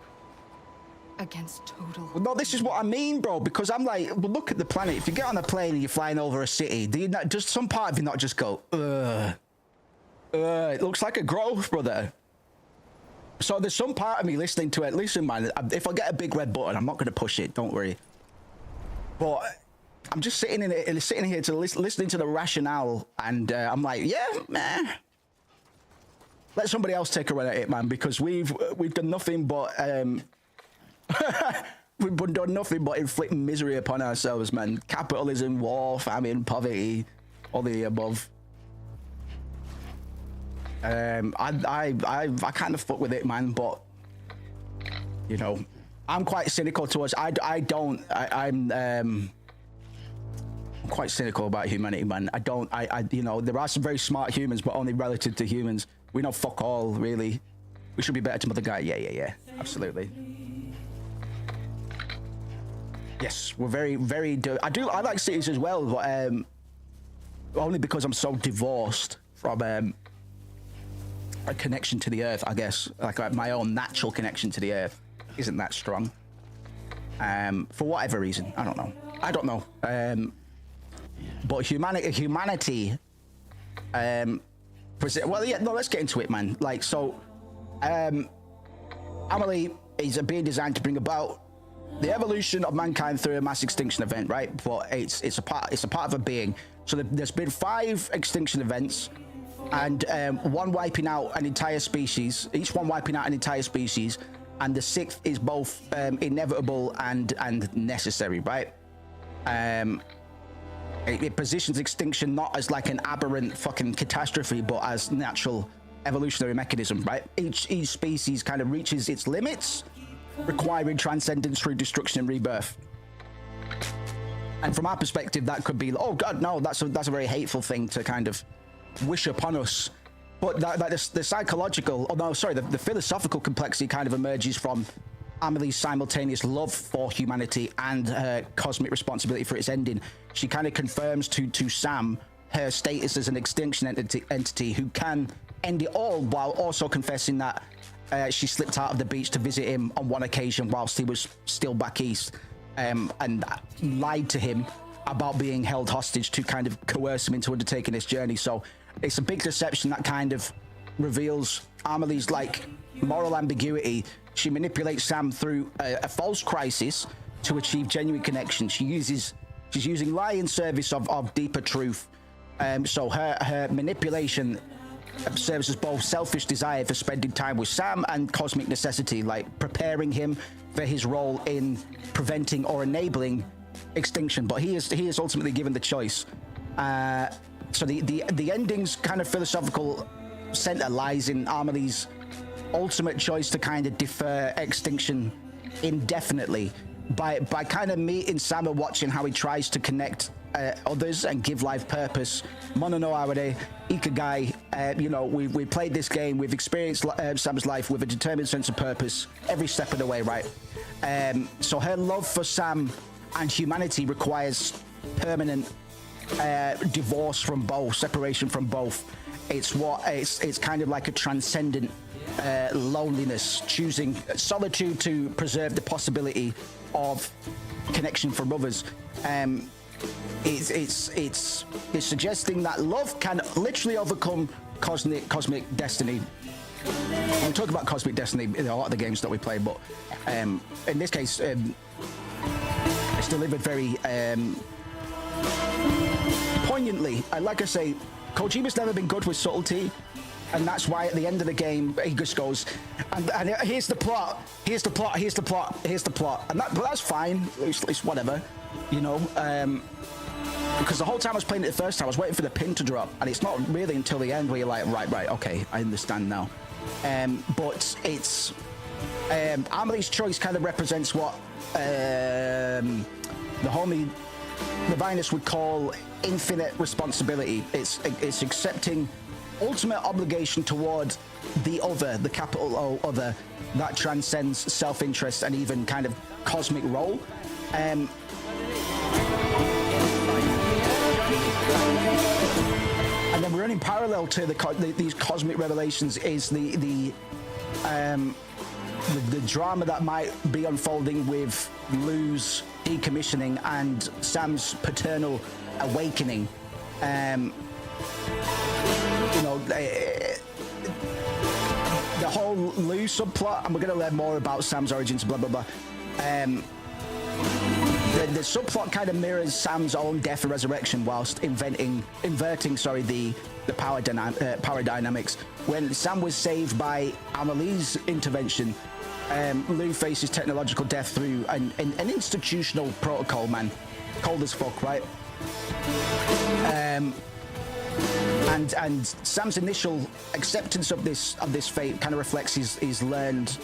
against total. Well, no, this is what I mean, bro. Because I'm like, well, look at the planet. If you get on a plane and you're flying over a city, do you not just some part of you not just go, it looks like a growth, brother. So there's some part of me listening to it. Listen, man, if I get a big red button, I'm not going to push it. Don't worry. But I'm just sitting here to listening to the rationale, and I'm like, yeah, man. Let somebody else take a run at it, man, because we've done nothing but we've done nothing but inflicting misery upon ourselves, man. Capitalism, war, famine, poverty, all the above. I kind of fuck with it, man, but you know, I'm quite cynical towards. I'm quite cynical about humanity, man. You know, there are some very smart humans, but only relative to humans. We know fuck all, really. We should be better to Mother Gaia. Yeah, absolutely. Yes, we're very, very. I like cities as well, but only because I'm so divorced from a connection to the earth. I guess like my own natural connection to the earth isn't that strong. For whatever reason, I don't know. But humanity. Well, yeah, no. Let's get into it, man. Like so, Amelie is being designed to bring about the evolution of mankind through a mass extinction event, right? But it's a part of a being. So there's been 5 extinction events, and one wiping out an entire species. Each one wiping out an entire species, and the 6th is both inevitable and necessary, right? It positions extinction not as like an aberrant fucking catastrophe, but as natural evolutionary mechanism, right? Each species kind of reaches its limits, requiring transcendence through destruction and rebirth. And from our perspective, that could be, oh God, no, that's a very hateful thing to kind of wish upon us. But the psychological, the philosophical complexity kind of emerges from Amelie's simultaneous love for humanity and her cosmic responsibility for its ending. She kind of confirms to Sam her status as an extinction entity who can end it all, while also confessing that she slipped out of the beach to visit him on one occasion whilst he was still back east, and lied to him about being held hostage to kind of coerce him into undertaking this journey. So it's a big deception that kind of reveals Amelie's like moral ambiguity. She manipulates Sam through a false crisis to achieve genuine connection. She's using lie in service of deeper truth. So her manipulation serves as both selfish desire for spending time with Sam and cosmic necessity, like preparing him for his role in preventing or enabling extinction. But he is ultimately given the choice. So the ending's kind of philosophical center lies in Amelie's ultimate choice to kind of defer extinction indefinitely by kind of meeting Sam and watching how he tries to connect others and give life purpose. Mono no Aware, Ikigai. You know, we played this game, we've experienced Sam's life with a determined sense of purpose every step of the way, right? So her love for Sam and humanity requires permanent divorce from both, separation from both. It's kind of like a transcendent loneliness, choosing solitude to preserve the possibility of connection from others. it's suggesting that love can literally overcome cosmic destiny. We talk about cosmic destiny in a lot of the games that we play, but in this case, it's delivered very poignantly. Like I say, Kojima's never been good with subtlety, and that's why at the end of the game he just goes, and here's the plot, here's the plot, here's the plot, here's the plot, and that's fine. It's whatever, you know. Because the whole time I was playing it the first time, I was waiting for the pin to drop, and it's not really until the end where you're like, right, okay, I understand now. But it's Amelie's choice kind of represents what the homie Levinus would call infinite responsibility. It's accepting ultimate obligation toward the other, the capital O other, that transcends self-interest and even kind of cosmic role. And then running parallel to these cosmic revelations is the drama that might be unfolding with Lou's decommissioning and Sam's paternal awakening. You know, the whole Lou subplot, and we're going to learn more about Sam's origins, blah, blah, blah. The subplot kind of mirrors Sam's own death and resurrection whilst inverting the power dynamics. When Sam was saved by Amelie's intervention, Lou faces technological death through an institutional protocol, man. Cold as fuck, right? And Sam's initial acceptance of this fate kind of reflects his learned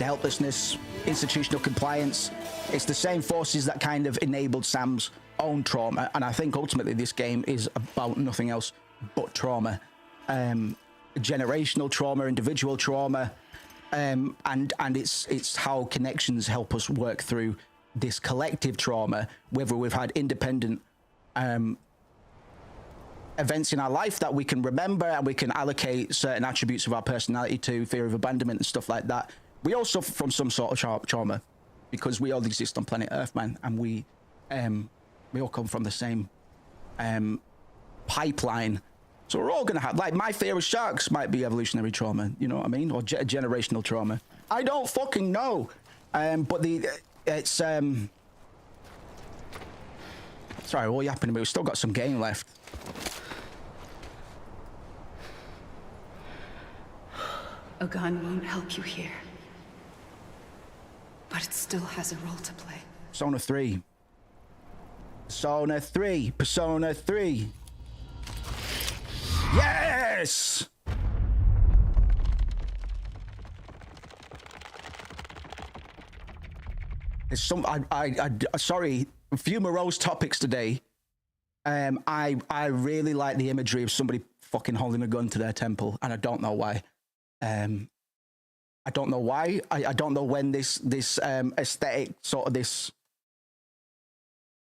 helplessness, institutional compliance. It's the same forces that kind of enabled Sam's own trauma, and I think ultimately this game is about nothing else but trauma, generational trauma, individual trauma, and it's how connections help us work through this collective trauma, whether we've had independent events in our life that we can remember and we can allocate certain attributes of our personality to, fear of abandonment and stuff like that. We all suffer from some sort of trauma because we all exist on planet Earth, man, and we all come from the same pipeline. So we're all gonna have, like, my fear of sharks might be evolutionary trauma, you know what I mean, or generational trauma. I don't fucking know, but it's sorry, all yapping, but we've still got some game left. A gun won't help you here. But it still has a role to play. Persona 3. Persona 3. Persona 3. Yes! There's some, sorry, a few morose topics today. I really like the imagery of somebody fucking holding a gun to their temple, and I don't know why. I don't know why. I don't know when this aesthetic sort of this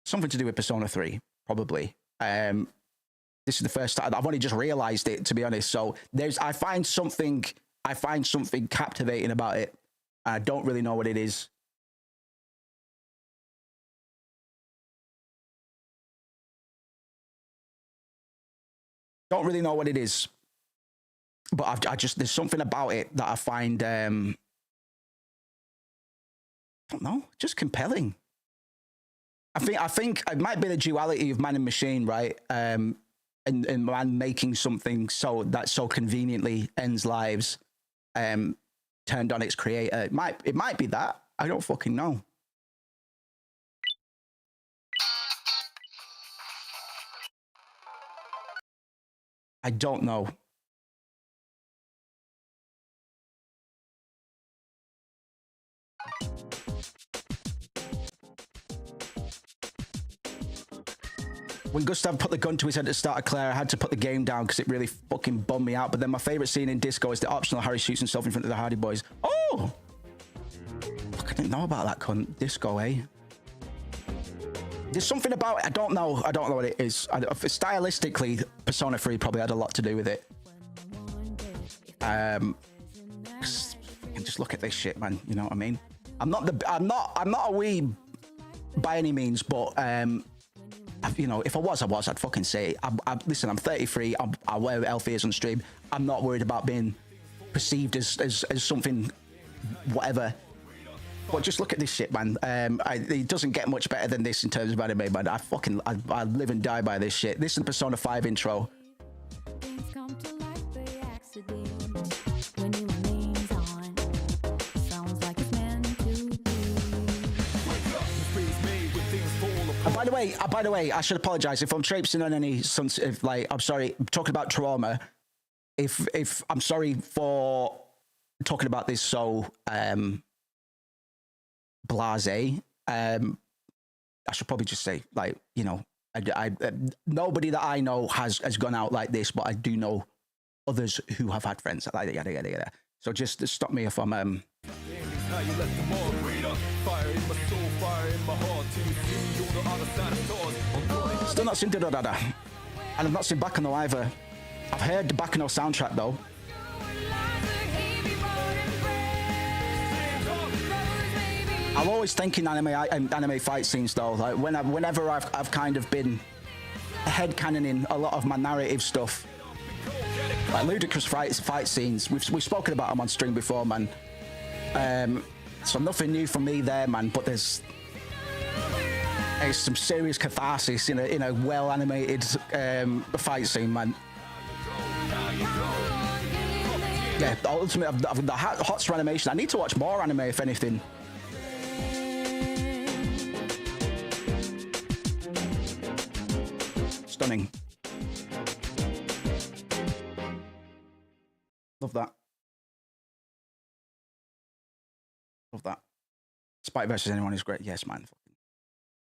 something to do with Persona 3 probably. This is the first time I've only just realized it, to be honest. So I find something captivating about it. I don't really know what it is. Don't really know what it is. But there's something about it that I find, I don't know, just compelling. I think it might be the duality of man and machine, right? And man making something that so conveniently ends lives, turned on its creator. It might be that. I don't fucking know. I don't know. When Gustav put the gun to his head to start a Claire, I had to put the game down because it really fucking bummed me out. But then my favorite scene in Disco is the optional Harry shoots himself in front of the Hardy Boys. Oh! Fuck, I didn't know about that cunt. Disco, eh? There's something about it. I don't know what it is. Stylistically, Persona 3 probably had a lot to do with it. And just look at this shit, man. You know what I mean? I'm not a weeb by any means, but you know, if I was, I'd fucking say it. Listen, I'm 33. I wear elf ears on stream. I'm not worried about being perceived as something, whatever. But just look at this shit, man. It doesn't get much better than this in terms of anime, man. I live and die by this shit. This is the Persona 5 intro. By the way, I should apologize if I'm traipsing on any sensitive, like, I'm sorry, I'm talking about trauma. If I'm sorry for talking about this so blasé. I should probably just say, like, you know, I nobody that I know has gone out like this, but I do know others who have had friends like yada. So just stop me if I'm Still not seen Dada, and I've not seen Baccano either. I've heard the Baccano soundtrack though. I'm always thinking anime fight scenes though. Like whenever I've kind of been headcanoning a lot of my narrative stuff, like ludicrous fight scenes. We've spoken about them on stream before, man. So nothing new from me there, man. But there's some serious catharsis in a well animated fight scene, man. Yeah, ultimately, the hot animation. I need to watch more anime, if anything. Stunning. Love that. Love that. Spike versus anyone is great. Yes, man.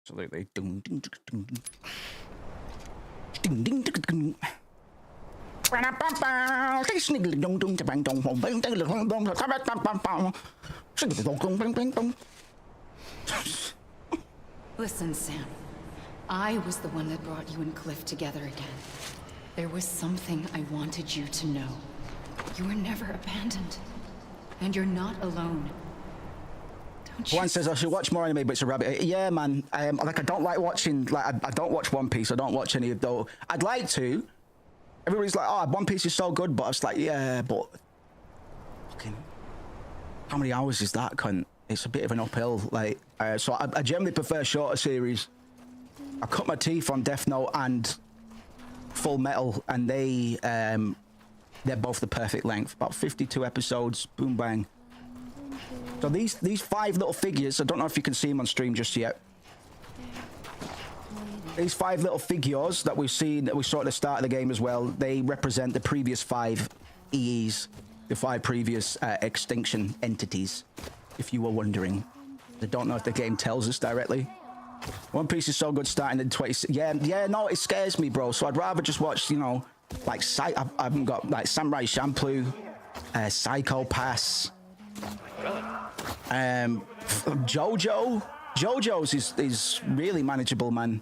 Absolutely. Listen, Sam. I was the one that brought you and Cliff together again. There was something I wanted you to know. You were never abandoned. And you're not alone. One says I should watch more anime, but it's a rabbit. Yeah, man. Like I don't like watching. Like I don't watch One Piece. I don't watch any of those. I'd like to. Everybody's like, "Oh, One Piece is so good," but I was like, "Yeah, but fucking, how many hours is that, cunt?" It's a bit of an uphill. Like, so I generally prefer shorter series. I cut my teeth on Death Note and Full Metal, and they're both the perfect length. About 52 episodes. Boom bang. So these 5 little figures, I don't know if you can see them on stream just yet. These 5 little figures that we've seen, that we saw at the start of the game as well, they represent the previous 5 EEs, the 5 previous extinction entities, if you were wondering. I don't know if the game tells us directly. One Piece is so good starting in 20... Yeah, no, it scares me, bro. So I'd rather just watch, you know, like, I haven't got, like, Samurai Champloo, Psycho Pass... JoJo's is really manageable, man.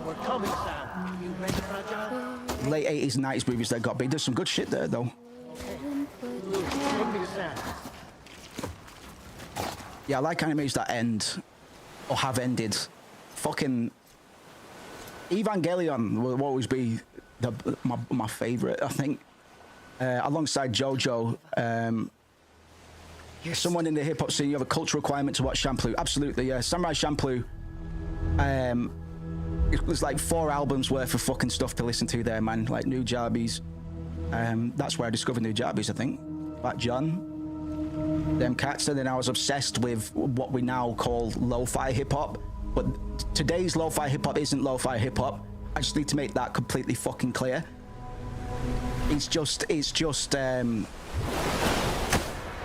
We're coming, Sam. You ready for a job? Late 80s and 90s movies that got big. There's some good shit there, though. Yeah, I like animes that end or have ended. Fucking Evangelion will always be my favorite, I think. Alongside JoJo. Someone in the hip hop scene, you have a cultural requirement to watch Champloo. Absolutely, yeah. Samurai Champloo. It was like 4 albums worth of fucking stuff to listen to there, man. Like New Jarbies. That's where I discovered New Jarbies, I think. Fat John. Them cats. And then I was obsessed with what we now call lo-fi hip hop. But today's lo-fi hip hop isn't lo-fi hip hop. I just need to make that completely fucking clear. It's just.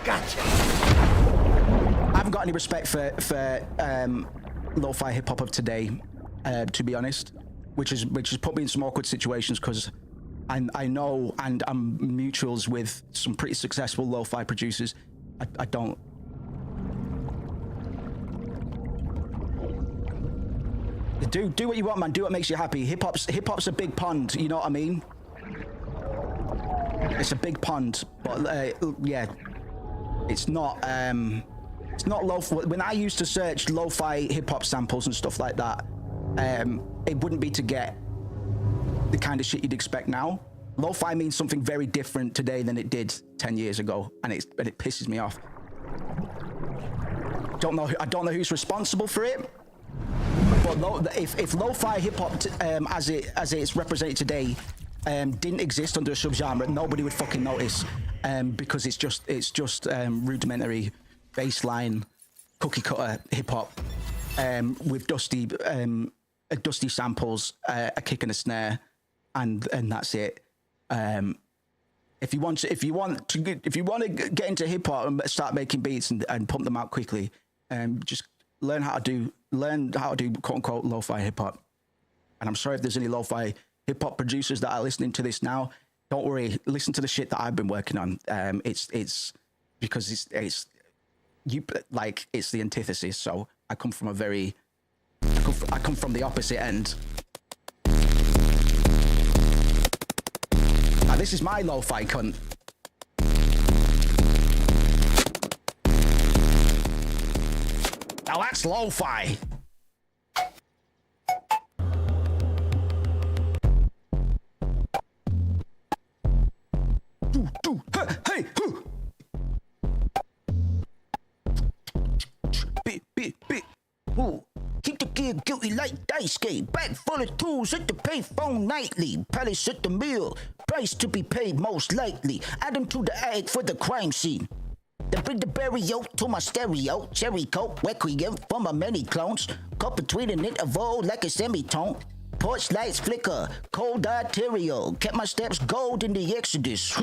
Gotcha. I haven't got any respect for lo-fi hip hop of today, to be honest, which has put me in some awkward situations because I know and I'm mutuals with some pretty successful lo-fi producers. I don't. Do what you want, man. Do what makes you happy. Hip hop's a big pond. You know what I mean? It's a big pond, but yeah. It's not lo-fi. When I used to search lo-fi hip-hop samples and stuff like that, it wouldn't be to get the kind of shit you'd expect now. Lo-fi means something very different today than it did 10 years ago, and it pisses me off. I don't know who's responsible for it, but if lo-fi hip-hop, as it's represented today, didn't exist under a subgenre, nobody would fucking notice, because it's just rudimentary bassline cookie cutter hip-hop, with dusty samples, a kick and a snare, and that's it. If you want to get into hip hop and start making beats and pump them out quickly, just learn how to do quote unquote lo-fi hip hop. And I'm sorry if there's any lo-fi hip hop producers that are listening to this now. Don't worry, listen to the shit that I've been working on. It's because it's the antithesis. So I come from the opposite end. This is my lo-fi cunt. Now that's lo-fi. Hey, keep the kid guilty like dice game. Bag full of tools at the payphone nightly. Palace at the mill. Price to be paid most likely. Add them to the ag for the crime scene. Then bring the burial to my stereo. Cherry coat, requiem for my many clones. Cut between an interval like a semitone. Porch lights flicker, cold arterial. Kept my steps gold in the exodus.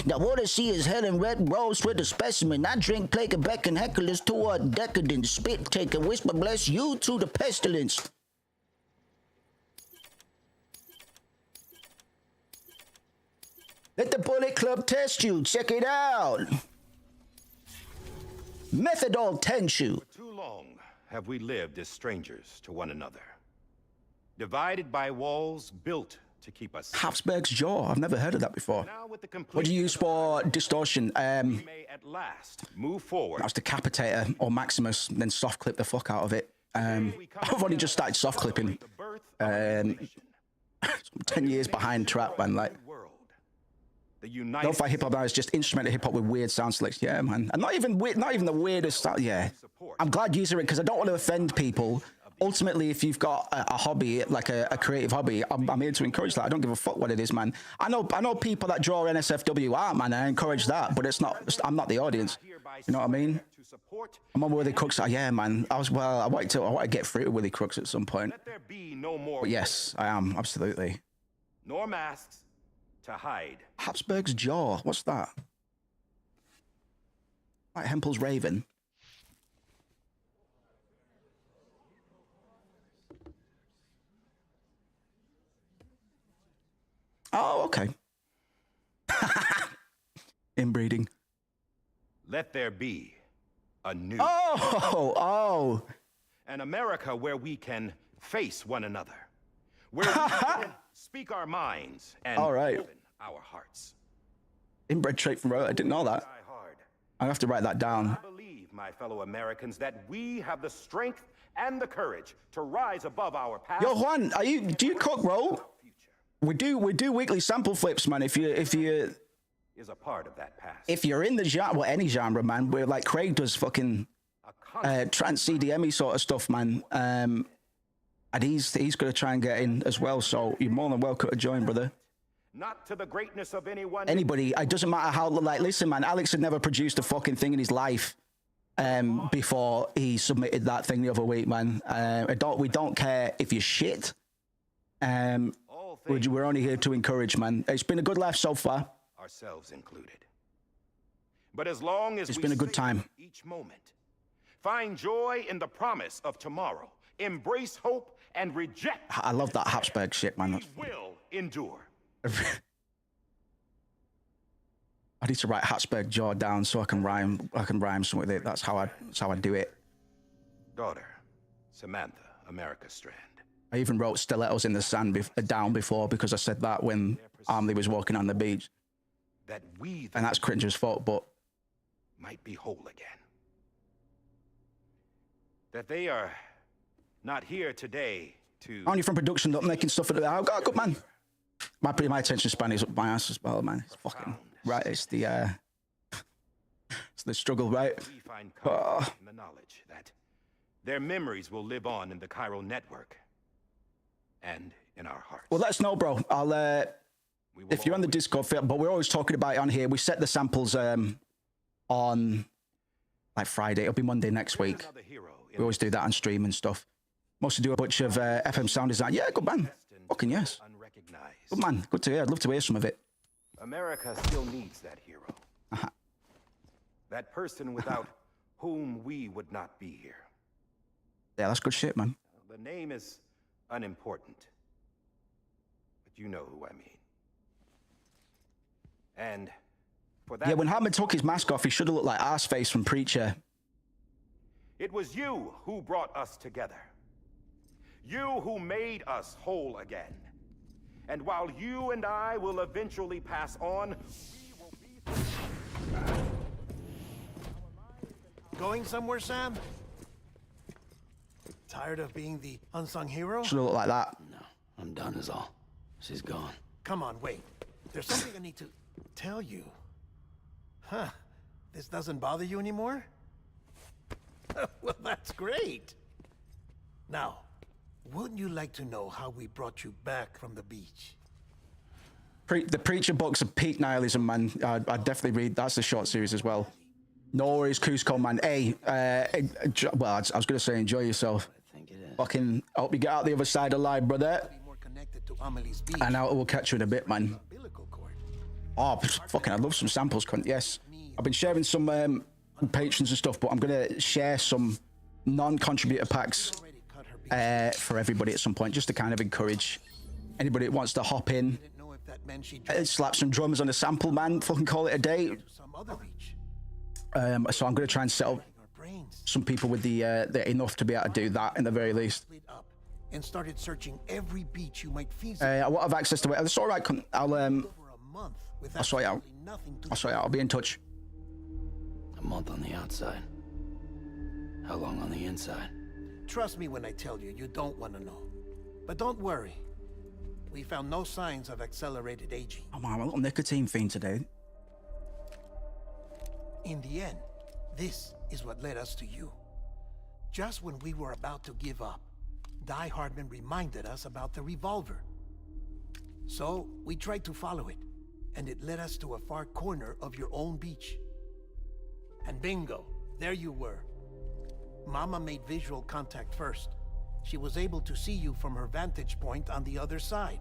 Now what I see is Helen Red Rose with a specimen. I drink plague of beck and hecklers toward decadence. Spit take and whisper bless you to the pestilence. Let the Bullet Club test you. Check it out. Methadol Tenshu. For too long have we lived as strangers to one another. Divided by walls built to keep us. Habsburg's Jaw. I've never heard of that before. What do you use for distortion? We may at last move forward. That's Decapitator or Maximus, then soft clip the fuck out of it. I've only just started soft clipping. 10 years behind trap, man. Like, lo-fi hip hop now is just instrumental hip hop with weird sound selects. Yeah, man. And not even the weirdest sound. Yeah. I'm glad you're using it because I don't want to offend people. Ultimately, if you've got a hobby, like a creative hobby, I'm here to encourage that. I don't give a fuck what it is, man. I know people that draw NSFW art, man. I encourage that, but I'm not the audience. You know what I mean? I'm on Willie Crooks. Yeah, man. I want to get through to Willie Crooks at some point. But yes, I am absolutely. Nor masks to hide. Habsburg's Jaw. What's that? Like Hempel's Raven. Oh, okay. Inbreeding. Let there be a new. Oh. An America where we can face one another. Where we can speak our minds and open our hearts. Inbred trait from Rhoda. I didn't know that. I have to write that down. I believe, my fellow Americans, that we have the strength and the courage to rise above our past. Yo, Juan, do you cook, bro? We do weekly sample flips, man. If you is a part of that past. If you're in the genre, well, any genre, man, where like Craig does fucking trance CDM sort of stuff, man. And he's gonna try and get in as well. So you're more than welcome to join, brother. Not to the greatness of anybody. It doesn't matter how. Like, listen, man. Alex had never produced a fucking thing in his life before he submitted that thing the other week, man. We don't care if you're shit. We're only here to encourage, man. It's been a good laugh so far. Ourselves included. But as long as it's been a good time. Each moment, find joy in the promise of tomorrow. Embrace hope and reject. I love that Habsburg shit, man. We will endure. I need to write Habsburg Jaw down so I can rhyme something with it. That's how I do it. Daughter, Samantha, America Strand. I even wrote stilettos in the sand down before because I said that when Armley was walking on the beach. And that's cringe as fuck, but might be whole again. That they are not here today to... Only from production, not making stuff. I've got a good man. My attention span is up my ass as well, man. It's fucking right. It's the struggle, right? We find comfort in the knowledge that their memories will live on in the chiral network and in our hearts. Well, let us know, bro. I'll if you're on the Discord, but we're always talking about it on here. We set the samples on like Friday. It'll be Monday next week. We always do that on stream and stuff. Mostly do a bunch of FM sound design. Yeah, good man. Fucking yes. Good man. Good to hear. I'd love to hear some of it. America still needs that hero. That person without whom we would not be here. Yeah, that's good shit, man. The name is unimportant, but you know who I mean. And for that... Yeah, when Hartman took his mask off, he should have looked like Arseface from Preacher. It was you who brought us together. You who made us whole again. And while you and I will eventually pass on, we will be... Going somewhere, Sam? Tired of being the unsung hero? Should have looked like that. No, I'm done is all. She's gone. Come on, wait. There's something I need to tell you. Huh. This doesn't bother you anymore? Well, that's great. Now, wouldn't you like to know how we brought you back from the beach? The Preacher books of peak nihilism, man. I'd definitely read. That's a short series as well. No worries, Cusco, man. Hey, well, I was going to say enjoy yourself. Fucking hope you get out the other side alive, brother. And we'll catch you in a bit, man. Oh, fucking, I love some samples, cunt. Yes. I've been sharing some patrons and stuff, but I'm going to share some non-contributor packs for everybody at some point, just to kind of encourage anybody that wants to hop in, slap some drums on a sample, man. Fucking call it a day. So I'm going to try and set up some people with the enough to be able to do that in the very least. And started searching every beach you might visit. I won't have access to it. It's all right. I'll sort it out. I'll sort it out. I'll be in touch. A month on the outside. How long on the inside? Trust me when I tell you, you don't want to know. But don't worry. We found no signs of accelerated aging. Oh man, I'm a little nicotine fiend today. In the end, this is what led us to you. Just when we were about to give up, Die Hardman reminded us about the revolver. So, we tried to follow it, and it led us to a far corner of your own beach. And bingo, there you were. Mama made visual contact first. She was able to see you from her vantage point on the other side.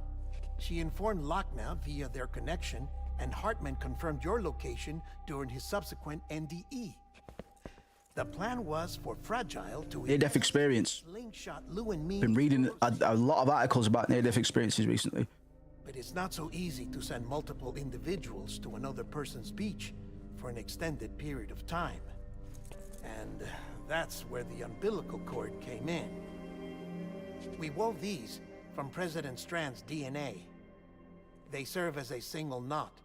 She informed Lochna via their connection, and Hartman confirmed your location during his subsequent NDE. The plan was for Fragile to... Near-death experience. Slingshot Lou and me... Been reading a lot of articles about near-death experiences recently. But it's not so easy to send multiple individuals to another person's beach for an extended period of time. And that's where the umbilical cord came in. We wove these from President Strand's DNA. They serve as a single knot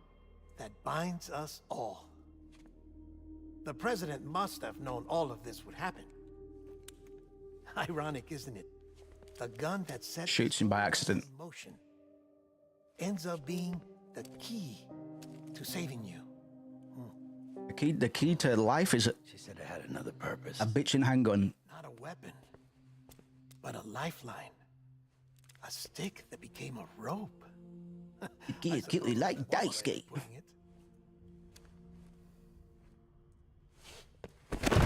that binds us all. The President must have known all of this would happen. Ironic, isn't it? The gun that set shoots him by accident. Motion ends up being the key to saving you. The key to life is she said it had another purpose. A bitchin' handgun. Not a weapon, but a lifeline. A stick that became a rope. You get it like dice game.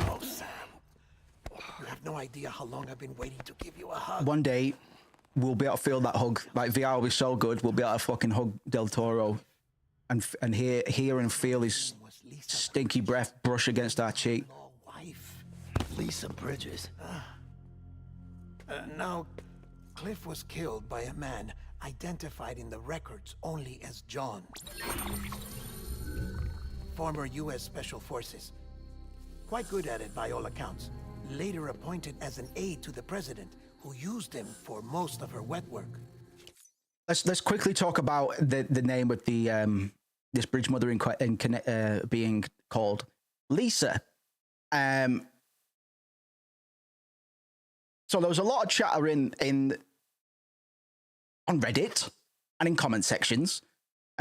Oh, Sam. You have no idea how long I've been waiting to give you a hug. One day, we'll be able to feel that hug. Like, VR will be so good, we'll be able to fucking hug Del Toro and hear and feel his stinky breath brush against our cheek. Lisa Bridges. Now, Cliff was killed by a man identified in the records only as John. Former U.S. Special Forces. Quite good at it by all accounts. Later appointed as an aide to the president, who used him for most of her wet work. Let's quickly talk about the name of the this bridge mother being called Lisa. So there was a lot of chatter in on Reddit and in comment sections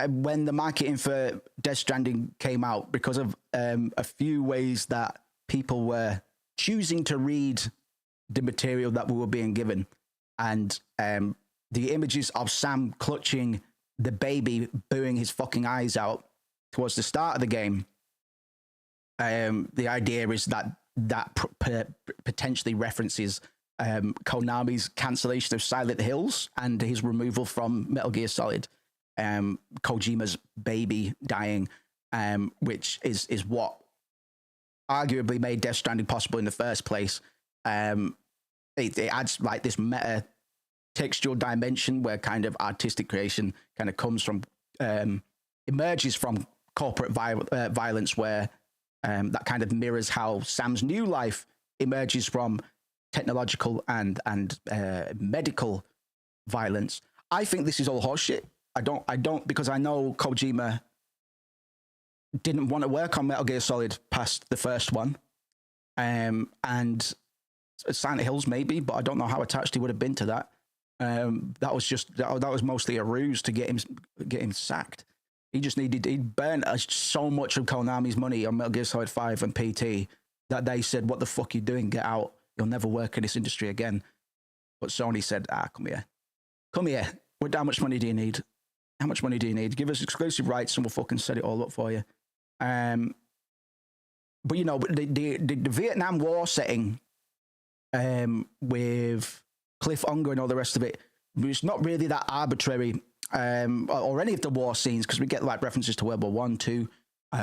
when the marketing for Death Stranding came out, because of a few ways that people were choosing to read the material that we were being given. And the images of Sam clutching the baby, booing his fucking eyes out towards the start of the game. The idea is that potentially references Konami's cancellation of Silent Hills and his removal from Metal Gear Solid. Kojima's baby dying, which is what arguably made Death Stranding possible in the first place. It adds like this meta textual dimension where kind of artistic creation kind of comes from, emerges from corporate violence, where that kind of mirrors how Sam's new life emerges from technological and medical violence. I think this is all horseshit. I don't, because I know Kojima didn't want to work on Metal Gear Solid past the first one. And Silent Hills maybe, but I don't know how attached he would have been to that. That was mostly a ruse to get him sacked. He burnt so much of Konami's money on Metal Gear Solid 5 and PT that they said, "What the fuck are you doing? Get out. You'll never work in this industry again." But Sony said, "Come here. How much money do you need? How much money do you need? Give us exclusive rights and we'll fucking set it all up for you." But you know, the Vietnam War setting, with Cliff Unger and all the rest of it, was not really that arbitrary, or any of the war scenes, because we get like references to World War One, II,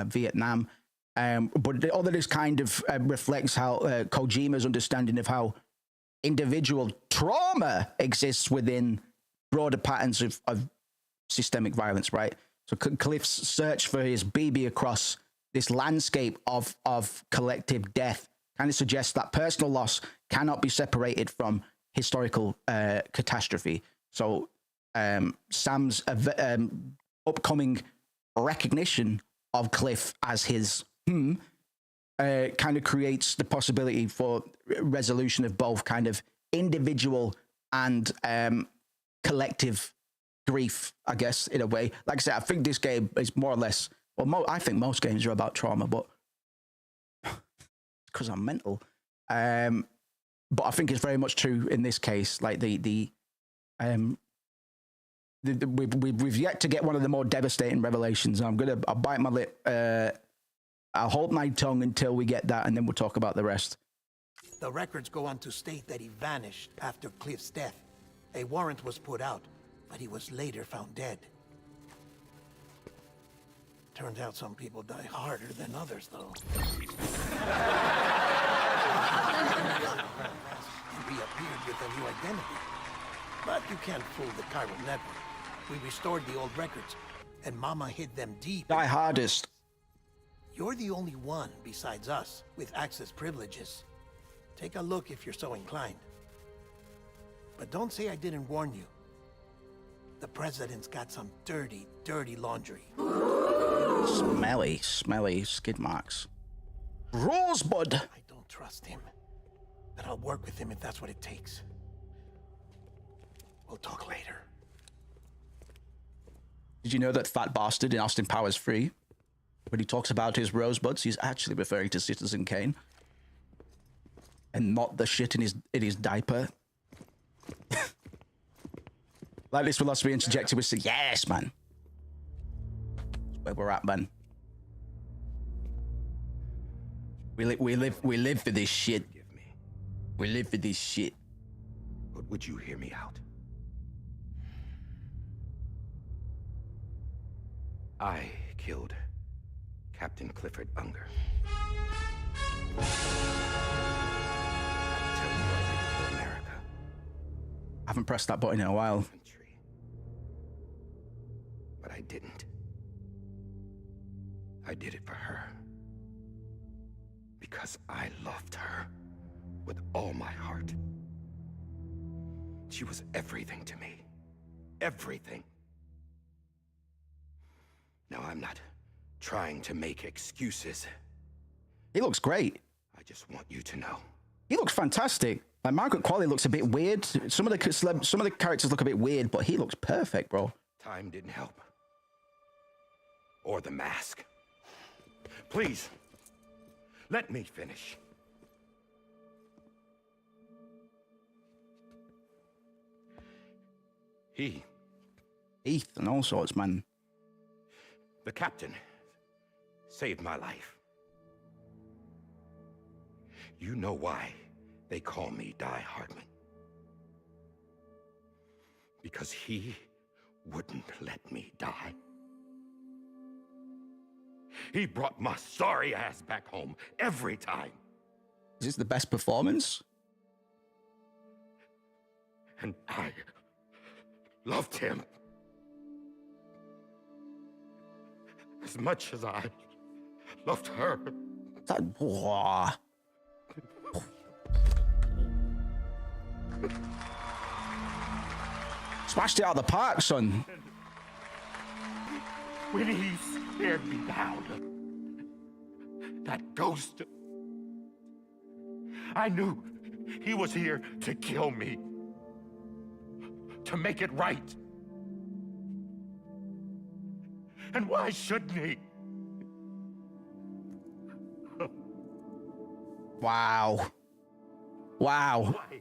Vietnam. But all of this kind of reflects how Kojima's understanding of how individual trauma exists within broader patterns of systemic violence, right? So Cliff's search for his baby across this landscape of collective death kind of suggests that personal loss cannot be separated from historical catastrophe. So Sam's upcoming recognition of Cliff as his kind of creates the possibility for resolution of both kind of individual and collective grief, I guess, in a way. Like I said, I think this game is more or less, well, I think most games are about trauma, but because I'm mental. But I think it's very much true in this case. Like we've yet to get one of the more devastating revelations. I'll bite my lip. I'll hold my tongue until we get that, and then we'll talk about the rest. The records go on to state that he vanished after Cliff's death. A warrant was put out, but he was later found dead. Turns out some people die harder than others, though. He reappeared with a new identity. But you can't fool the chiral network. We restored the old records, and Mama hid them deep. Die hardest. You're the only one besides us with access privileges. Take a look if you're so inclined. But don't say I didn't warn you. The president's got some dirty, dirty laundry. Smelly skid marks. Rosebud! I don't trust him. But I'll work with him if that's what it takes. We'll talk later. Did you know that fat bastard in Austin Powers 3, when he talks about his rosebuds, he's actually referring to Citizen Kane? And not the shit in his diaper? Like this philosophy interjected with, yes, man. That's where we're at, man. We live for this shit. We live for this shit. But would you hear me out? I killed Captain Clifford Unger. I tell you I did it for America. I haven't pressed that button in a while. But I didn't. I did it for her. Because I loved her with all my heart. She was everything to me. Everything. Now, I'm not trying to make excuses. He looks great. I just want you to know. He looks fantastic. Like Margaret Qualley looks a bit weird. Some of the characters look a bit weird, but he looks perfect, bro. Time didn't help. Or the mask. Please, let me finish. Heath and all sorts, man. The captain saved my life. You know why they call me Die Hardman. Because he wouldn't let me die. He brought my sorry ass back home every time. Is this the best performance? And I loved him as much as I loved her. That smashed it out of the park, son. When he stared me down, that ghost, I knew he was here to kill me, to make it right. And why shouldn't he? Wow. Wow. Why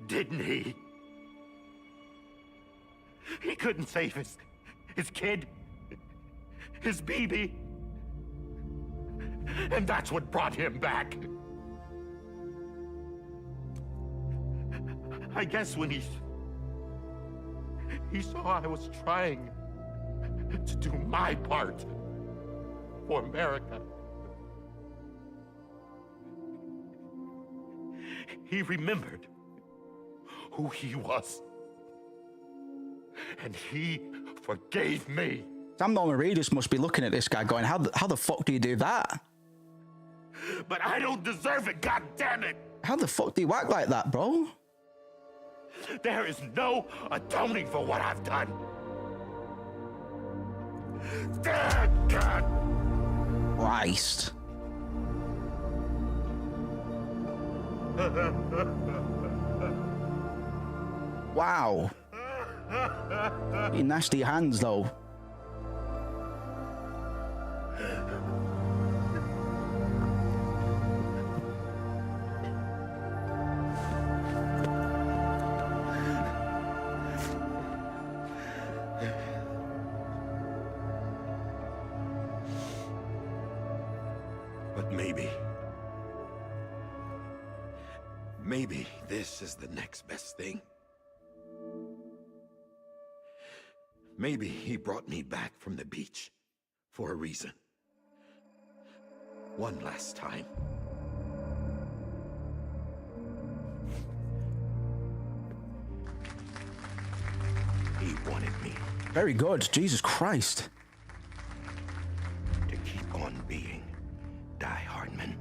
didn't he? He couldn't save his kid, his baby. And that's what brought him back. I guess when he saw I was trying to do my part for America, he remembered who he was. And he forgave me. Sam Norman Reedus must be looking at this guy going, how the fuck do you do that? But I don't deserve it, God damn it! How the fuck do you act like that, bro? There is no atoning for what I've done. God! Christ. Wow. You nasty hands, though. But maybe this is the next best thing. Maybe he brought me back from the beach for a reason. One last time. He wanted me Very good. Jesus Christ. to keep on being Die Hardman.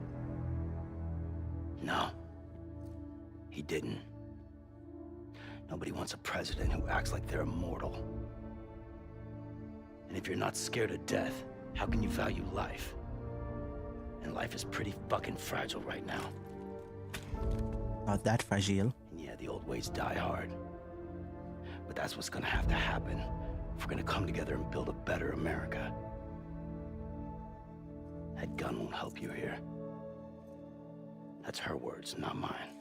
No. He didn't. Nobody wants a president who acts like they're immortal. And if you're not scared of death, how can you value life? And life is pretty fucking fragile right now. Not that fragile. And yeah, the old ways die hard. But that's what's gonna have to happen if we're gonna come together and build a better America. That gun won't help you here. That's her words, not mine.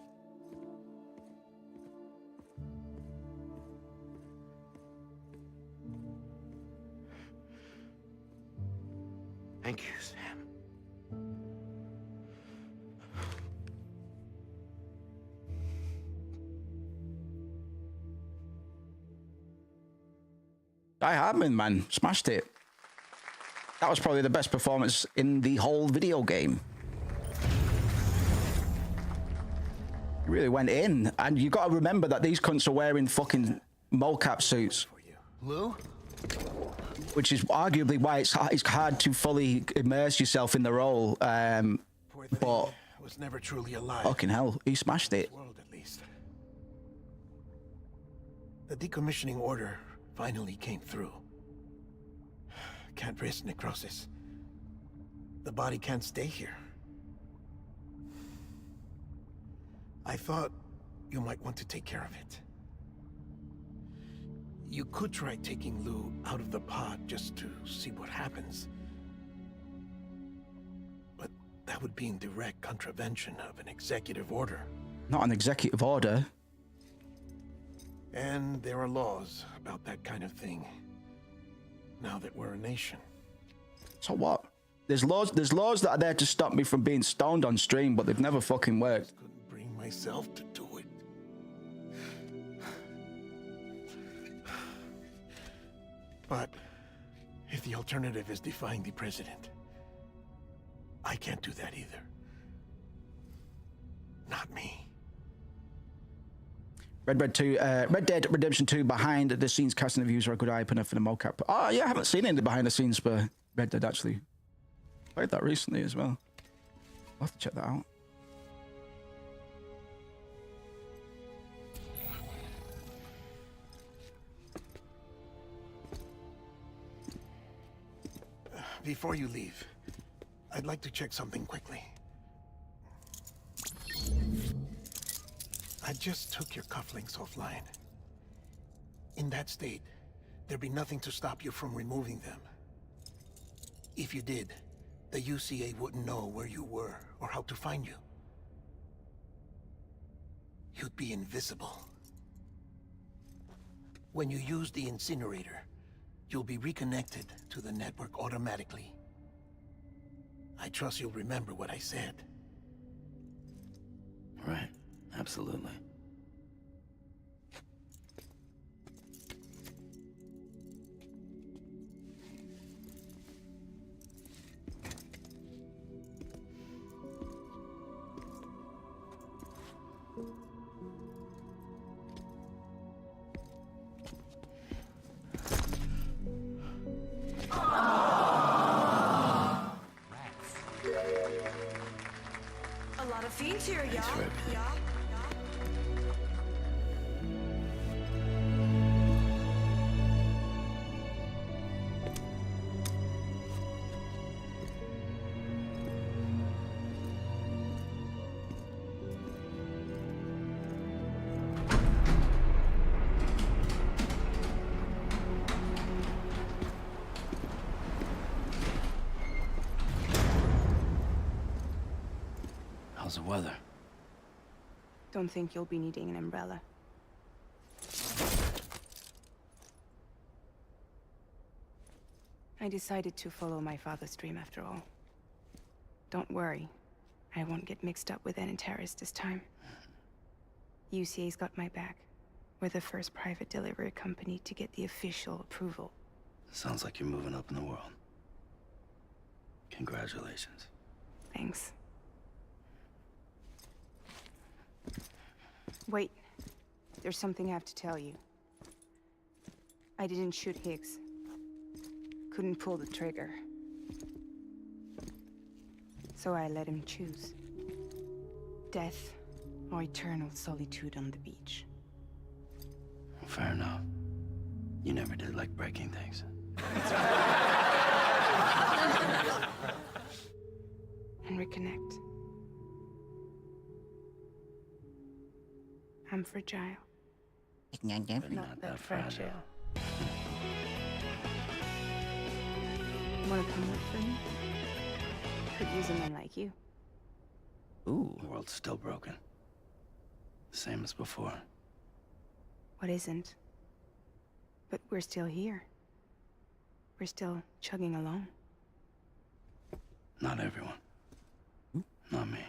Thank you, Sam. Die Hardman, man. Smashed it. That was probably the best performance in the whole video game. He really went in. And you got to remember that these cunts are wearing fucking mocap suits. Lou? Which is arguably why it's hard to fully immerse yourself in the role. But was never truly alive. Fucking hell, he smashed it. World, at least. The decommissioning order finally came through. Can't risk necrosis. The body can't stay here. I thought you might want to take care of it. You could try taking Lou out of the pod just to see what happens. But that would be in direct contravention of an executive order. Not an executive order. And there are laws about that kind of thing. Now that we're a nation. So what? There's laws that are there to stop me from being stoned on stream, but they've never fucking worked. I couldn't bring myself to do it. But if the alternative is defying the president, I can't do that either. Not me. Red Dead Redemption 2 behind the scenes casting reviews are a good eye opener for the mocap. Oh yeah, I haven't seen any behind the scenes for Red Dead actually. Played that recently as well. I'll have to check that out. Before you leave, I'd like to check something quickly. I just took your cufflinks offline. In that state, there'd be nothing to stop you from removing them. If you did, the UCA wouldn't know where you were or how to find you. You'd be invisible. When you use the incinerator, you'll be reconnected to the network automatically. I trust you'll remember what I said. Right. Absolutely. A lot of fiends here, y'all. How's the weather? Don't think you'll be needing an umbrella. I decided to follow my father's dream after all. Don't worry. I won't get mixed up with any terrorists this time. UCA's got my back. We're the first private delivery company to get the official approval. Sounds like you're moving up in the world. Congratulations. Thanks. Wait. There's something I have to tell you. I didn't shoot Higgs. Couldn't pull the trigger. So I let him choose. Death or eternal solitude on the beach. Fair enough. You never did like breaking things. And reconnect. I'm fragile. But Not that fragile. Wanna come work for me? Could use a man like you. Ooh. The world's still broken. Same as before. What isn't? But we're still here. We're still chugging along. Not everyone. Not me.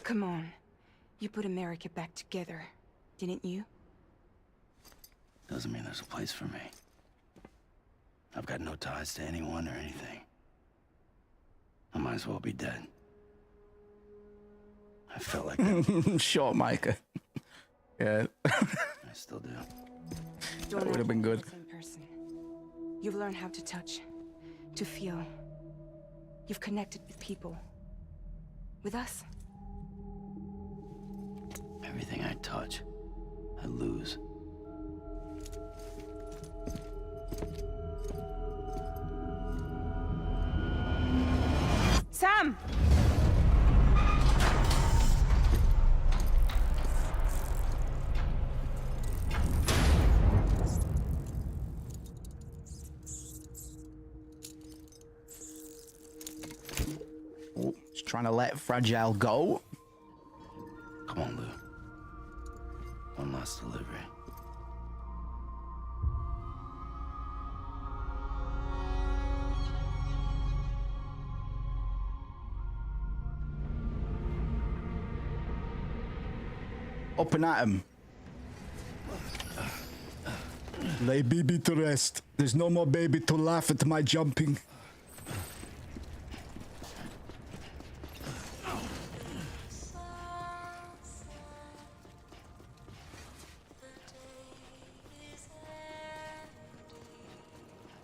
Come on. You put America back together, didn't you? Doesn't mean there's a place for me. I've got no ties to anyone or anything. I might as well be dead. I felt like that. Short Micah. Yeah. I still do. That would have been good. Person. You've learned how to touch, to feel. You've connected with people. With us. Everything I touch, I lose. Sam! trying to let Fragile go. Come on, Lou. One last delivery. Up and at him. Lay baby to rest. There's no more baby to laugh at my jumping.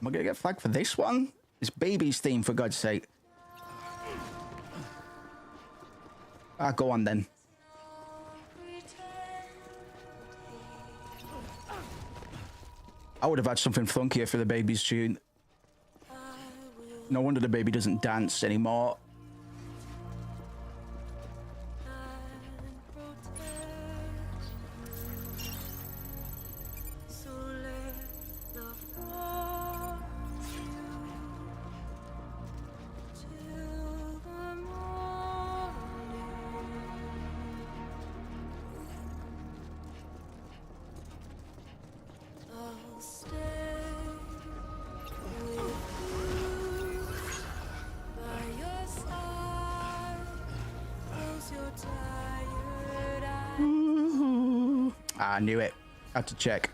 Am I gonna get flagged for this one? It's baby's theme, for God's sake. Ah, go on then. I would have had something funkier for the baby's tune. No wonder the baby doesn't dance anymore. I knew it. Had to check.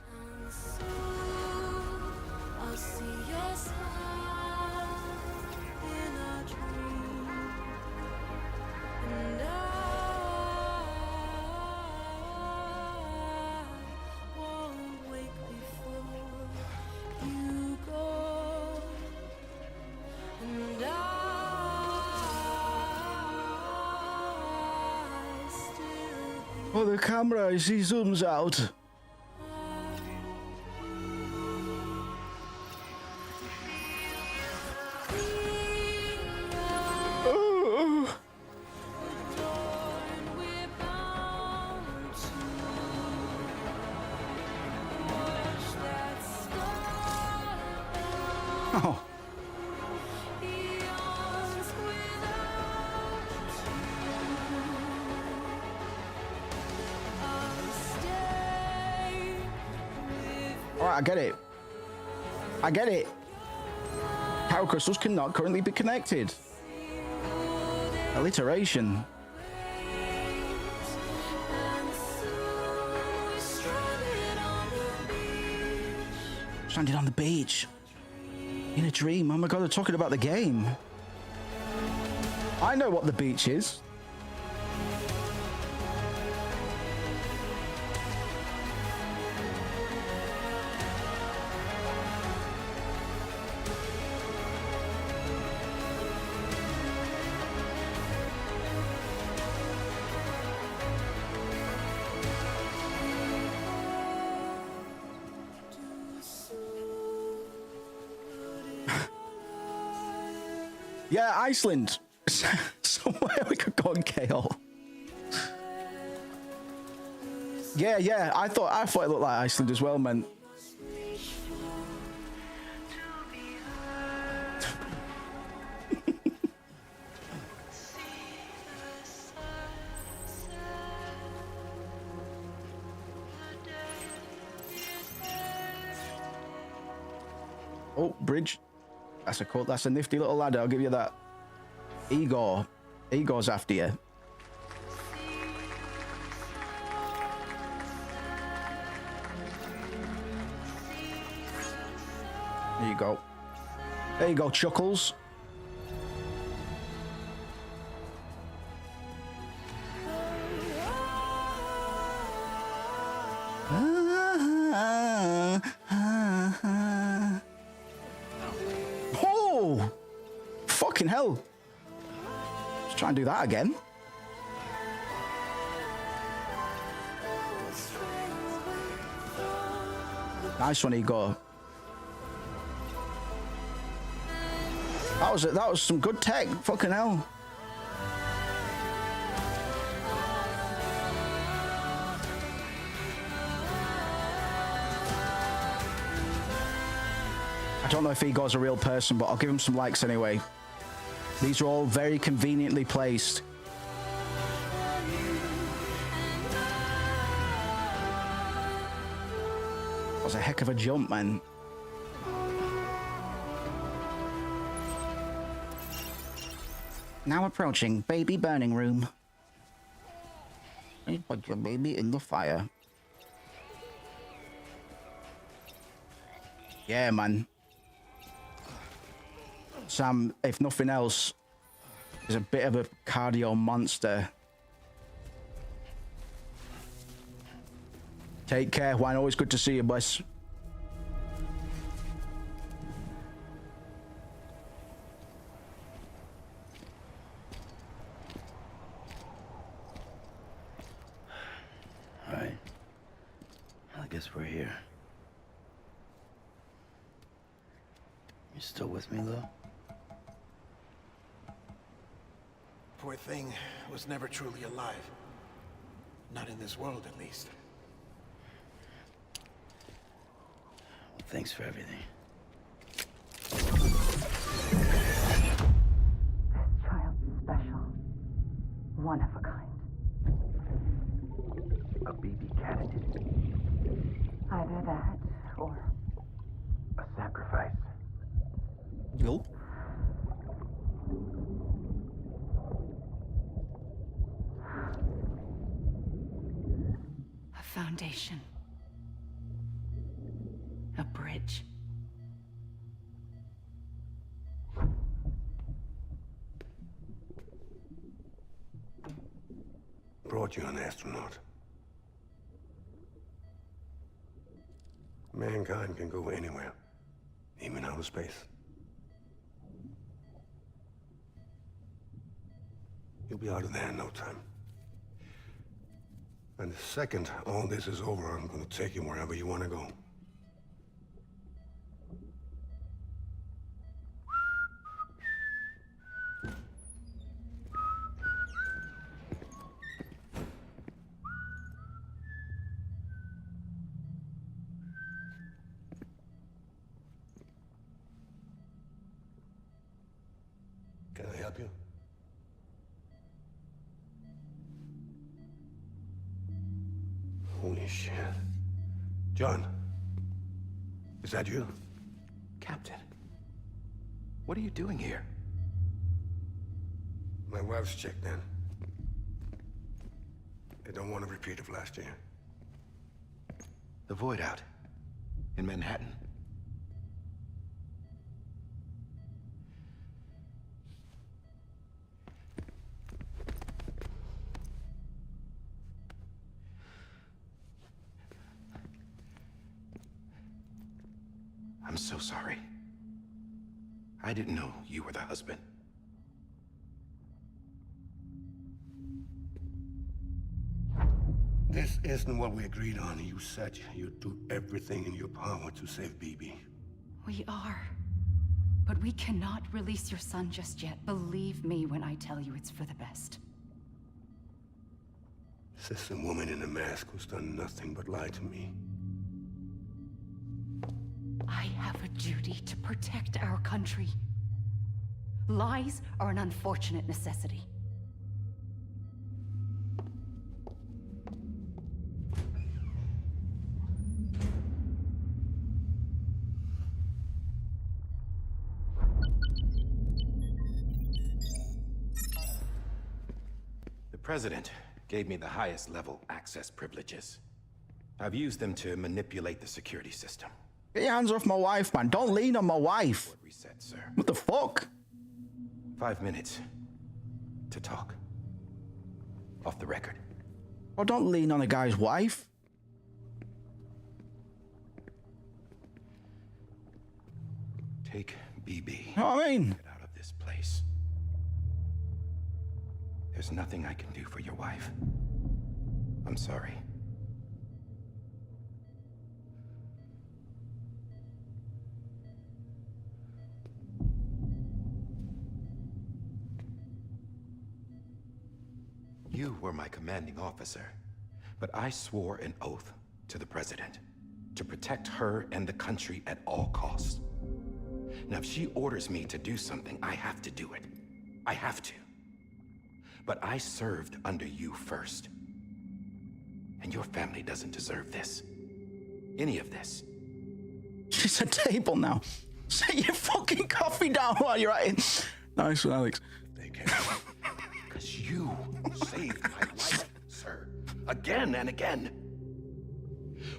Oh, the camera, as he zooms out. Oh. Alright, I get it. I get it. Power crystals cannot currently be connected. Alliteration. Stranded on the beach. In a dream. Oh my god, they're talking about the game. I know what the beach is. Yeah, Iceland. Somewhere we could go and Kale. Yeah. I thought it looked like Iceland as well, man. Oh, bridge. That's a nifty little ladder, I'll give you that. Igor's after you. There you go. There you go, Chuckles. Oh! Fucking hell. Let's try and do that again. Nice one, Igor. That was some good tech. Fucking hell. I don't know if Igor's a real person, but I'll give him some likes anyway. These are all very conveniently placed. That was a heck of a jump, man. Now approaching baby burning room. Please put your baby in the fire. Yeah, man. Sam, if nothing else, is a bit of a cardio monster. Take care, Juan. Always good to see you, boys. All right. I guess we're here. You still with me, though? Poor thing was never truly alive. Not in this world, at least. Well, thanks for everything. Child's special. One of a kind. A baby candidate. Either that, or... A sacrifice. Yo. A foundation. A bridge. Brought you an astronaut. Mankind can go anywhere, even outer space. You'll be out of there in no time. And the second all this is over, I'm gonna take you wherever you want to go. Can I help you? Holy shit. John, is that you? Captain, what are you doing here? My wife's checked in. They don't want a repeat of last year. The Void Out in Manhattan. I'm so sorry. I didn't know you were the husband. This isn't what we agreed on. You said you'd do everything in your power to save BB. We are. But we cannot release your son just yet. Believe me when I tell you it's for the best. This is a woman in a mask who's done nothing but lie to me. I have a duty to protect our country. Lies are an unfortunate necessity. The President gave me the highest level access privileges. I've used them to manipulate the security system. Get your hands off my wife, man. Don't lean on my wife. Reset, sir. What the fuck? 5 minutes to talk. Off the record. Oh, don't lean on a guy's wife. Take BB. You know what I mean? Get out of this place. There's nothing I can do for your wife. I'm sorry. You were my commanding officer, but I swore an oath to the President to protect her and the country at all costs. Now, if she orders me to do something, I have to do it. I have to. But I served under you first. And your family doesn't deserve this. Any of this. It's a table now. Set your fucking coffee down while you're at it. Nice one, Alex. They can't. Because you saved my life, sir. Again and again.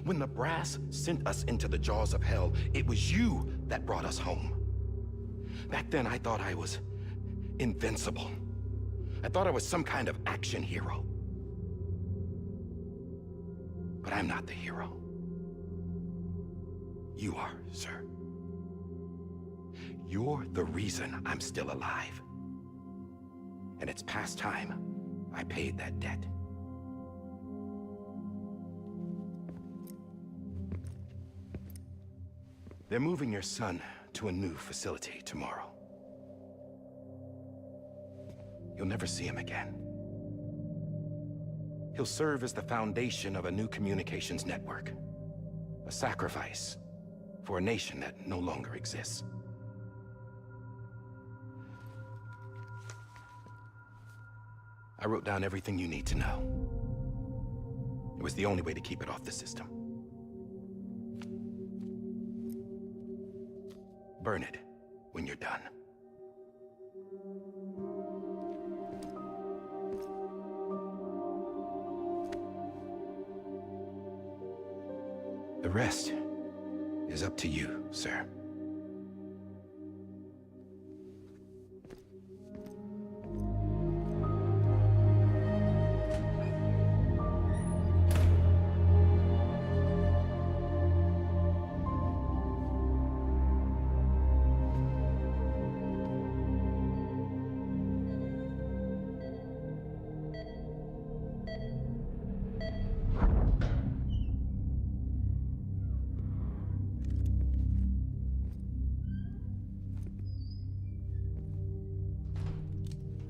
When the brass sent us into the jaws of hell, it was you that brought us home. Back then, I thought I was invincible. I thought I was some kind of action hero. But I'm not the hero. You are, sir. You're the reason I'm still alive. And it's past time I paid that debt. They're moving your son to a new facility tomorrow. You'll never see him again. He'll serve as the foundation of a new communications network. A sacrifice for a nation that no longer exists. I wrote down everything you need to know. It was the only way to keep it off the system. Burn it when you're done. The rest is up to you, sir.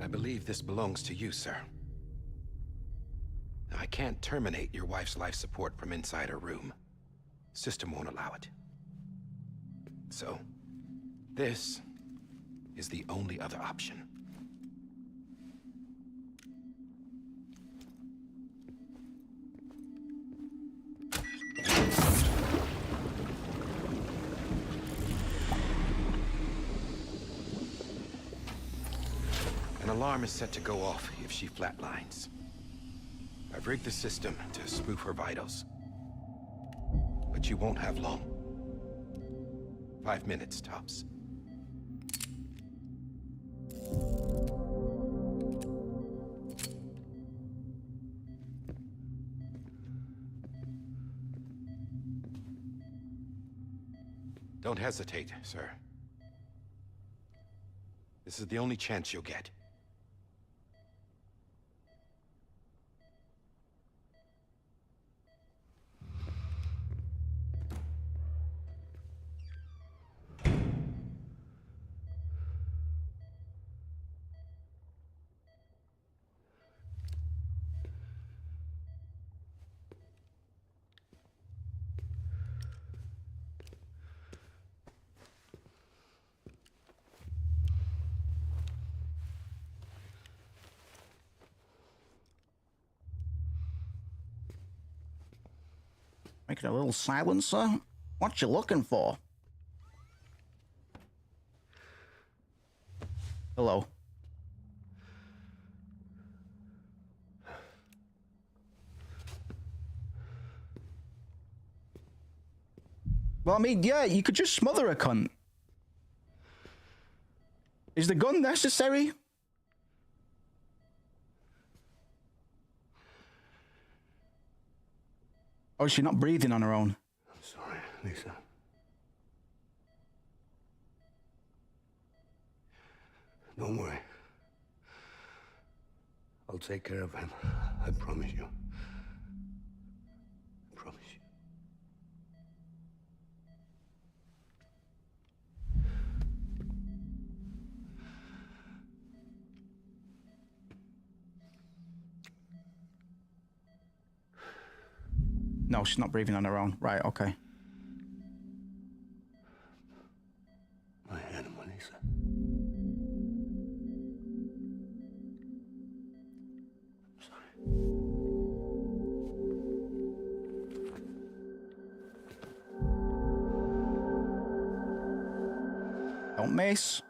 I believe this belongs to you, sir. Now, I can't terminate your wife's life support from inside her room. System won't allow it. So, this is the only other option. An alarm is set to go off if she flatlines. I've rigged the system to spoof her vitals. But you won't have long. 5 minutes, tops. Don't hesitate, sir. This is the only chance you'll get. Making a little silencer. What you looking for? Hello. Well, I mean, yeah, you could just smother a cunt. Is the gun necessary? Oh, is she not breathing on her own? I'm sorry, Lisa. Don't worry. I'll take care of him. I promise you. I promise you. No, she's not breathing on her own. Right, okay. My animal, Lisa. Don't miss.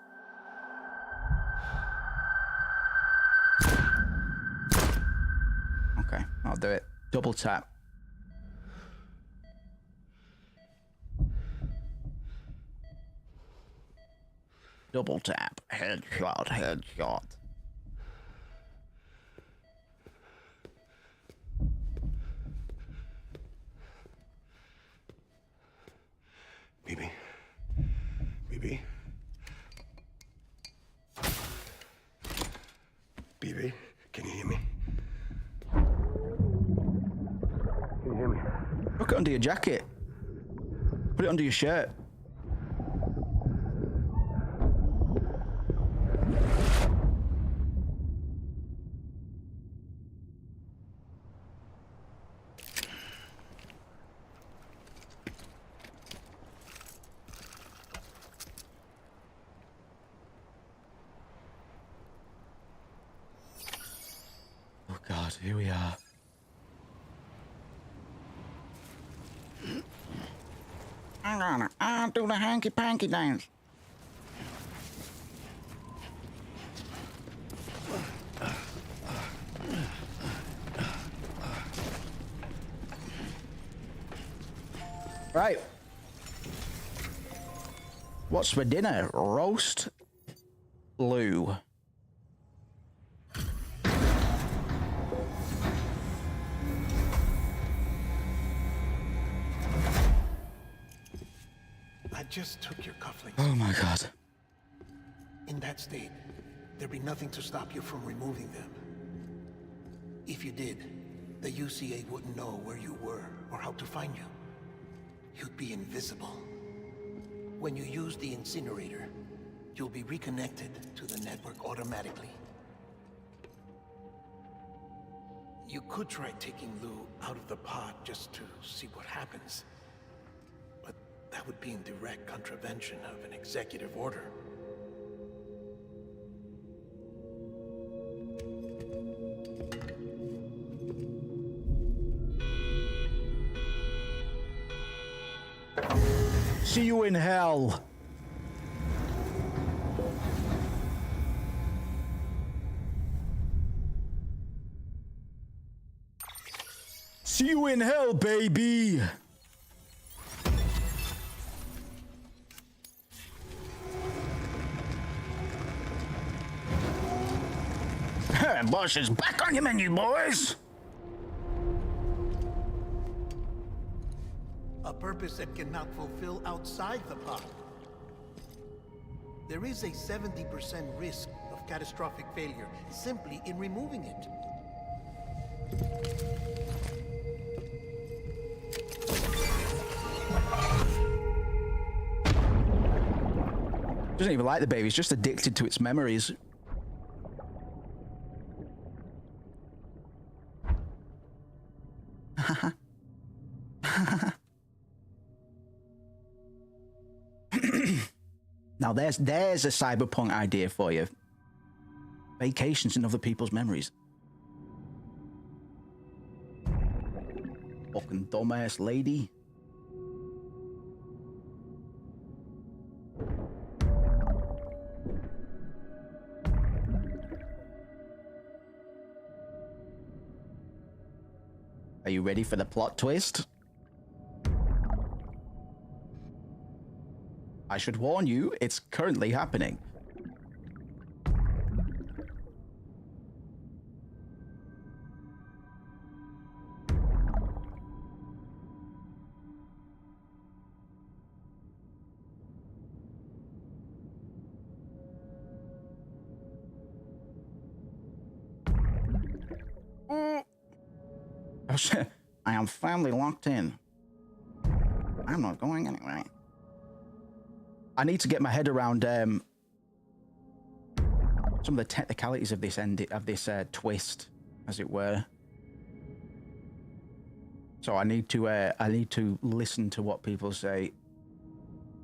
Okay, I'll do it. Double tap. Double tap. Headshot, headshot. BB. BB. BB, can you hear me? Can you hear me? Look it under your jacket. Put it under your shirt. Oh God, here we are. I'm gonna do the hanky-panky dance. Right. What's for dinner? Roast Lou. I just took your cufflinks. Oh my God. In that state, there'd be nothing to stop you from removing them. If you did, the UCA wouldn't know where you were or how to find you. You'd be invisible. When you use the incinerator, you'll be reconnected to the network automatically. You could try taking Lou out of the pod just to see what happens. But that would be in direct contravention of an executive order. See you in hell. See you in hell, baby. Boss is back on your menu, boys. A purpose that cannot fulfill outside the pod. There is a 70% risk of catastrophic failure simply in removing it. Doesn't even like the baby, he's just addicted to its memories. Now there's a cyberpunk idea for you. Vacations in other people's memories. Fucking dumbass lady. Are you ready for the plot twist? I should warn you, it's currently happening. I am firmly locked in. I'm not going anywhere. I need to get my head around some of the technicalities of this twist, as it were. So I need to listen to what people say.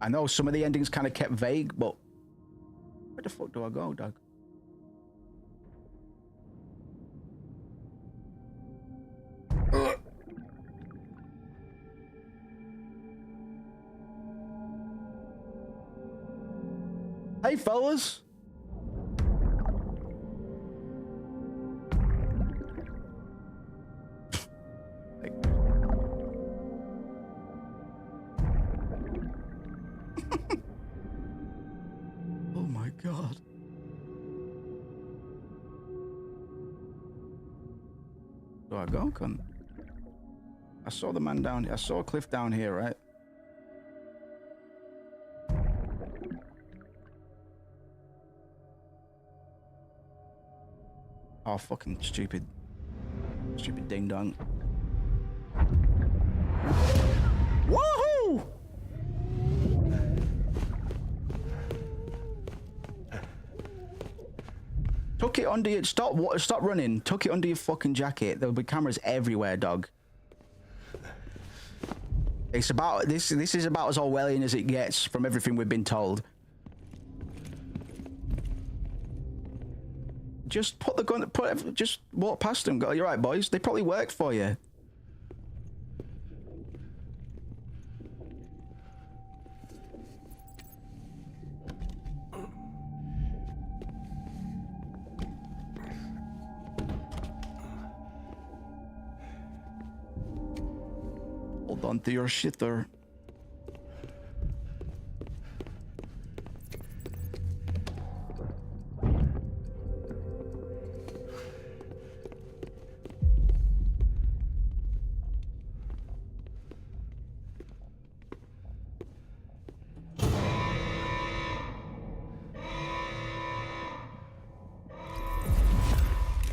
I know some of the endings kind of kept vague, but where the fuck do I go, Doug? Hey, fellas. Oh my God. Do I go? I saw the man down here. I saw Cliff down here, right? Oh, fucking stupid. Stupid ding dong. Woohoo! Tuck it under your... Stop running. Tuck it under your fucking jacket. There'll be cameras everywhere, dog. It's about... This is about as Orwellian as it gets from everything we've been told. Just put the gun... Just walk past them. Go, you're right, boys. They probably worked for you. Hold on to your shitter.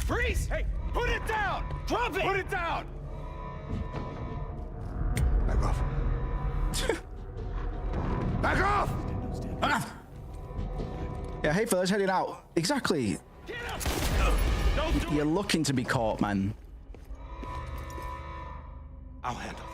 Freeze! Hey, put it down! Drop it! Put it down! Back off. Back off! Back off! Yeah, hey fellas, heading out. Exactly. You're looking to be caught, man. I'll handle this.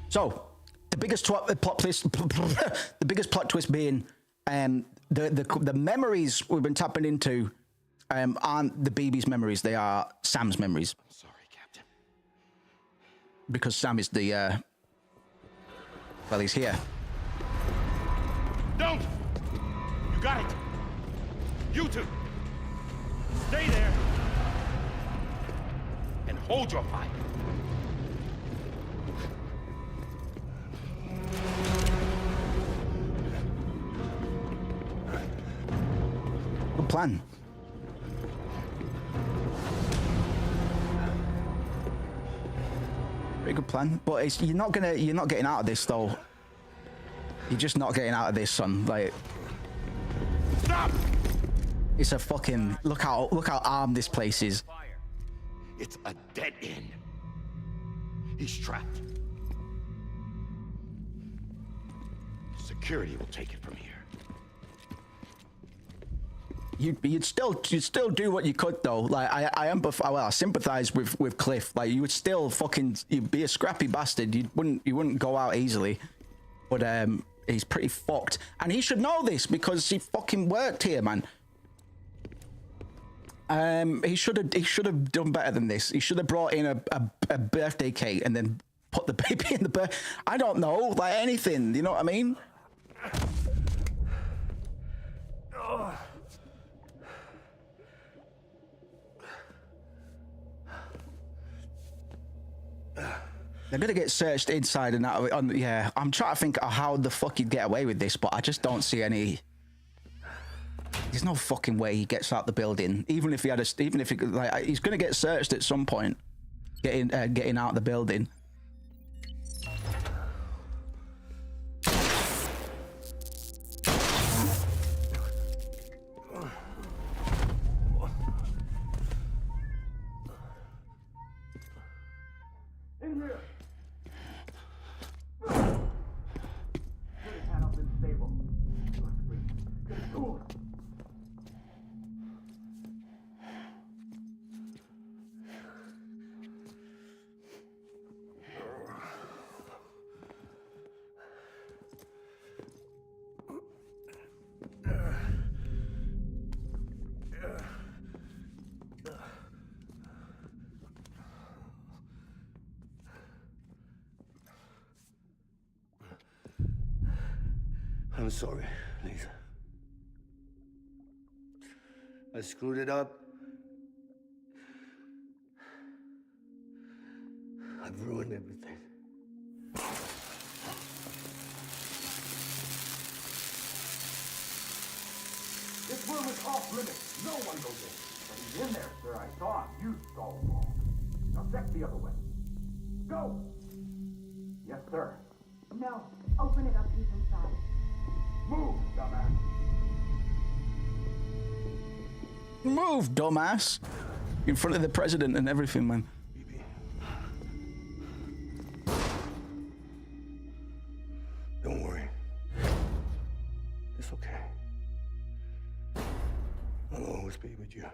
So, the biggest plot twist, the biggest plot twist being, the memories we've been tapping into, aren't the baby's memories. They are Sam's memories. I'm sorry, Captain. Because Sam is the, well, he's here. Don't! You got it! You two! Stay there! And hold your fire. Good plan. Very good plan. But it's, you're not getting out of this though. You're just not getting out of this, son. Like, stop! It's a fucking look how armed this place is. It's a dead end. He's trapped. Security will take it from here. You'd still do what you could though. Like I sympathize with Cliff. Like you would still you'd be a scrappy bastard. You wouldn't go out easily. But he's pretty fucked, and he should know this because he fucking worked here, man. He should have done better than this. He should have brought in a birthday cake and then put the baby in the I don't know, like anything. You know what I mean? They're gonna get searched inside and out. Yeah, I'm trying to think of how the fuck he'd get away with this, but I just don't see any. There's no fucking way he gets out the building, even if he had like, he's gonna get searched at some point, getting out the building. I'm sorry, Lisa. I screwed it up. I've ruined everything. This room is off limits. No one goes in. But he's in there, sir. I saw him. You saw him wrong. Now check the other way. Go! Yes, sir. No. Open it up. He's inside. Move, dumbass. Move, dumbass. In front of the president and everything, man. Don't worry. It's okay. I'll always be with you.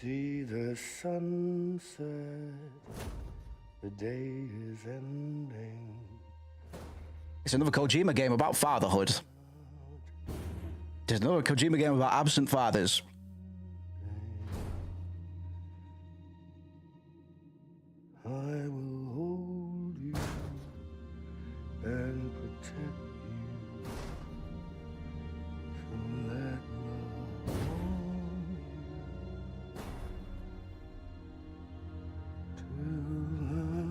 See the sunset. The day is ending. It's another Kojima game about fatherhood. There's another Kojima game about absent fathers. I will hold you and protect you. So let love hold you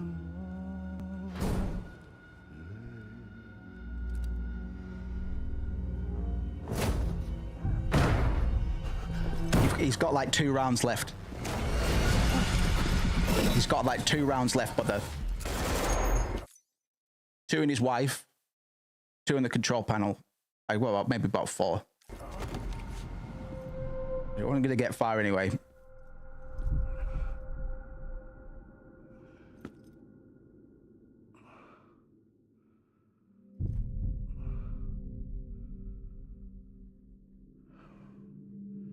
He's got like 2 rounds left. He's got like 2 rounds left, but the 2 in his wife, 2 in the control panel. Like, well, maybe about 4. You're only gonna get far anyway.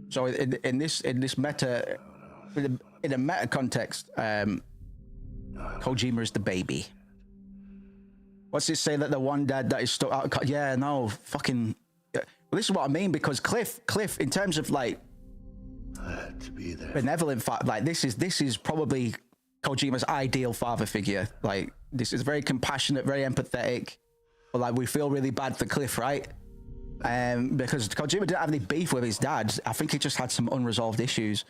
So in this meta, in a meta context, Kojima is the baby. What's it say that the one dad that is stuck out? Yeah, no, fucking. Well, this is what I mean, because Cliff, in terms of like to be there. Benevolent, like this is probably Kojima's ideal father figure. Like, this is very compassionate, very empathetic, but like we feel really bad for Cliff, right? Because Kojima didn't have any beef with his dad. I think he just had some unresolved issues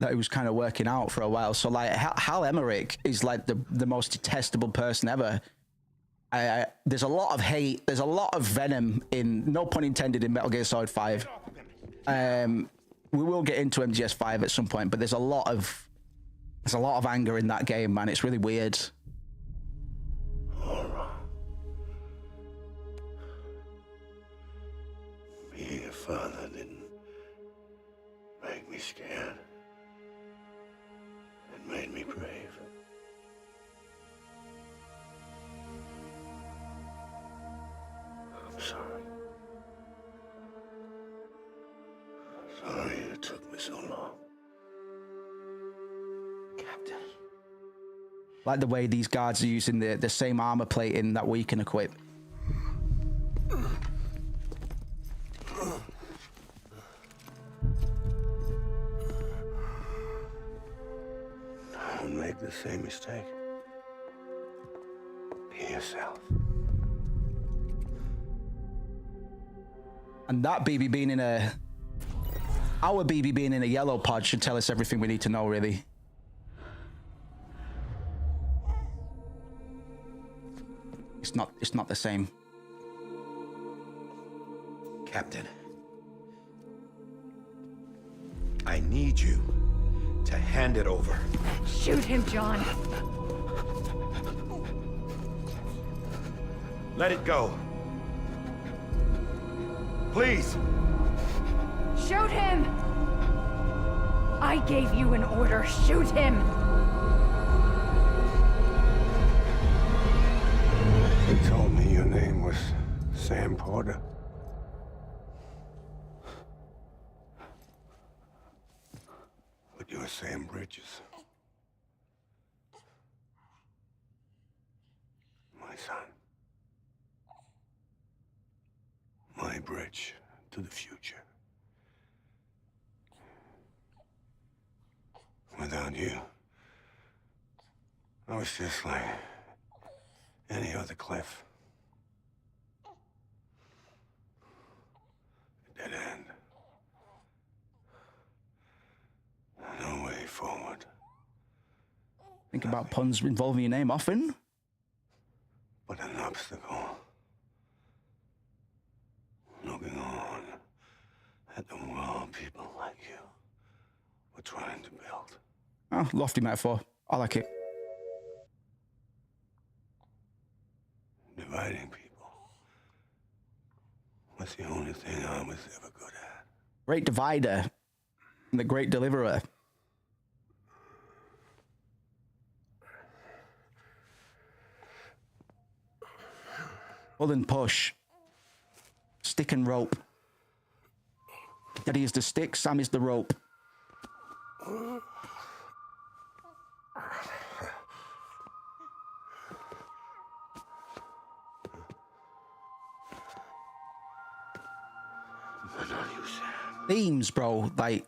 that he was kind of working out for a while. So like Hal Emmerich is like the most detestable person ever. There's a lot of hate. There's a lot of venom in, no pun intended, in Metal Gear Solid 5. We will get into MGS5 at some point, but there's a lot of anger in that game, man. It's really weird. Being a father didn't make me scared. It made me brave. I'm sorry. Sorry it took me so long. Captain. Like the way these guards are using the same armor plating that we can equip. Don't make the same mistake. Be yourself. And that BB being in our BB being in a yellow pod should tell us everything we need to know, really. It's not the same. Captain, I need you to hand it over. Shoot him, John. Let it go. Please. Shoot him! I gave you an order. Shoot him! You told me your name was Sam Porter. But you're Sam Bridges. My son. My bridge to the future. Without you, I was just like Any other cliff. A dead end. No way forward. Think about puns involving your name often. But an obstacle. Looking on at the world people like you were trying to build. Oh, lofty metaphor. I like it. Dividing people was the only thing I was ever good at. Great divider and the great deliverer. Pull and push. Stick and rope. Daddy is the stick, Sam is the rope. Themes, bro, like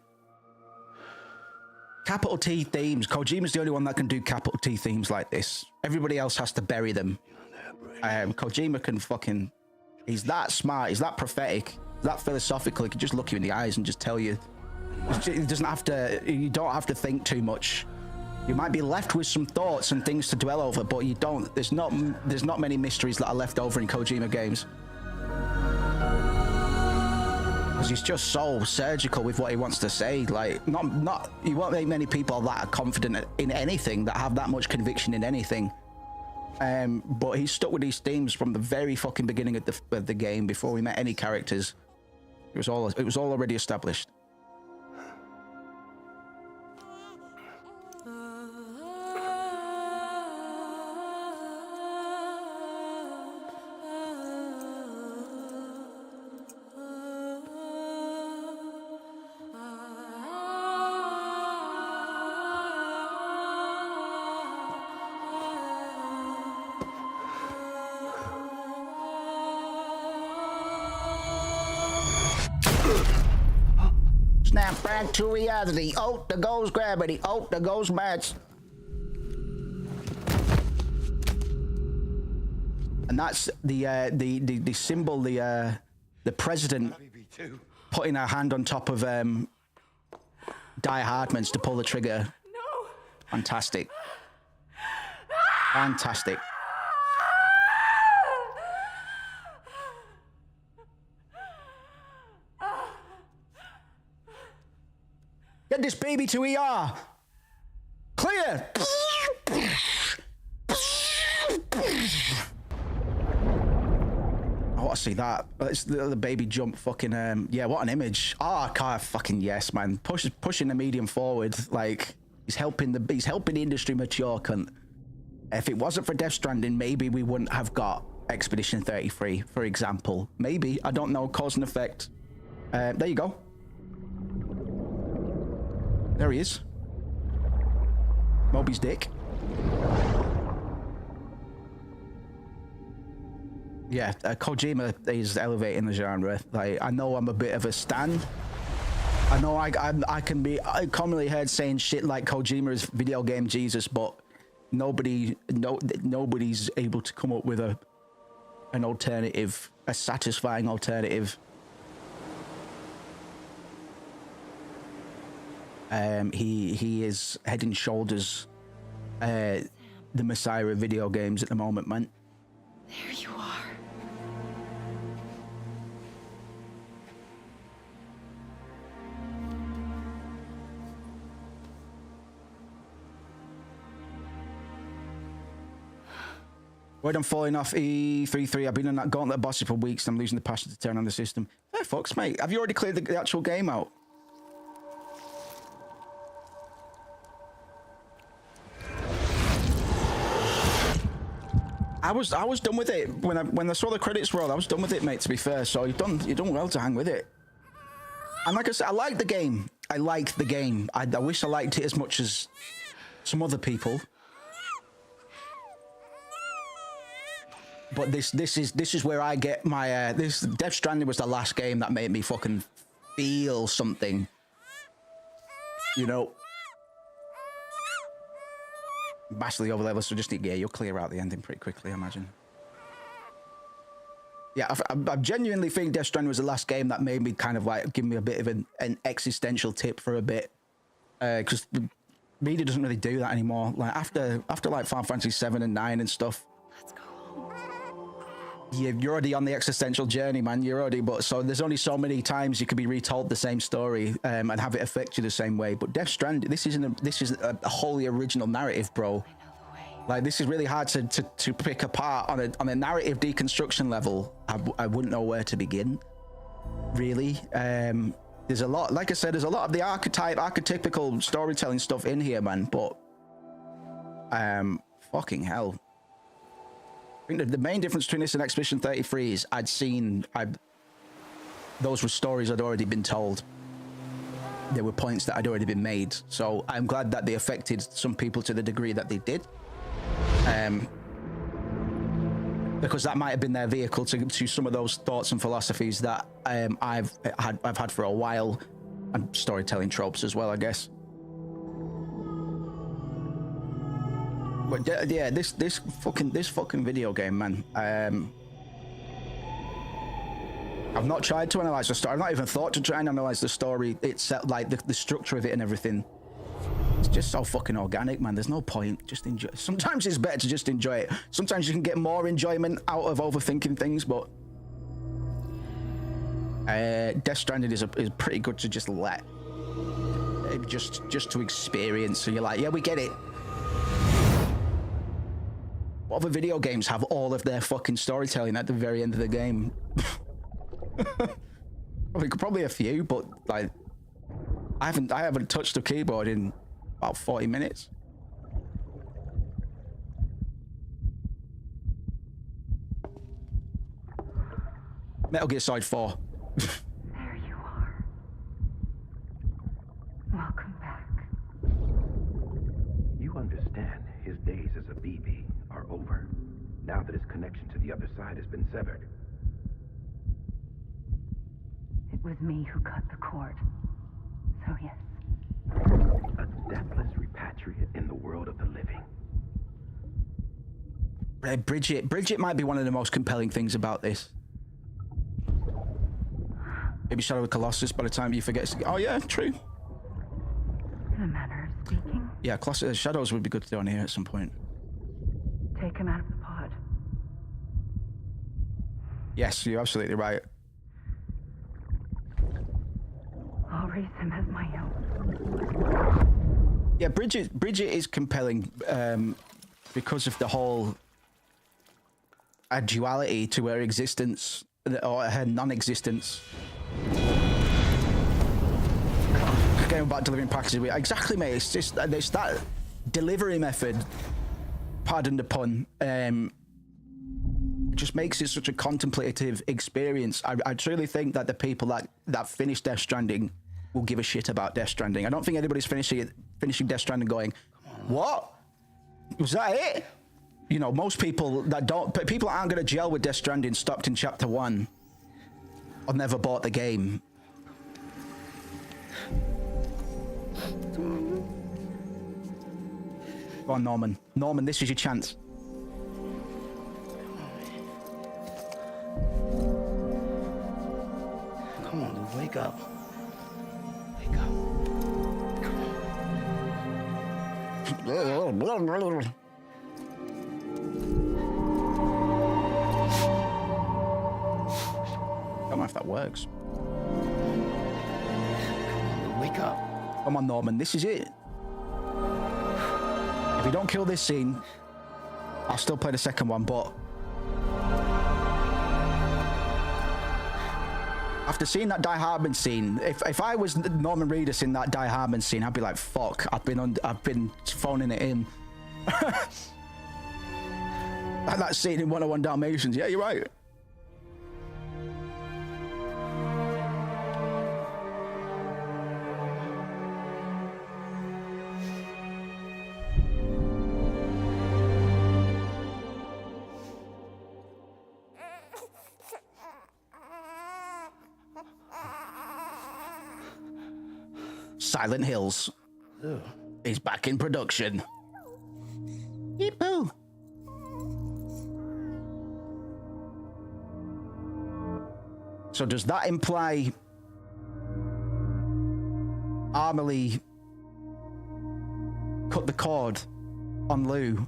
capital T themes. Kojima's the only one that can do capital T themes like this. Everybody else has to bury them. Kojima can fucking, he's that smart, he's that prophetic, that philosophical. He can just look you in the eyes and just tell you. He doesn't have to, you don't have to think too much. You might be left with some thoughts and things to dwell over, but you don't, there's not many mysteries that are left over in Kojima games. Because he's just so surgical with what he wants to say. Like, you won't make many people that are confident in anything, that have that much conviction in anything. But he stuck with these themes from the very fucking beginning of the game, before we met any characters. It was all already established. Snap back to reality. Oh, there goes gravity. Oh, there goes Max. And that's the symbol, the president putting her hand on top of Die Hardman's to pull the trigger. No. Fantastic. Fantastic. Get this baby to ER. Clear. I want to see that. It's the baby jump. Fucking yeah. What an image. Oh, God, fucking yes, man. Pushing the medium forward. Like he's helping the industry mature. Cunt. If it wasn't for Death Stranding, maybe we wouldn't have got Expedition 33, for example. Maybe, I don't know. Cause and effect. There you go. There he is. Moby's dick. Yeah, Kojima is elevating the genre. Like, I know I'm a bit of a stan. I know I can be commonly heard saying shit like Kojima is video game Jesus, but nobody's able to come up with an alternative, a satisfying alternative. He is head and shoulders the messiah of video games at the moment, man. There you are. Word I'm falling off E33. I've been on that gauntlet of bosses for weeks and I'm losing the passion to turn on the system. Hey, fucks, mate. Have you already cleared the actual game out? I was done with it when I saw the credits roll. I was done with it, mate. To be fair, so you've done well to hang with it. And like I said, I like the game. I like the game. I wish I liked it as much as some other people. But this is where I get my this Death Stranding was the last game that made me fucking feel something. You know. vastly over level, so just you'll clear out the ending pretty quickly, I imagine. Yeah, I genuinely think Death Stranding was the last game that made me kind of like give me a bit of an existential tip for a bit, because media doesn't really do that anymore. Like after like Final Fantasy 7 and 9 and stuff. Let's go home. You're already on the existential journey, man. You're already, but so there's only so many times you could be retold the same story and have it affect you the same way. But Death Stranding, this is a wholly original narrative, bro. Like this is really hard to pick apart on a narrative deconstruction level. I wouldn't know where to begin, really. There's a lot, like I said, there's a lot of the archetypical storytelling stuff in here, man. But fucking hell. I think the main difference between this and Expedition 33 is those were stories I'd already been told. There were points that had already been made. So I'm glad that they affected some people to the degree that they did. Because that might have been their vehicle to some of those thoughts and philosophies that I've had for a while, and storytelling tropes as well, I guess. But yeah, this fucking video game, man. I've not tried to analyze the story. I've not even thought to try and analyze the story itself, like the structure of it and everything. It's just so fucking organic, man. There's no point. Just enjoy. Sometimes it's better to just enjoy it. Sometimes you can get more enjoyment out of overthinking things, but Death Stranding is pretty good to just let, just to experience. So you're like, yeah, we get it. What other video games have all of their fucking storytelling at the very end of the game? Probably a few, but like, I haven't touched the keyboard in about 40 minutes. Metal Gear Solid 4. There you are. Welcome back. You understand his days as a BB are over, now that his connection to the other side has been severed. It was me who cut the cord. So yes. A deathless repatriate in the world of the living. Bridget might be one of the most compelling things about this. Maybe Shadow of the Colossus by the time you forget. Oh yeah, true. In a manner of speaking. Yeah, Shadows would be good to do on here at some point. Take him out of the pod. Yes, you're absolutely right. I'll raise him as my own. Yeah, Bridget is compelling because of the whole duality to her existence or her non-existence. Again, about delivering packages. Exactly, mate. It's just it's that delivery method. Pardon the pun. Just makes it such a contemplative experience. I truly think that the people that finish Death Stranding will give a shit about Death Stranding. I don't think anybody's finishing Death Stranding going, what? Was that it? You know, most people people aren't going to gel with Death Stranding stopped in chapter 1 or never bought the game. Go on, Norman. Norman, this is your chance. Come on, dude, wake up. Wake up. I don't know if that works. Come on, wake up. Come on, Norman, this is it. If you don't kill this scene, I'll still play the second one, but after seeing that Die Hardman scene, if I was Norman Reedus in that Die Hardman scene, I'd be like, fuck, I've been phoning it in. That scene in 101 Dalmatians, yeah, you're right. Silent Hills is back in production. So does that imply Amelie cut the cord on Lou?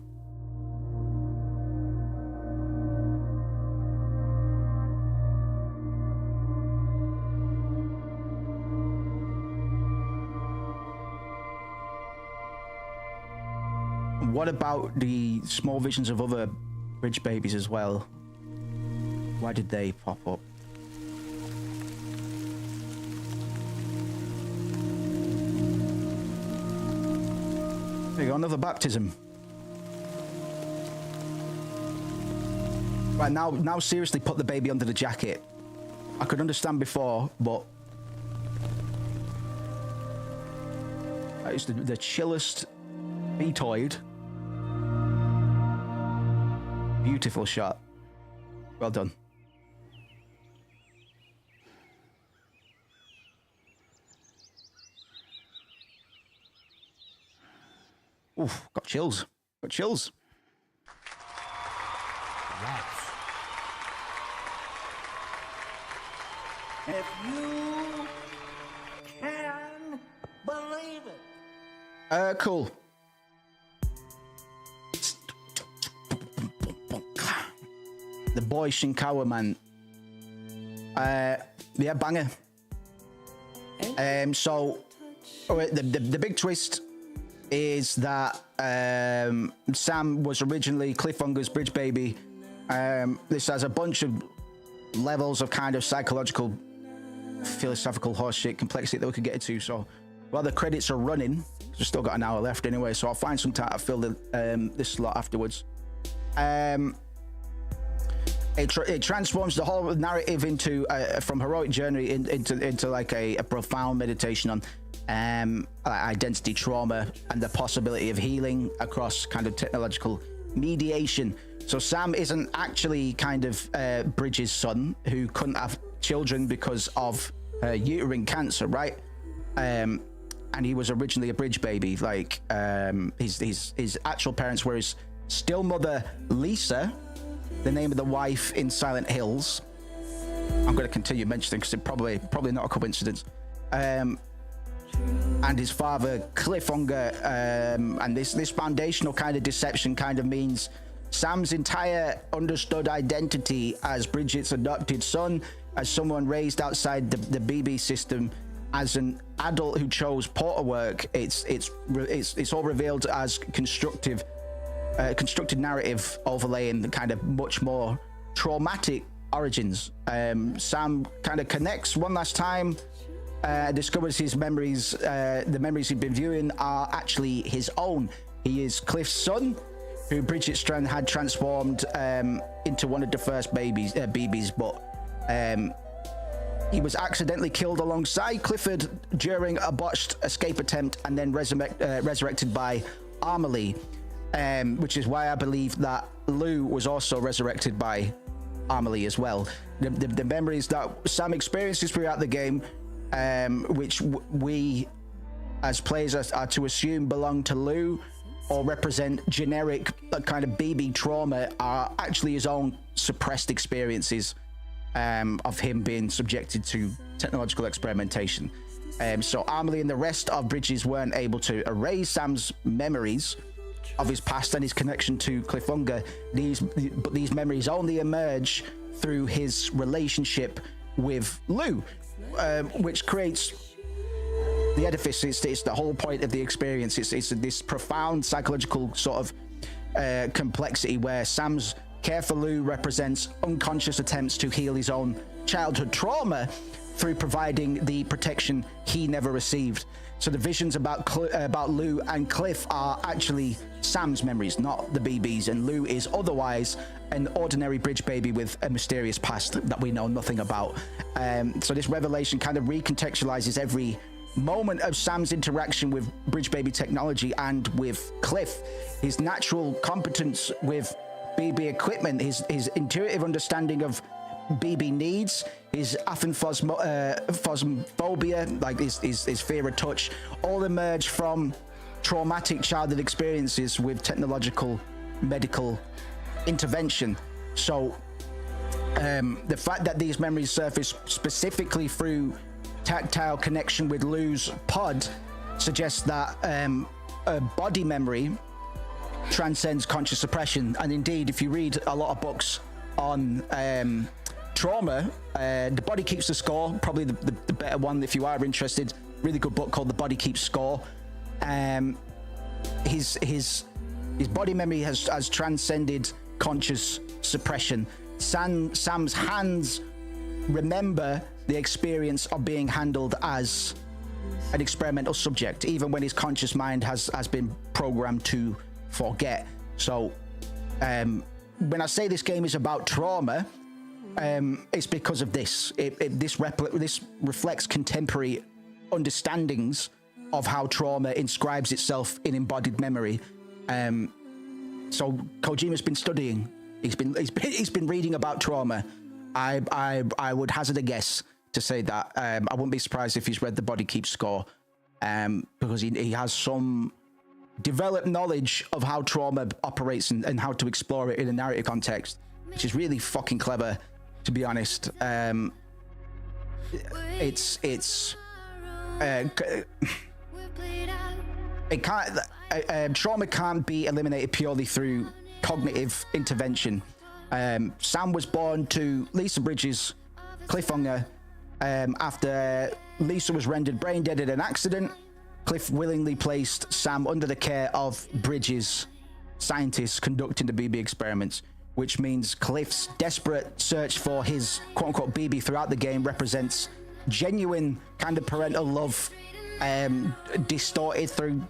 What about the small visions of other bridge babies as well? Why did they pop up? There you go, another baptism. Right, now seriously put the baby under the jacket. I could understand before, but it's the chillest betoid. Beautiful shot. Well done. Oof, got chills. Got chills. If you can believe it. Cool. The boy Shinkawa, man. Yeah, banger. So the big twist is that Sam was originally Cliffhanger's bridge baby. This has a bunch of levels of kind of psychological, philosophical horseshit complexity that we could get into. So while the credits are running, we've still got an hour left anyway, so I'll find some time to fill this slot afterwards. It transforms the whole narrative into from heroic journey into like a profound meditation on identity trauma and the possibility of healing across kind of technological mediation. So Sam isn't actually kind of Bridges' son who couldn't have children because of uterine cancer, right? And he was originally a bridge baby. Like his actual parents were his still mother Lisa, the name of the wife in Silent Hills. I'm going to continue mentioning because it's probably not a coincidence. And his father Cliffhanger, and this foundational kind of deception kind of means Sam's entire understood identity as Bridget's adopted son, as someone raised outside the BB system, as an adult who chose porter work. It's all revealed as constructed narrative overlaying the kind of much more traumatic origins. Sam kind of connects one last time, discovers his memories. The memories he'd been viewing are actually his own. He is Cliff's son, who Bridget Strand had transformed into one of the first BBs, but he was accidentally killed alongside Clifford during a botched escape attempt and then resurrected by Amelie, which is why I believe that Lou was also resurrected by Amelie as well. The memories that Sam experiences throughout the game, which we as players are to assume belong to Lou or represent generic kind of BB trauma, are actually his own suppressed experiences of him being subjected to technological experimentation. So Amelie and the rest of Bridges weren't able to erase Sam's memories of his past and his connection to Cliffhanger. But these memories only emerge through his relationship with Lou, which creates the edifice. It's the whole point of the experience. It's this profound psychological sort of complexity where Sam's care for Lou represents unconscious attempts to heal his own childhood trauma through providing the protection he never received. So the visions about Lou and Cliff are actually Sam's memories, not the BB's, and Lou is otherwise an ordinary bridge baby with a mysterious past that we know nothing about. So this revelation kind of recontextualizes every moment of Sam's interaction with bridge baby technology and with Cliff. His natural competence with BB equipment, his intuitive understanding of BB needs, his aphanphosphobia, like his fear of touch, all emerge from traumatic childhood experiences with technological medical intervention. So The fact that these memories surface specifically through tactile connection with Lou's pod suggests that a body memory transcends conscious suppression. And indeed, if you read a lot of books on trauma, The Body Keeps the Score, probably the better one if you are interested. Really good book called The Body Keeps Score. His body memory has transcended conscious suppression. Sam's hands remember the experience of being handled as an experimental subject, even when his conscious mind has been programmed to forget. So when I say this game is about trauma, it's because of this. This reflects contemporary understandings of how trauma inscribes itself in embodied memory. So Kojima's been studying. He's been reading about trauma. I would hazard a guess to say that I wouldn't be surprised if he's read The Body Keeps Score, because he has some developed knowledge of how trauma operates and how to explore it in a narrative context, which is really fucking clever, to be honest. Trauma can't be eliminated purely through cognitive intervention. Sam was born to Lisa Bridges' cliffhanger after Lisa was rendered brain dead in an accident. Cliff willingly placed Sam under the care of Bridges' scientists conducting the BB experiments, which means Cliff's desperate search for his quote-unquote BB throughout the game represents genuine kind of parental love, distorted through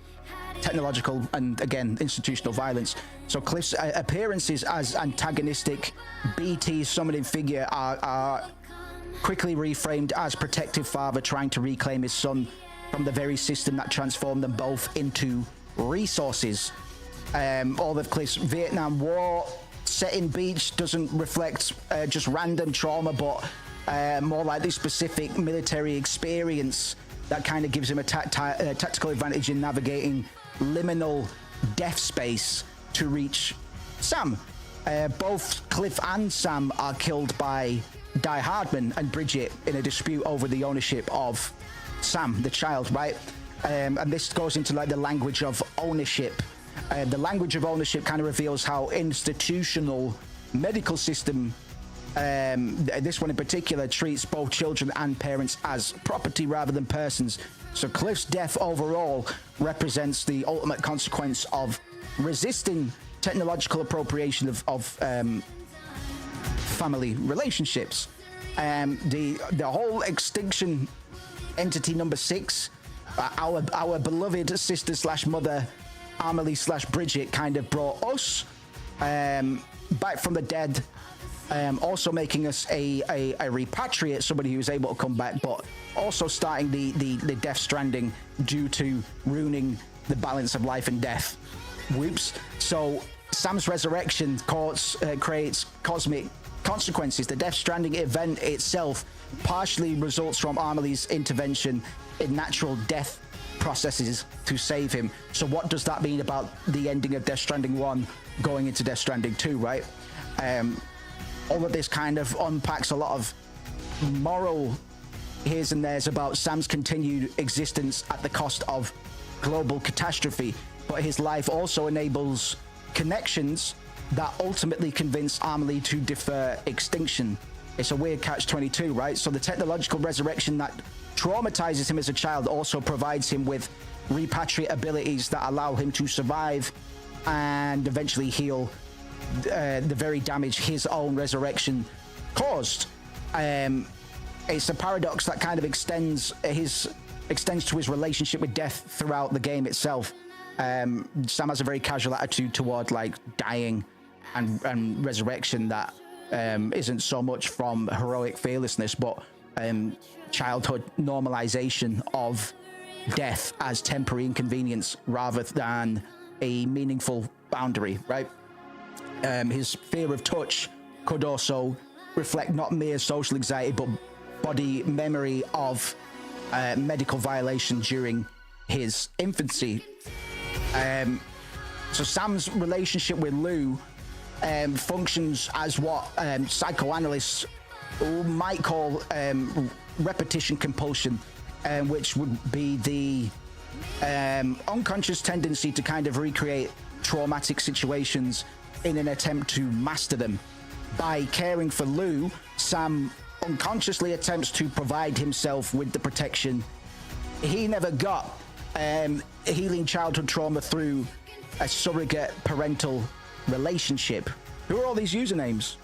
technological and, again, institutional violence. So Cliff's appearances as antagonistic BT summoning figure are quickly reframed as protective father trying to reclaim his son from the very system that transformed them both into resources. All of Cliff's Vietnam War setting beach doesn't reflect just random trauma, but more like this specific military experience that kind of gives him a tactical advantage in navigating liminal death space to reach Sam. Both Cliff and Sam are killed by Die Hardman and Bridget in a dispute over the ownership of Sam, the child, right? And this goes into like the language of ownership. The language of ownership kind of reveals how institutional medical system, this one in particular, treats both children and parents as property rather than persons. So Cliff's death overall represents the ultimate consequence of resisting technological appropriation of family relationships. The whole extinction entity number 6, our beloved sister slash mother Amelie slash Bridget kind of brought us back from the dead, also making us a repatriate, somebody who was able to come back, but also starting the Death Stranding due to ruining the balance of life and death. Whoops. So Sam's resurrection creates cosmic consequences. The Death Stranding event itself partially results from Amelie's intervention in natural death processes to save him. So what does that mean about the ending of Death Stranding 1 going into Death Stranding 2, right? All of this kind of unpacks a lot of moral here's and there's about Sam's continued existence at the cost of global catastrophe, but his life also enables connections that ultimately convince Amelie to defer extinction. It's a weird catch-22, right? So the technological resurrection that traumatizes him as a child also provides him with repatriate abilities that allow him to survive and eventually heal the very damage his own resurrection caused. It's a paradox that kind of extends to his relationship with death throughout the game itself. Sam has a very casual attitude toward like dying and resurrection that isn't so much from heroic fearlessness, but childhood normalization of death as temporary inconvenience rather than a meaningful boundary, right? His fear of touch could also reflect not mere social anxiety, but body memory of medical violation during his infancy. So Sam's relationship with Lou functions as what psychoanalysts might call repetition compulsion, which would be the unconscious tendency to kind of recreate traumatic situations in an attempt to master them. By caring for Lou, Sam unconsciously attempts to provide himself with the protection he never got, healing childhood trauma through a surrogate parental relationship. Who are all these usernames?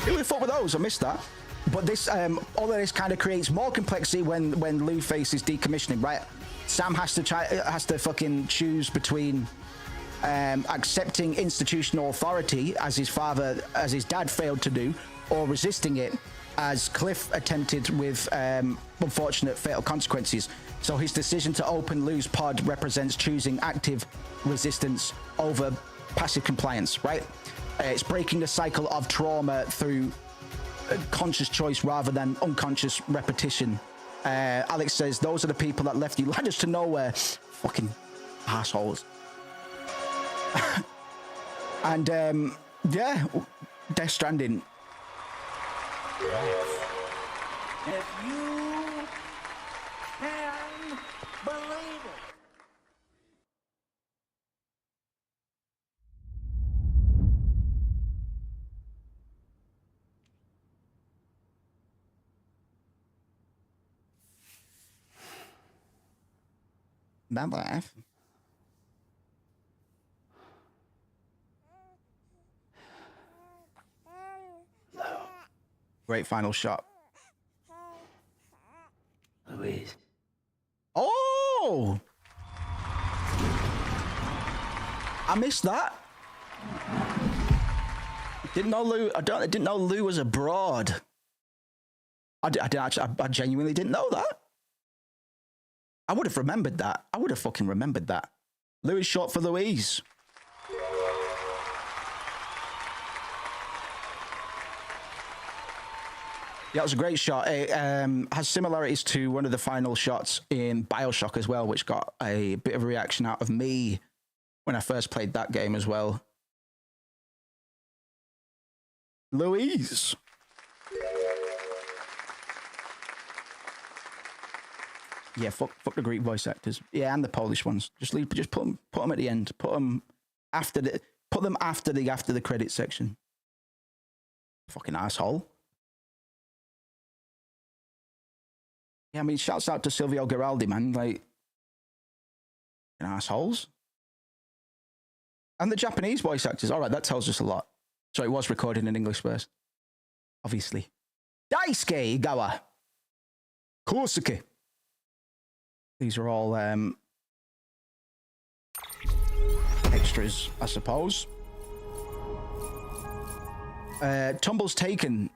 Who the fuck were those? I missed that. But this, all of this kind of creates more complexity when Lou faces decommissioning, right? Sam has to fucking choose between accepting institutional authority as his dad failed to do, or resisting it as Cliff attempted with unfortunate fatal consequences. So his decision to open Lou's pod represents choosing active resistance over passive compliance, right? It's breaking the cycle of trauma through conscious choice rather than unconscious repetition. Alex says, those are the people that left you ladders to nowhere. Fucking assholes. And yeah, Death Stranding. If you can believe it. Bye-bye. Great final shot. Louise. Oh! I missed that. Didn't know Lou. I didn't know Lou was abroad. I genuinely didn't know that. I would have remembered that. I would have fucking remembered that. Lou is short for Louise. Yeah, it was a great shot. It has similarities to one of the final shots in BioShock as well, which got a bit of a reaction out of me when I first played that game as well. Louise. Yeah, fuck the Greek voice actors. Yeah, and the Polish ones. Just put them at the end. Put them after the credits section. Fucking asshole. Yeah, I mean, shouts out to Silvio Giraldi, man. Like, assholes. And the Japanese voice actors. All right, that tells us a lot. So it was recorded in English first. Obviously. Daisuke Igawa. Kosuke. These are all extras, I suppose. Tumbles taken,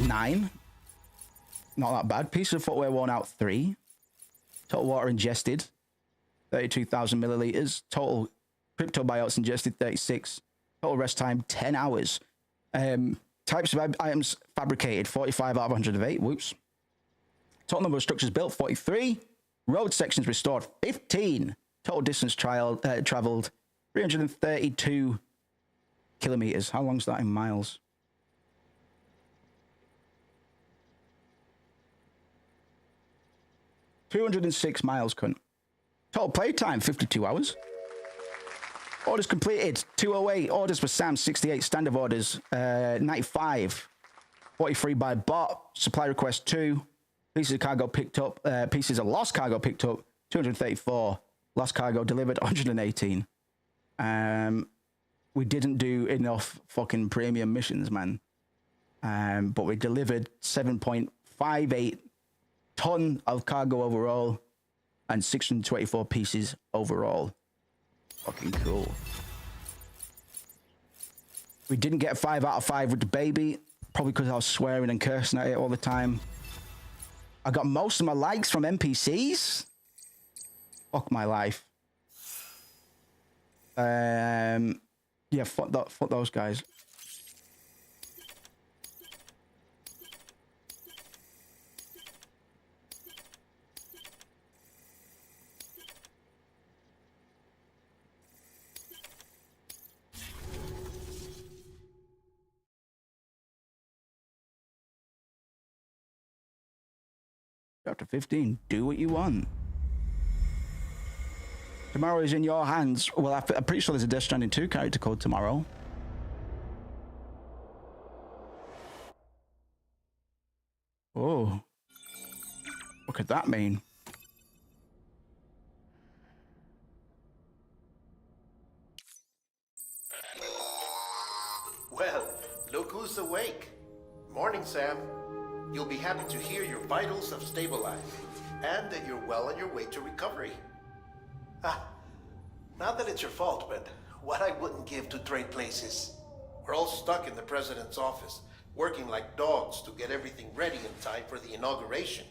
9. Not that bad. Piece of footwear worn out, 3. Total water ingested, 32,000 milliliters. Total cryptobiotes ingested, 36. Total rest time, 10 hours. Types of items fabricated, 45 out of 108. Whoops. Total number of structures built, 43. Road sections restored, 15. Total distance traveled, 332 kilometers. How long is that in miles? $206 miles, cunt. Total playtime, 52 hours. Orders completed, 208. Orders for Sam, 68. Standard orders, 95. 43 by bot. Supply request, 2. Pieces of cargo picked up. Pieces of lost cargo picked up, 234. Lost cargo delivered, 118. We didn't do enough fucking premium missions, man. But we delivered 7.58 ton of cargo overall and 624 pieces overall. Fucking cool. We didn't get a 5 out of 5 with the baby, probably because I was swearing and cursing at it all the time. I got most of my likes from NPCs. Fuck my life. Yeah, fuck those guys. Chapter 15. Do what you want. Tomorrow is in your hands. Well, I'm pretty sure there's a Death Stranding 2 character called Tomorrow. Oh. What could that mean? Well, look who's awake. Morning, Sam. You'll be happy to hear your vitals have stabilized, and that you're well on your way to recovery. Not that it's your fault, but what I wouldn't give to trade places. We're all stuck in the president's office, working like dogs to get everything ready in time for the inauguration.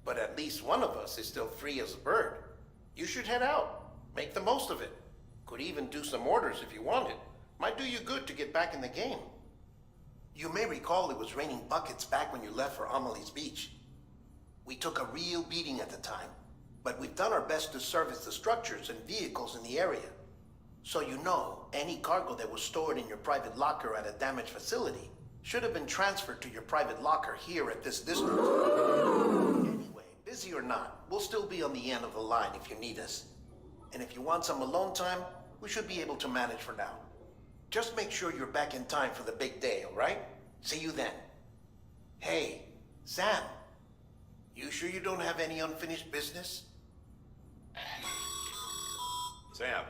But at least one of us is still free as a bird. You should head out. Make the most of it. Could even do some orders if you wanted. Might do you good to get back in the game. You may recall it was raining buckets back when you left for Amelie's Beach. We took a real beating at the time, but we've done our best to service the structures and vehicles in the area. So you know, any cargo that was stored in your private locker at a damaged facility should have been transferred to your private locker here at this distance. Anyway, busy or not, we'll still be on the end of the line if you need us. And if you want some alone time, we should be able to manage for now. Just make sure you're back in time for the big day, all right? See you then. Hey, Sam. You sure you don't have any unfinished business? Sam,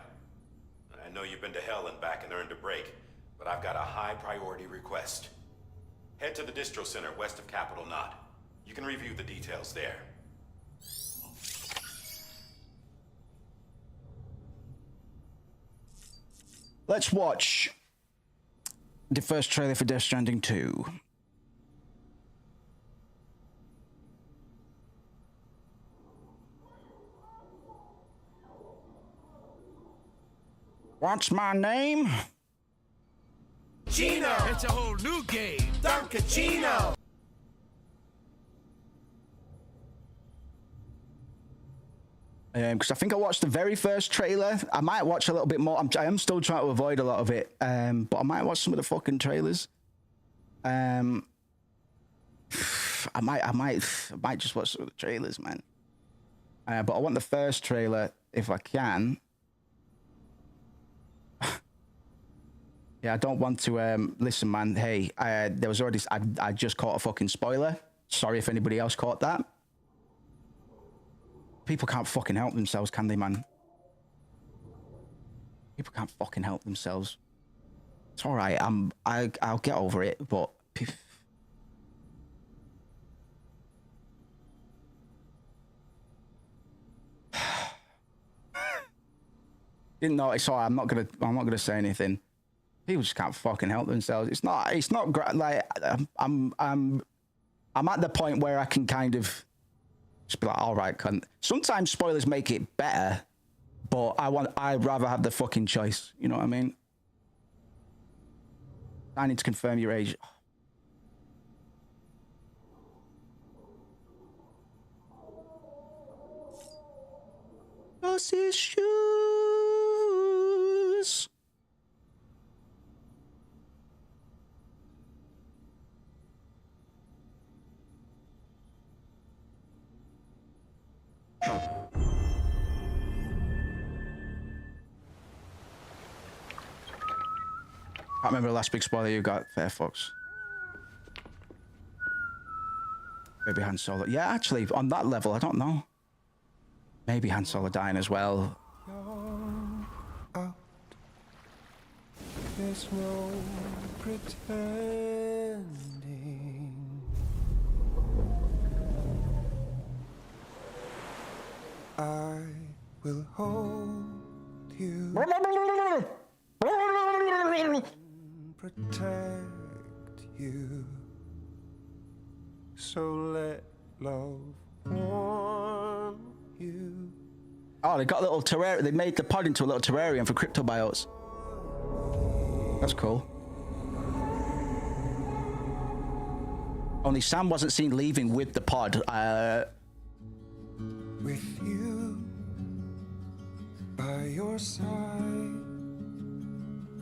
I know you've been to hell and back and earned a break, but I've got a high priority request. Head to the distro center west of Capital Knot. You can review the details there. Let's watch the first trailer for Death Stranding 2. What's my name? Chino! It's a whole new game. Dunkachino! Because I think I watched the very first trailer. I might watch a little bit more. I am still trying to avoid a lot of it, but I might watch some of the fucking trailers. I might just watch some of the trailers, man. But I want the first trailer if I can. Yeah, I don't want to. Listen, man. Hey, there was already. I just caught a fucking spoiler. Sorry if anybody else caught that. People can't fucking help themselves, can they, man? People can't fucking help themselves. It's all right. I'll get over it, but. Didn't notice. So I'm not gonna say anything. People just can't fucking help themselves. It's not like I'm at the point where I can kind of just be like, all right, cunt. Sometimes spoilers make it better, but I'd rather have the fucking choice. You know what I mean? I need to confirm your age. Lost his shoes. I can't remember the last big spoiler you got, Fairfox. Maybe Han Solo. Yeah, actually, on that level, I don't know. Maybe Han Solo dying as well. There's no pretending. I will hold you. Protect you. So let love warm you. Oh, they got a little terrarium. They made the pod into a little terrarium for cryptobiotes. That's cool. Only Sam wasn't seen leaving with the pod. With you by your side.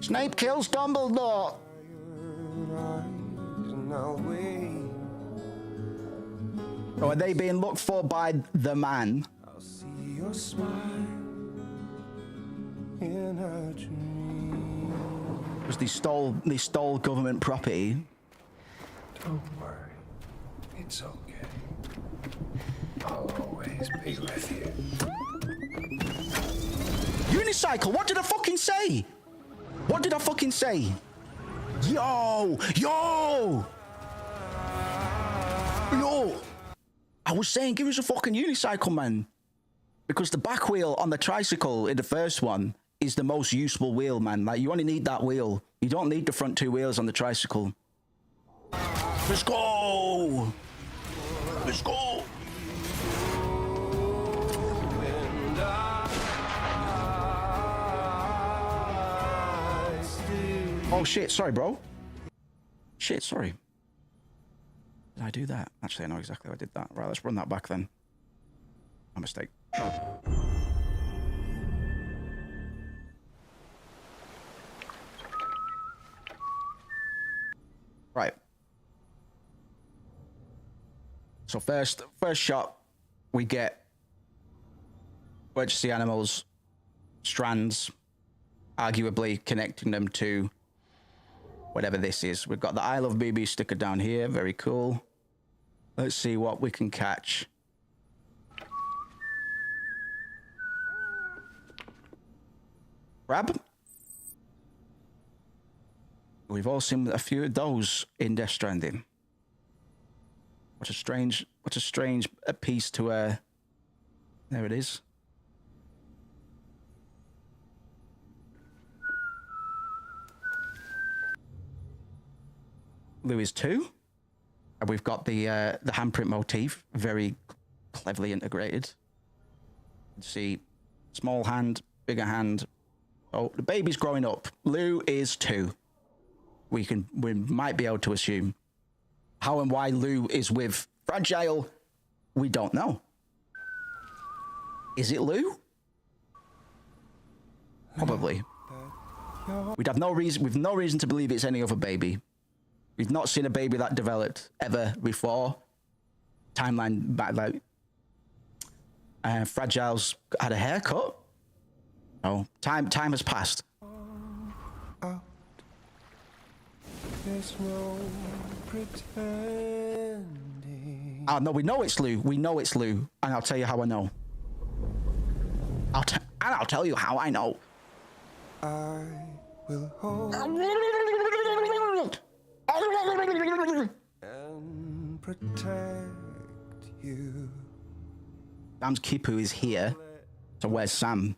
Snape kills Dumbledore. And I'll wait Or are they being looked for by the man? I'll see your smile in a dream. Because they stole government property. Don't worry, it's okay. I'll always be with you. Unicycle, what did I fucking say? What did I fucking say? Yo! Yo! Yo! I was saying, give us a fucking unicycle, man. Because the back wheel on the tricycle in the first one is the most useful wheel, man. Like, you only need that wheel. You don't need the front two wheels on the tricycle. Let's go! Let's go! Oh shit, sorry, bro. Shit, sorry. Did I do that? Actually, I know exactly how I did that. Right, let's run that back then. My mistake. Right. So first shot, we get emergency animals, strands, arguably connecting them to whatever this is. We've got the I Love BB sticker down here. Very cool. Let's see what we can catch. Crab. We've all seen a few of those in Death Stranding. What a strange piece to there it is. Louis 2. And we've got the handprint motif, very cleverly integrated. Let's see, small hand, bigger hand. Oh, the baby's growing up. Lou is 2. We might be able to assume. How and why Lou is with Fragile, we don't know. Is it Lou? Probably. We'd have no reason. We've no reason to believe it's any other baby. We've not seen a baby that developed ever before. Timeline back, like Fragile's had a haircut. Oh, time has passed. There's no pretending. Oh no, we know it's Lou. We know it's Lou, and I'll tell you how I know. I'll tell you how I know. I will hold and protect you. Sam's Kipu is here. So where's Sam?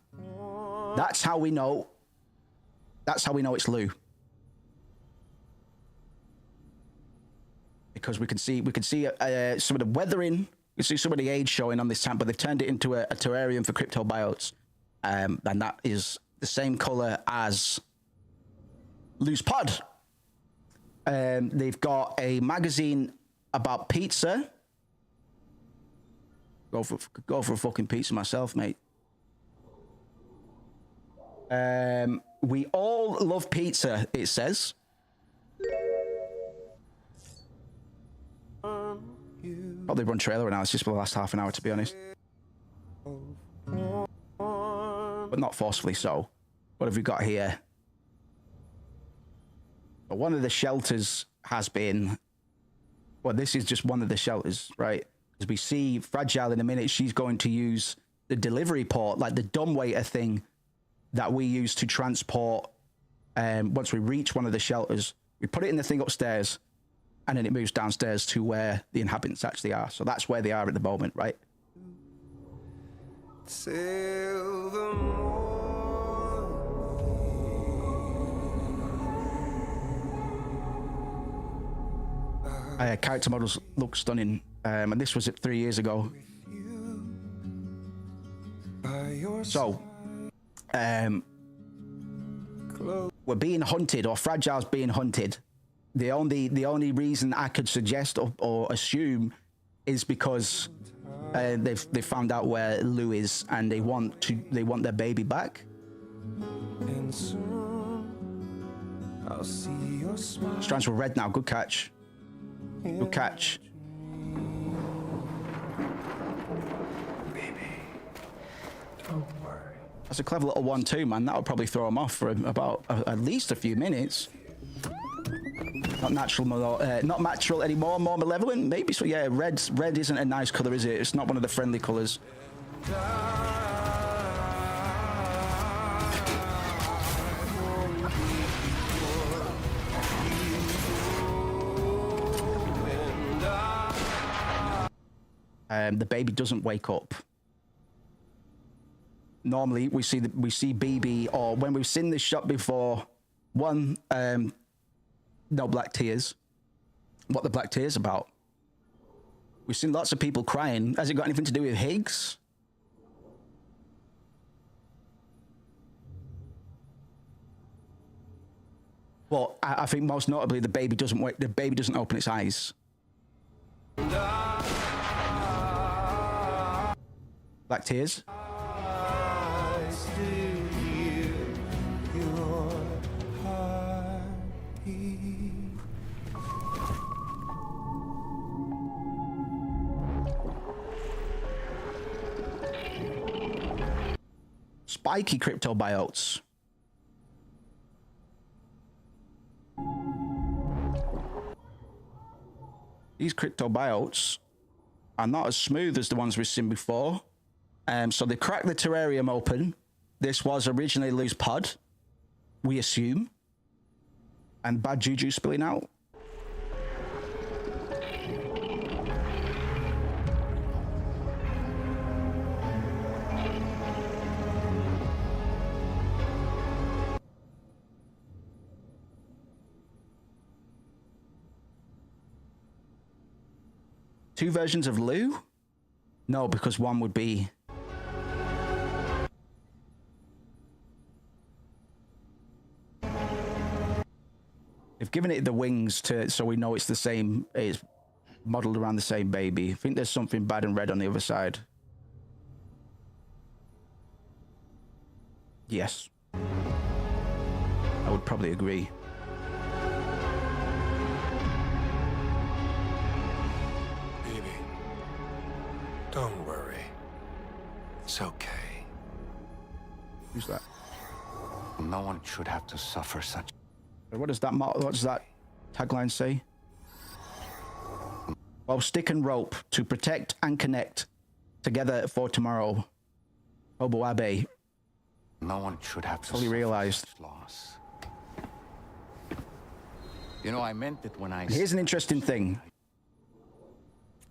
That's how we know. That's how we know it's Lou. Because we can see some of the weathering. You see some of the age showing on this tank, but they've turned it into a terrarium for cryptobiotes, and that is the same color as Lou's pod. They've got a magazine about pizza. Go for a fucking pizza myself, mate. We all love pizza, it says. Probably run trailer analysis for the last half an hour, to be honest. But not forcefully so. What have we got here? Well, one of the shelters has been... Well, this is just one of the shelters, right? As we see Fragile in a minute, she's going to use the delivery port, like the dumbwaiter thing that we use to transport. Once we reach one of the shelters, we put it in the thing upstairs, and then it moves downstairs to where the inhabitants actually are. So that's where they are at the moment, right? Till the character models look stunning. And this was it 3 years ago. So, we're being hunted, or Fragile's being hunted. The only reason I could suggest or assume is because they've found out where Lou is, and they want their baby back. And soon I'll see your smile. Strands were red now. Good catch. Good catch. That's a clever little 1-2, man. That would probably throw him off for about at least a few minutes. Not natural, not natural anymore. More malevolent, maybe. So yeah, red isn't a nice color, is it? It's not one of the friendly colors. The baby doesn't wake up. Normally, we see BB, or when we've seen this shot before, one, no black tears. What the black tears about? We've seen lots of people crying. Has it got anything to do with Higgs? Well, I think most notably, the baby doesn't open its eyes. Black tears. Spiky cryptobiotes. These cryptobiotes are not as smooth as the ones we've seen before. So they cracked the terrarium open. This was originally a loose pod, we assume. And bad juju spilling out. Two versions of Lou? No, because one would be... They've given it the wings so we know it's the same, it's modeled around the same baby. I think there's something bad and red on the other side. Yes. I would probably agree. Baby, don't worry. It's okay. Who's that? No one should have to suffer such... What does that tagline say? Well, stick and rope to protect and connect together for tomorrow. Obo Abe. No one should have to fully realized. Loss. You know, I meant it when I... Here's an interesting thing.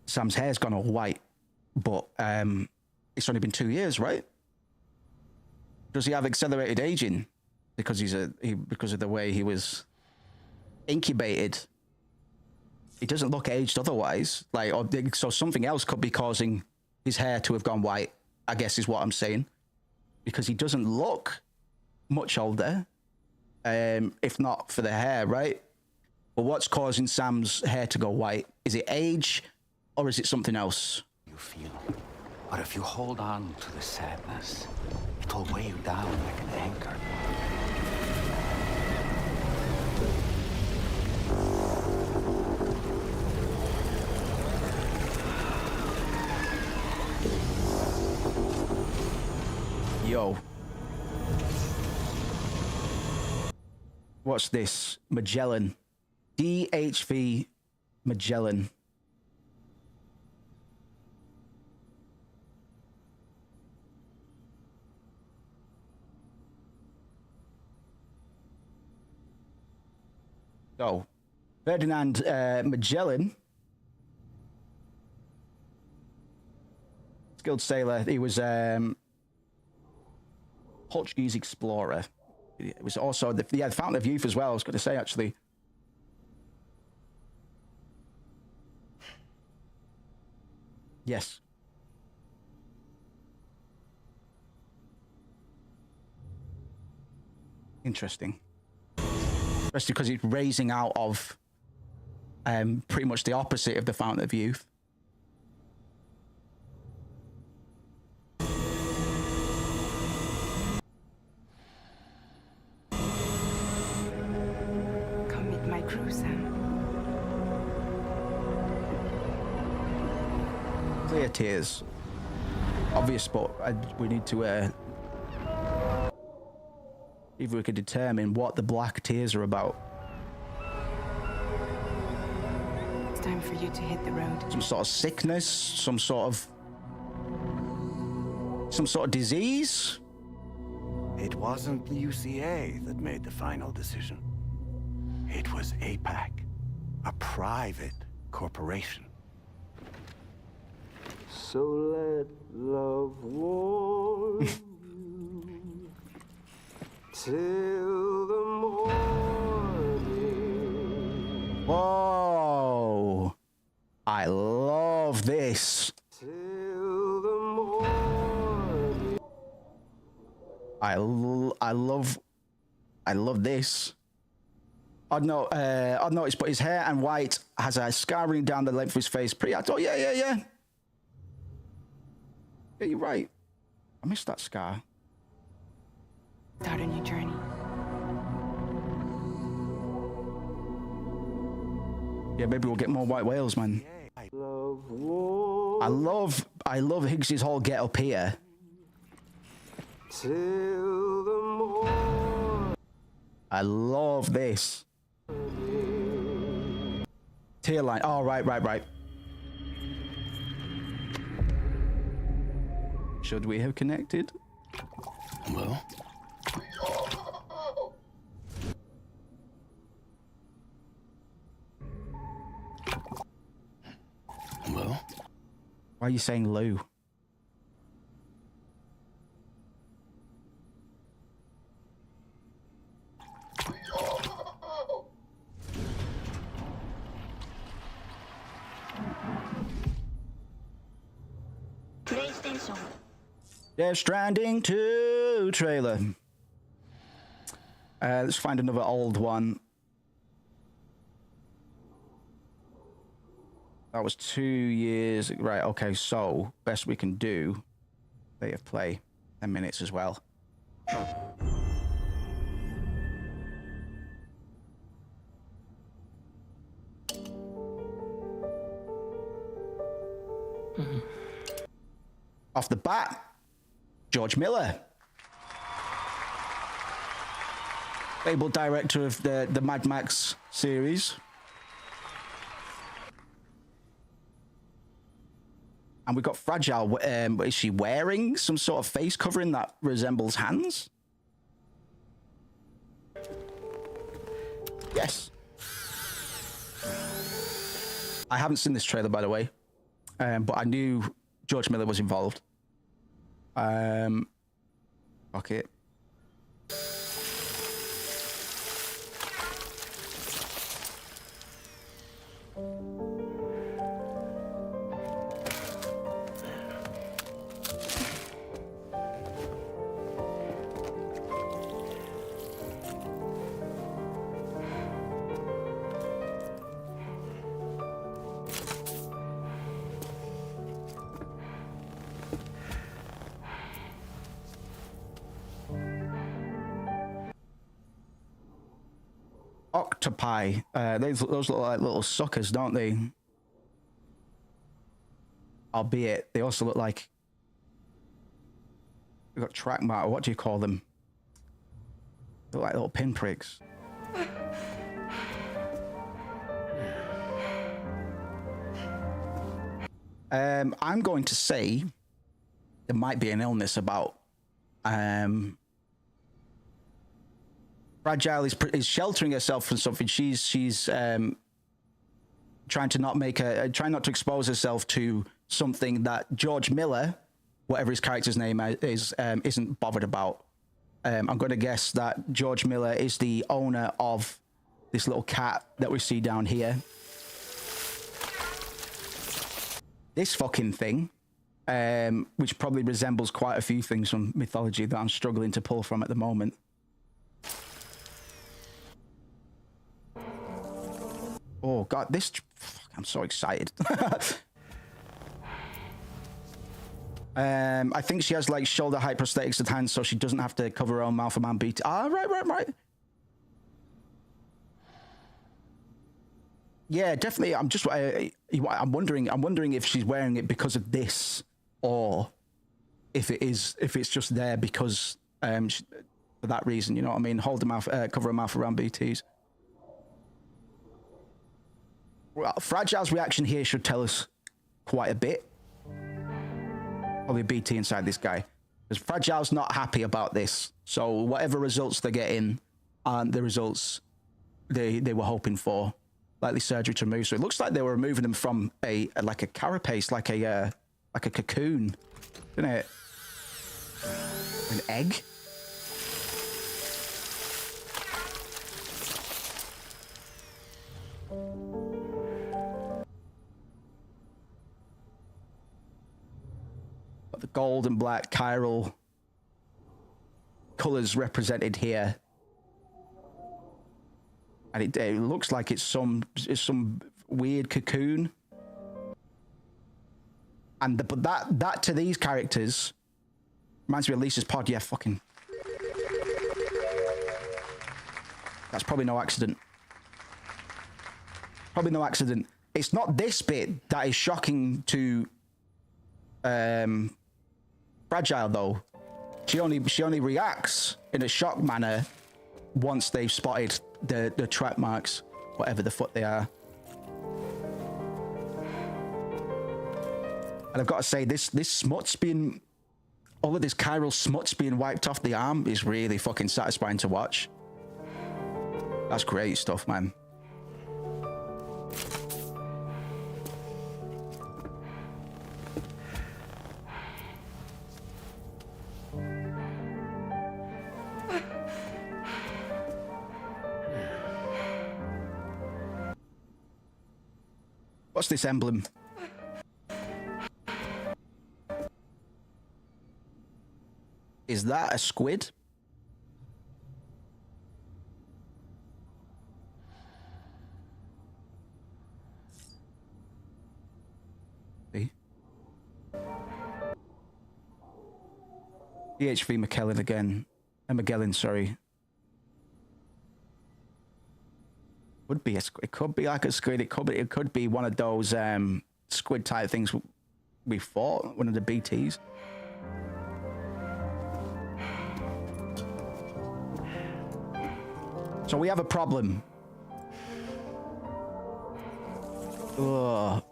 Sam's hair's gone all white, but it's only been 2 years, right? Does he have accelerated aging? Because because of the way he was incubated, he doesn't look aged otherwise. So something else could be causing his hair to have gone white, I guess is what I'm saying. Because he doesn't look much older, if not for the hair, right? But what's causing Sam's hair to go white? Is it age, or is it something else? You feel, but if you hold on to the sadness, it'll weigh you down like an anchor. Yo. What's this? Magellan. DHV Magellan. So, Ferdinand Magellan, skilled sailor. He was Portuguese explorer. It was also the Fountain of Youth as well. I was going to say, actually. Yes. Interesting. Especially because it's raising out of pretty much the opposite of the Fountain of Youth. Come meet my crew, Sam. Clear tears. Obvious, but we need to If we could determine what the black tears are about. It's time for you to hit the road. Some sort of sickness, some sort of disease. It wasn't the UCA that made the final decision. It was APAC, a private corporation. So let love warm you till the morning. Whoa! I love this. Till the morning. I love this. I'd noticed, but his hair and white has a scar running down the length of his face. Pretty. Oh yeah. Yeah, you're right. I missed that scar. Start a new journey. Yeah, maybe we'll get more white whales, man. I love Higgs's whole get up here. Till the morning. I love this. Tear line. Oh, right. Should we have connected? Hello? Hello? Why are you saying Lou? PlayStation. Death Stranding 2 trailer. Let's find another old one. That was 2 years. Right, okay, so best we can do. They have play 10 minutes as well. Off the bat, George Miller, label director of the Mad Max series. And we've got Fragile. Is she wearing some sort of face covering that resembles hands? Yes. I haven't seen this trailer, by the way, but I knew George Miller was involved. Fuck it. Octopi. Those look like little suckers, don't they? Albeit, they also look like... We've got track mark. What do you call them? They look like little pinpricks. I'm going to say there might be an illness about. Fragile is sheltering herself from something. She's trying not to expose herself to something that George Miller, whatever his character's name is, isn't bothered about. I'm going to guess that George Miller is the owner of this little cat that we see down here. This fucking thing, which probably resembles quite a few things from mythology that I'm struggling to pull from at the moment. Oh God, this... I'm so excited. I think she has like shoulder height prosthetics at hand, so she doesn't have to cover her own mouth and man beat. Ah, right. Yeah, definitely. I'm wondering if she's wearing it because of this, or if it's just there because for that reason. You know what I mean? Hold the mouth, cover a mouth around BTs. Well, Fragile's reaction here should tell us quite a bit. Probably BT inside this guy. Because Fragile's not happy about this. So whatever results they're getting aren't the results they were hoping for. Likely surgery to remove. So it looks like they were removing them from like a carapace, like a cocoon, isn't it? An egg. Got the gold and black chiral colors represented here. And it looks like it's some weird cocoon. And but that to these characters reminds me of Lisa's pod. Yeah, fucking. That's probably no accident. Probably no accident. It's not this bit that is shocking to Fragile though. She only reacts in a shocked manner once they've spotted the track marks, whatever the fuck they are. And I've got to say, this smut's being, all of this chiral smut's being wiped off the arm is really fucking satisfying to watch. That's great stuff, man. What's this emblem? Is that a squid? See? PHV McKellen again. Magellan, sorry. Could be it could be like a squid. It could be one of those squid type things we fought, one of the BTs. So we have a problem. Ugh.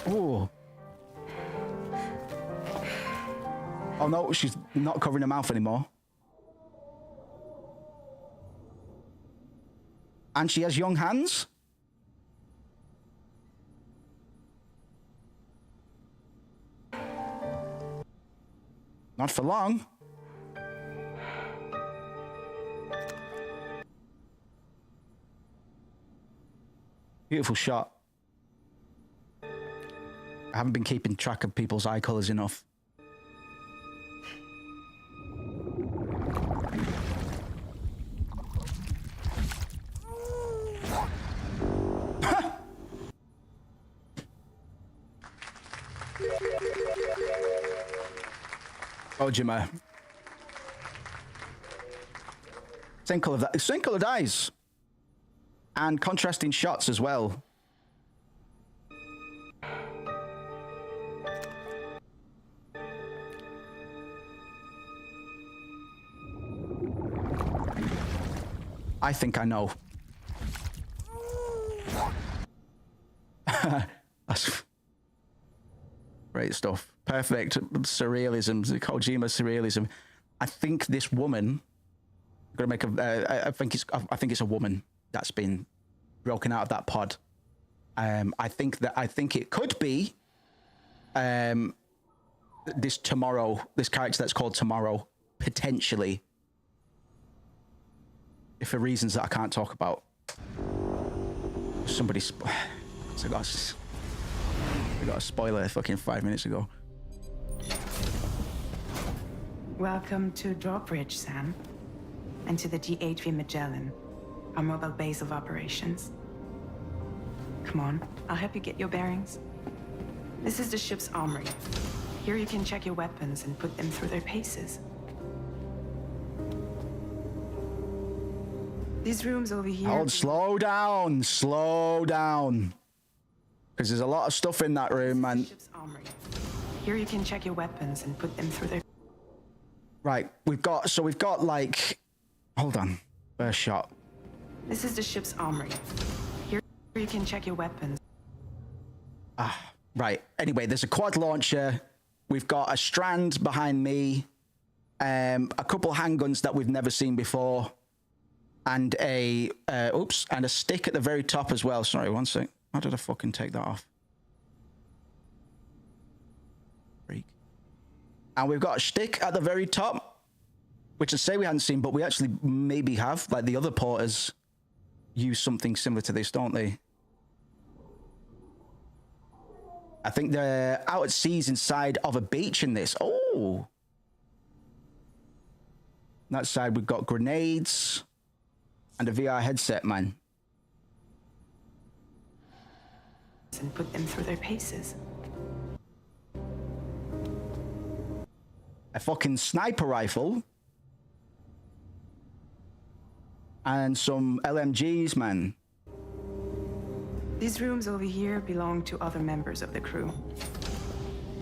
Ooh. Oh no, she's not covering her mouth anymore. And she has young hands? Not for long. Beautiful shot. I haven't been keeping track of people's eye colors enough. Oh, Jimmer. Same colour eyes. And contrasting shots as well. I think I know. That's great stuff. Perfect surrealism, Kojima surrealism. I think this woman, I'm gonna make a. I think it's a woman that's been broken out of that pod. I think it could be this character that's called Tomorrow, potentially, if for reasons that I can't talk about. Somebody, I got a spoiler fucking 5 minutes ago. Welcome to Drawbridge, Sam. And to the GHV Magellan, our mobile base of operations. Come on, I'll help you get your bearings. This is the ship's armory. Here you can check your weapons and put them through their paces. These rooms over here. Hold, slow down, because there's a lot of stuff in that room, man. Ship's armory. Here you can check your weapons and put them through their. Right, we've got like, hold on, first shot. This is the ship's armory. Here you can check your weapons. Right, anyway, there's a quad launcher. We've got a Strand behind me, a couple handguns that we've never seen before, and a stick at the very top as well. Sorry, one sec. How did I fucking take that off? Freak. And we've got a stick at the very top, which I say we hadn't seen, but we actually maybe have. Like the other porters use something similar to this, don't they? I think they're out at seas inside of a beach in this. Oh. That side, we've got grenades and a VR headset, man. And put them through their paces. A fucking sniper rifle. And some LMGs, man. These rooms over here belong to other members of the crew.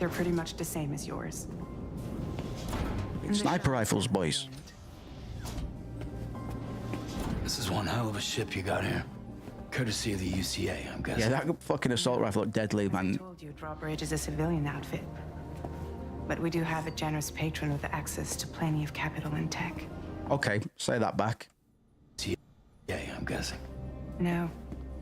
They're pretty much the same as yours. Sniper rifles, boys. This is one hell of a ship you got here. Courtesy of the UCA, I'm guessing. Yeah, that fucking assault rifle looked deadly, man. I told you, Drawbridge is a civilian outfit. But we do have a generous patron with access to plenty of capital and tech. Okay, say that back. Yeah, I'm guessing. No.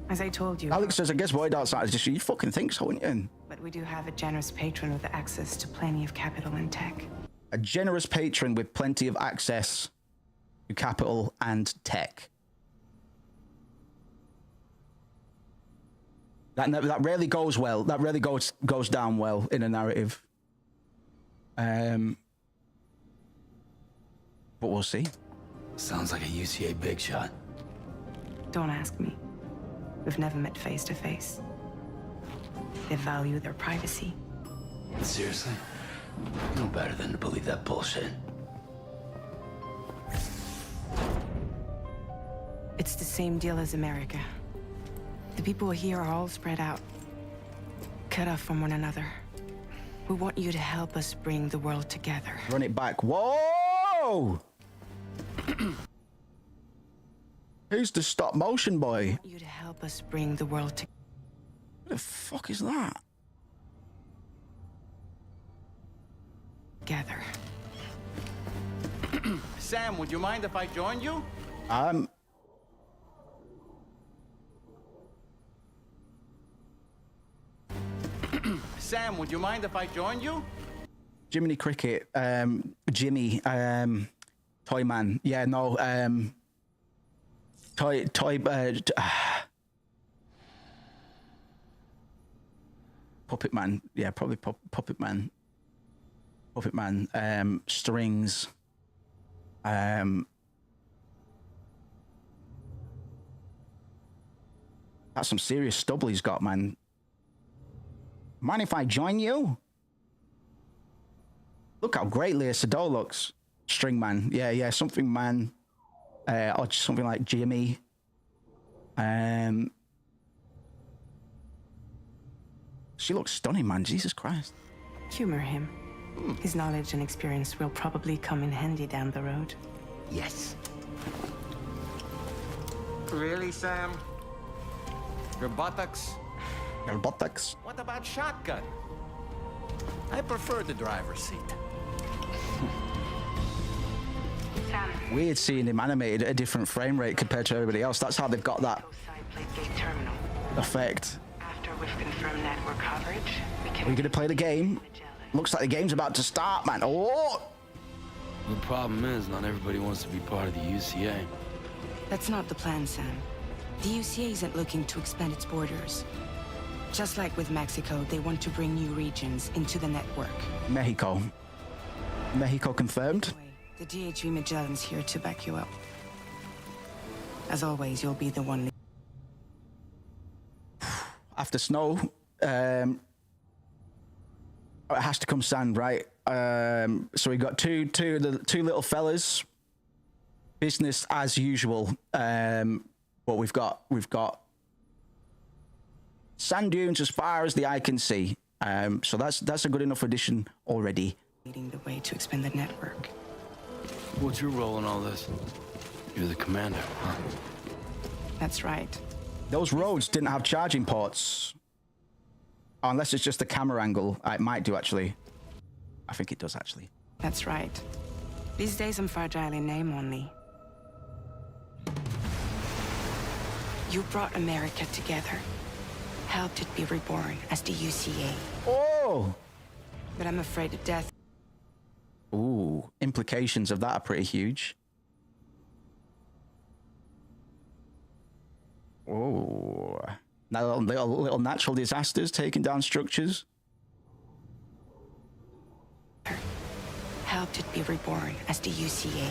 As I told you. Alex says, I guess Void outside is just, you fucking think so, wouldn't you? But we do have a generous patron with access to plenty of capital and tech. A generous patron with plenty of access to capital and tech. That rarely goes well. That rarely goes down well in a narrative. But we'll see. Sounds like a UCA big shot. Don't ask me. We've never met face to face. They value their privacy. Seriously? No better than to believe that bullshit. It's the same deal as America. The people here are all spread out, cut off from one another. We want you to help us bring the world together. Run it back. Whoa! Who's the stop motion boy? We want you to help us bring the world together. What the fuck is that? Together. Sam, would you mind if I join you? Sam, would you mind if I join you? Jiminy Cricket, Jimmy, Toyman. Yeah, no, Puppet Man. Yeah, probably Puppet Man. Puppet Man. Strings. That's some serious stubble he's got, man. Mind if I join you? Look how great Lea Sado looks. String Man. Yeah, something man. Or something like Jimmy. She looks stunning, man. Jesus Christ. Humor him. His knowledge and experience will probably come in handy down the road. Yes. Really, Sam? Your buttocks? Your buttocks? What about shotgun? I prefer the driver's seat. Weird seeing him animated at a different frame rate compared to everybody else. That's how they've got that effect. After we've confirmed network coverage, we can... Are you going to play the game? Looks like the game's about to start, man. Oh! The problem is, not everybody wants to be part of the UCA. That's not the plan, Sam. The UCA isn't looking to expand its borders. Just like with Mexico, they want to bring new regions into the network. Mexico confirmed. The DHV Magellan's here to back you up. As always, you'll be the one... After snow, it has to come sand, right? So we got two little fellas business as usual. But we've got sand dunes as far as the eye can see. So that's a good enough addition already. Leading the way to expand the network. What's your role in all this? You're the commander, huh? That's right. Those roads didn't have charging ports. Oh, unless it's just the camera angle. It might do, actually. I think it does, actually. That's right. These days I'm fragile in name only. You brought America together. Helped it be reborn as the UCA. Oh! But I'm afraid of death. Ooh, implications of that are pretty huge. Oh, now little natural disasters taking down structures. Helped it be reborn as the UCA.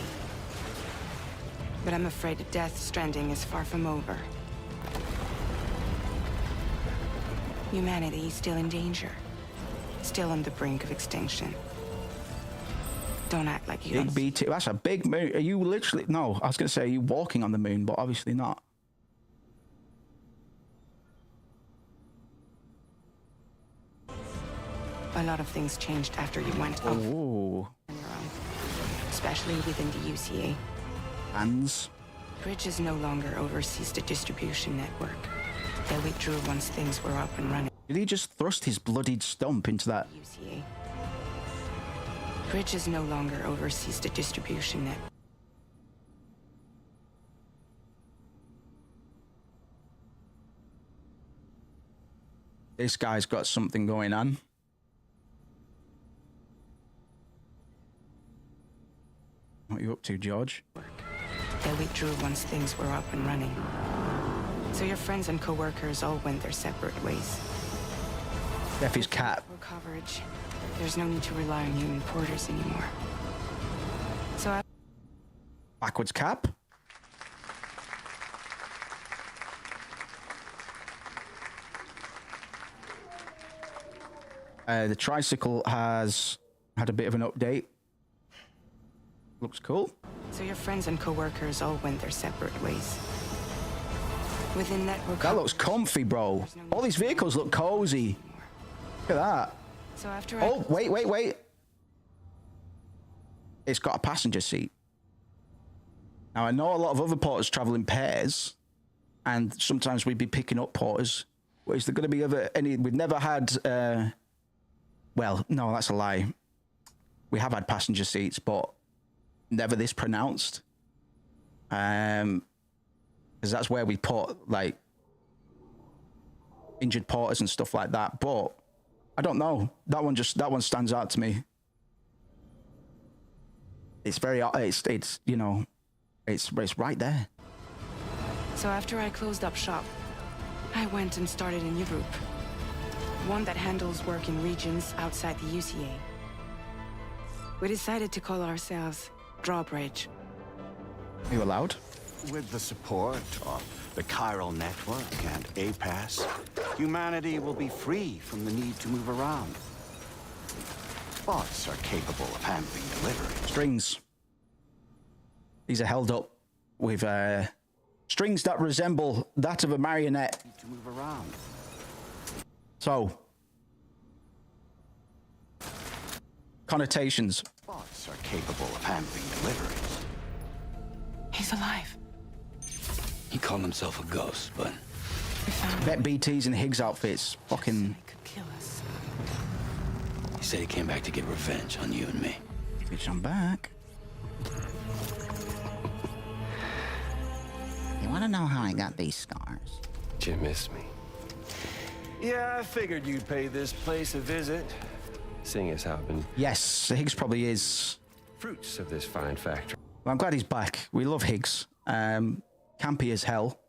But I'm afraid that death stranding is far from over. Humanity is still in danger. Still on the brink of extinction. Don't act like you don't. Big BT, that's a big moon. Are you literally... No, I was going to say, are you walking on the moon, but obviously not. A lot of things changed after you went off on your own. Especially within the UCA. Hands. Bridges no longer oversees the distribution network. They withdrew once things were up and running. Did he just thrust his bloodied stump into that? UCA. Bridges no longer oversees the distribution network. This guy's got something going on. What are you up to, George? They withdrew once things were up and running. So your friends and co-workers all went their separate ways. Effie's cat. For coverage, there's no need to rely on human porters anymore. So Backwards cap. The tricycle has had a bit of an update. Looks cool. So your friends and co-workers all went their separate ways. Within network. That looks comfy, bro. All these vehicles look cozy. Look at that. So after Oh, wait. It's got a passenger seat. Now, I know a lot of other porters travel in pairs, and sometimes we'd be picking up porters. But is there going to be any... We've never had... well, no, that's a lie. We have had passenger seats, but never this pronounced. Because that's where we put, like, injured porters and stuff like that. But I don't know. That one stands out to me. It's very... It's you know... It's right there. So after I closed up shop, I went and started a new group. One that handles work in regions outside the UCA. We decided to call ourselves Drawbridge. Are you allowed? With the support of the chiral network and APAS, humanity will be free from the need to move around. Bots are capable of handling delivery. Strings. These are held up with strings that resemble that of a marionette. To move around. So, connotations. Bots are capable of handling deliveries. He's alive. He called himself a ghost, but... Bet BT's and Higgs outfits. Fucking... Kill us. He said he came back to get revenge on you and me. Bitch, I'm back. You want to know how I got these scars? Did you miss me? Yeah, I figured you'd pay this place a visit, seeing as how I've been... Yes, Higgs probably is. Fruits of this fine factory. Well, I'm glad he's back. We love Higgs. Campy as hell.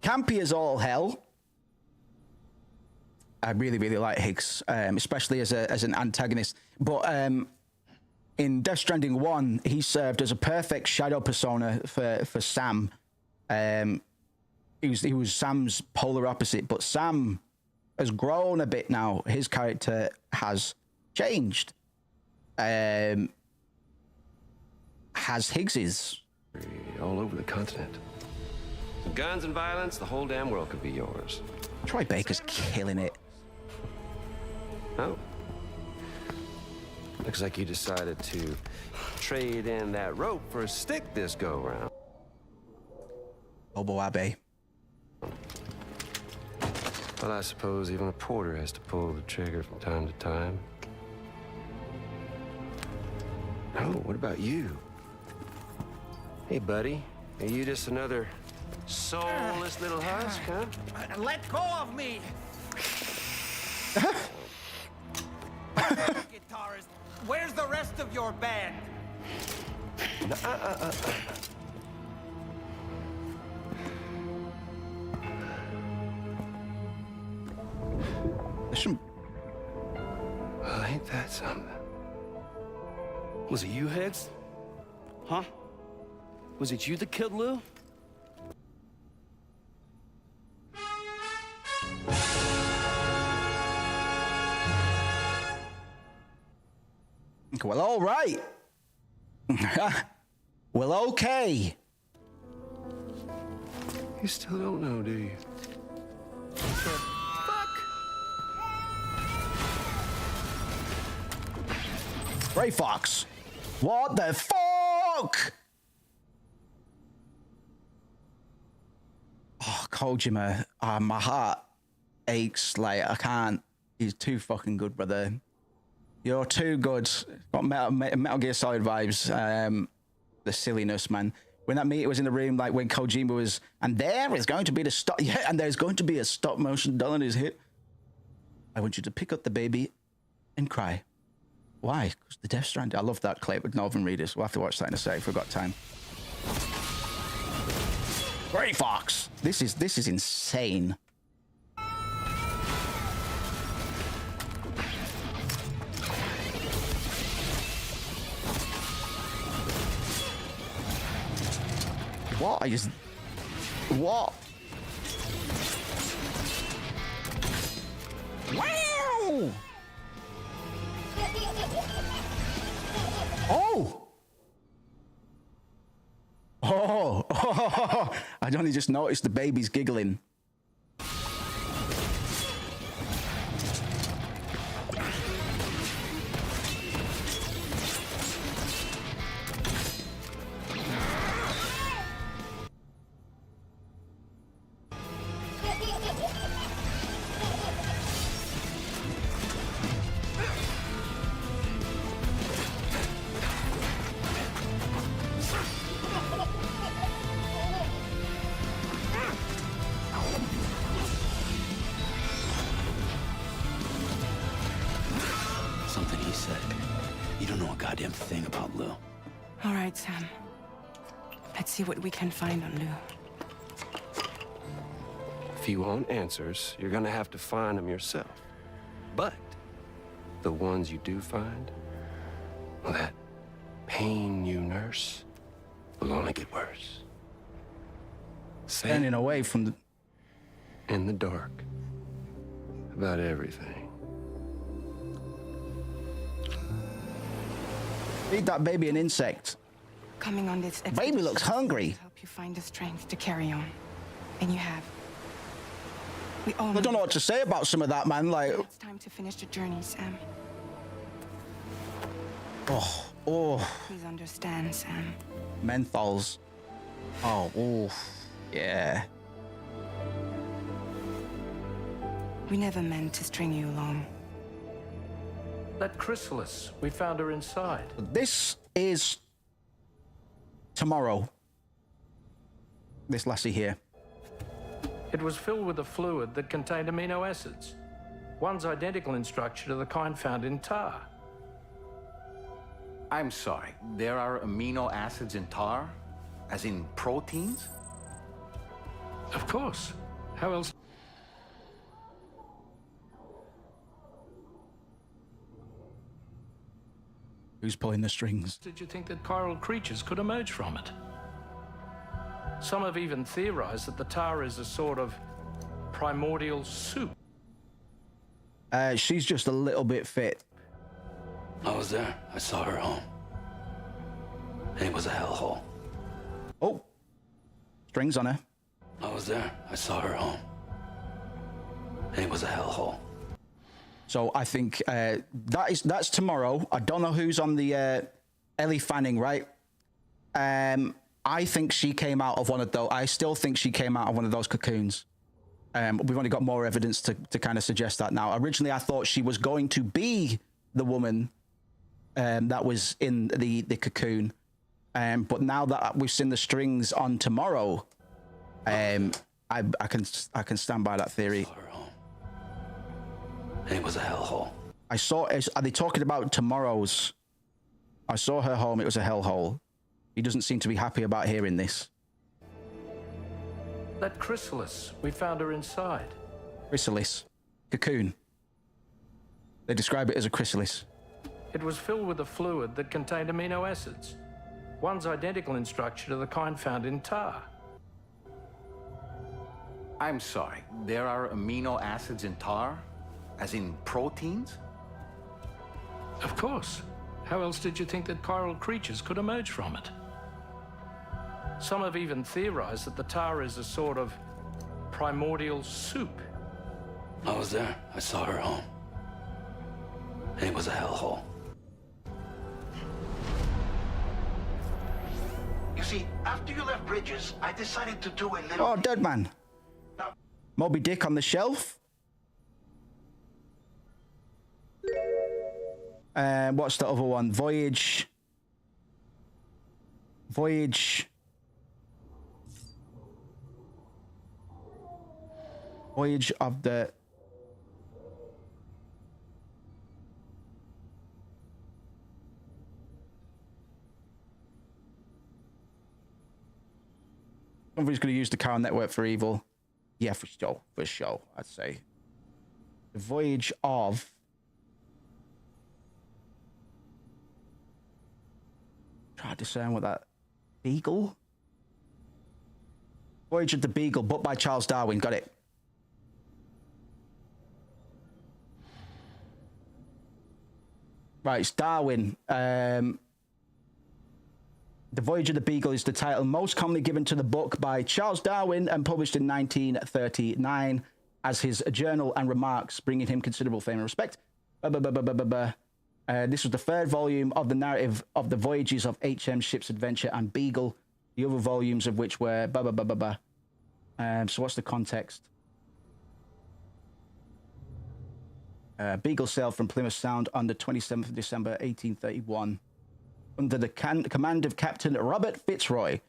Campy as all hell. I really, really like Higgs, especially as an antagonist. But in Death Stranding 1, he served as a perfect shadow persona for Sam. He was Sam's polar opposite, but Sam has grown a bit now. His character has changed. has Higgs's. All over the continent. Guns and violence, the whole damn world could be yours. Troy Baker's killing it. Oh. Looks like you decided to trade in that rope for a stick this go-round. Obo Abe. Well, I suppose even a porter has to pull the trigger from time to time. Oh, what about you? Hey, buddy. Are you just another soulless little husk, huh? Let go of me! Guitarist, where's the rest of your band? Well, ain't that something? Was it you, Higgs? Huh? Was it you that killed Lou? Well, all right. Well, okay. You still don't know, do you? Gray Fox. What the fuck? Oh, Kojima. My heart aches. Like, I can't. He's too fucking good, brother. You're too good. Got Metal Gear Solid vibes. The silliness, man. When that meter was in the room, like when Kojima was, and there is going to be the stop. Yeah, and there's going to be a stop motion doll is hit. I want you to pick up the baby and cry. Why? Because the Death Stranding. I love that clip with Northern Readers. We'll have to watch that in a sec if we've got time. Gray Fox. This is insane. What? I just... What? Wow! Oh! Oh! I only just noticed the baby's giggling. Something he said. You don't know a goddamn thing about Lou. All right, Sam. Let's see what we can find on Lou. If you want answers, you're gonna have to find them yourself. But the ones you do find, well, that pain you nurse will only get worse. Standing away from the... In the dark. About everything. Feed that baby an insect. Coming on this Baby looks hungry. Help you find the strength to carry on. And you have. We all I don't know what to say about some of that, man. Like, it's time to finish the journey, Sam. oh. Please understand, Sam. Menthols. Oh, yeah. We never meant to string you along. That chrysalis, we found her inside. This is tomorrow. This lassie here. It was filled with a fluid that contained amino acids. One's identical in structure to the kind found in tar. I'm sorry, there are amino acids in tar? As in proteins? Of course. How else? Who's pulling the strings? Did you think that chiral creatures could emerge from it? Some have even theorized that the tar is a sort of primordial soup. She's just a little bit fit. I was there. I saw her home. And it was a hellhole. Oh. Strings on her. I was there. I saw her home. And it was a hellhole. So I think that's tomorrow. I don't know who's on the Ellie Fanning, right? I think she came out of one of those. I still think she came out of one of those cocoons. We've only got more evidence to kind of suggest that now. Originally, I thought she was going to be the woman that was in the cocoon. But now that we've seen the strings on tomorrow, I can stand by that theory. And it was a hellhole. Are they talking about tomorrow's? I saw her home. It was a hellhole. He doesn't seem to be happy about hearing this. That chrysalis, we found her inside. Chrysalis. Cocoon. They describe it as a chrysalis. It was filled with a fluid that contained amino acids. One's identical in structure to the kind found in tar. I'm sorry, there are amino acids in tar? As in proteins? Of course. How else did you think that chiral creatures could emerge from it? Some have even theorized that the tar is a sort of primordial soup. I was there. I saw her home. And it was a hellhole. You see, after you left Bridges, I decided to do a little... Oh, dead man. Moby Dick on the shelf. What's the other one? Voyage of the... Somebody's going to use the Chiral Network for evil. Yeah, for sure, I'd say. The Voyage of... Try to discern what that... Beagle? Voyage of the Beagle, book by Charles Darwin. Got it. Right, it's Darwin. The Voyage of the Beagle is the title most commonly given to the book by Charles Darwin and published in 1939 as his journal and remarks, bringing him considerable fame and respect. This was the third volume of the narrative of the voyages of H.M. Ship's Adventure and Beagle, the other volumes of which were so what's the context? Beagle sailed from Plymouth Sound on the 27th of December, 1831, under the command of Captain Robert Fitzroy.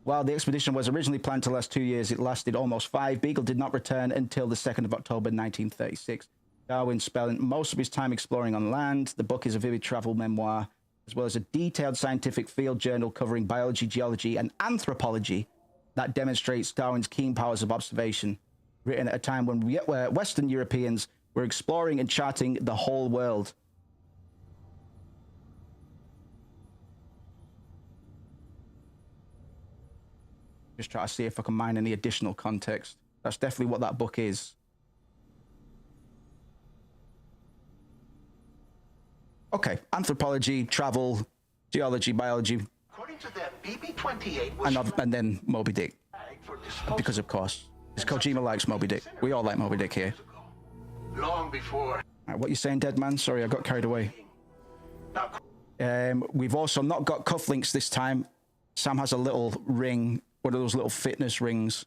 While the expedition was originally planned to last 2 years, it lasted almost 5. Beagle did not return until the 2nd of October, 1936. Darwin spent most of his time exploring on land. The book is a vivid travel memoir, as well as a detailed scientific field journal covering biology, geology, and anthropology that demonstrates Darwin's keen powers of observation, written at a time when Western Europeans were exploring and charting the whole world. Just try to see if I can mine any additional context. That's definitely what that book is. Okay, anthropology, travel, geology, biology. According to them, BB-28 was... And then Moby Dick. Because, of course, because Kojima likes Moby Dick. We all like Moby Dick here. Long before... Right, what you saying, dead man? Sorry, I got carried away. We've also not got cufflinks this time. Sam has a little ring, one of those little fitness rings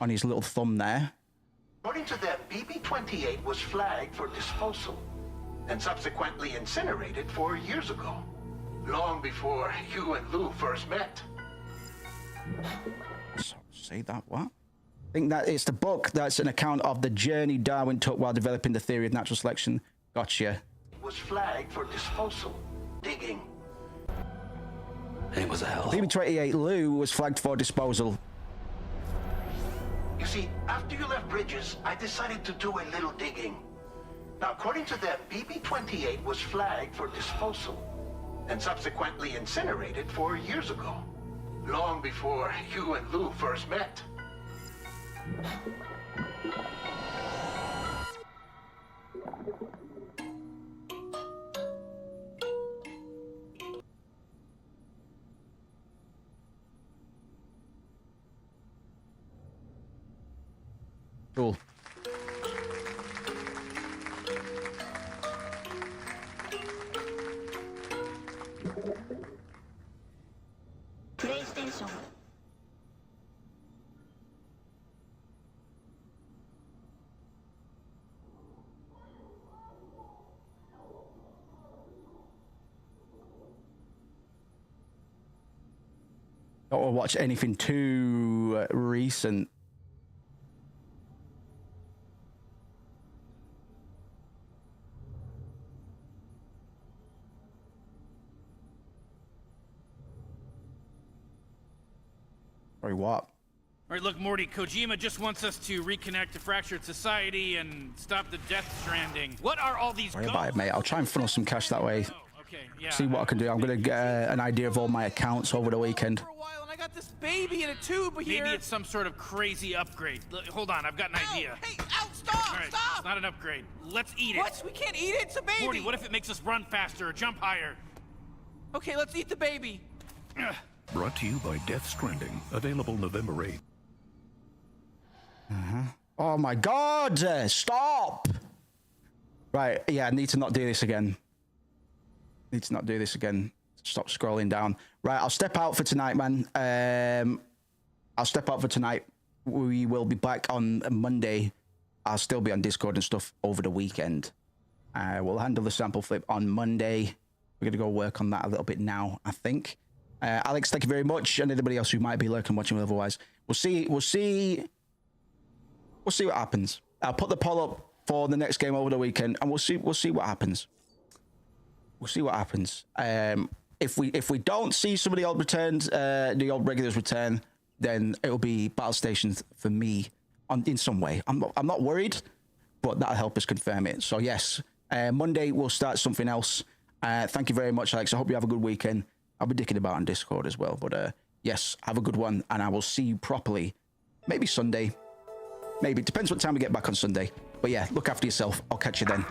on his little thumb there. According to them, BB-28 was flagged for disposal and subsequently incinerated 4 years ago, long before you and Lou first met. So, say that what? I think that it's the book that's an account of the journey Darwin took while developing the theory of natural selection. Gotcha. It was flagged for disposal. Digging. And it was a hell. BB-28 Lou was flagged for disposal. You see, after you left Bridges, I decided to do a little digging. Now, according to them, BB-28 was flagged for disposal and subsequently incinerated 4 years ago, long before you and Lou first met. Cool. PlayStation. Don't want to watch anything too recent. Sorry, what? All right, look, Morty, Kojima just wants us to reconnect to fractured society and stop the death stranding. What are all these Worry about it, mate. I'll try and funnel some cash that way. Okay, yeah. See what I can do. I'm going to get an idea of all my accounts over the weekend. And I got this baby in a tube here. Maybe it's some sort of crazy upgrade. Hold on, I've got an idea. Hey, ow, stop, All right, stop! It's not an upgrade. Let's eat it. What? We can't eat it, it's a baby! Morty, what if it makes us run faster or jump higher? Okay, let's eat the baby. Brought to you by Death Stranding. Available November 8th. Oh my God! Stop! Right, yeah, I need to not do this again. Need to not do this again. Stop scrolling down. Right, I'll step out for tonight, man. I'll step out for tonight. We will be back on Monday. I'll still be on Discord and stuff over the weekend. We'll handle the sample flip on Monday. We're going to go work on that a little bit now, I think. Alex, thank you very much. And anybody else who might be lurking watching otherwise. We'll see what happens. I'll put the poll up for the next game over the weekend, and we'll see what happens. We'll see what happens. If we don't see some of the old returns, the old regulars return, then it'll be battle stations for me in some way. I'm not worried, but that'll help us confirm it. So yes, Monday we'll start something else. Thank you very much, Alex. I hope you have a good weekend. I'll be dicking about on Discord as well. But yes, have a good one, and I will see you properly. Maybe Sunday. Maybe. It depends what time we get back on Sunday. But yeah, look after yourself. I'll catch you then.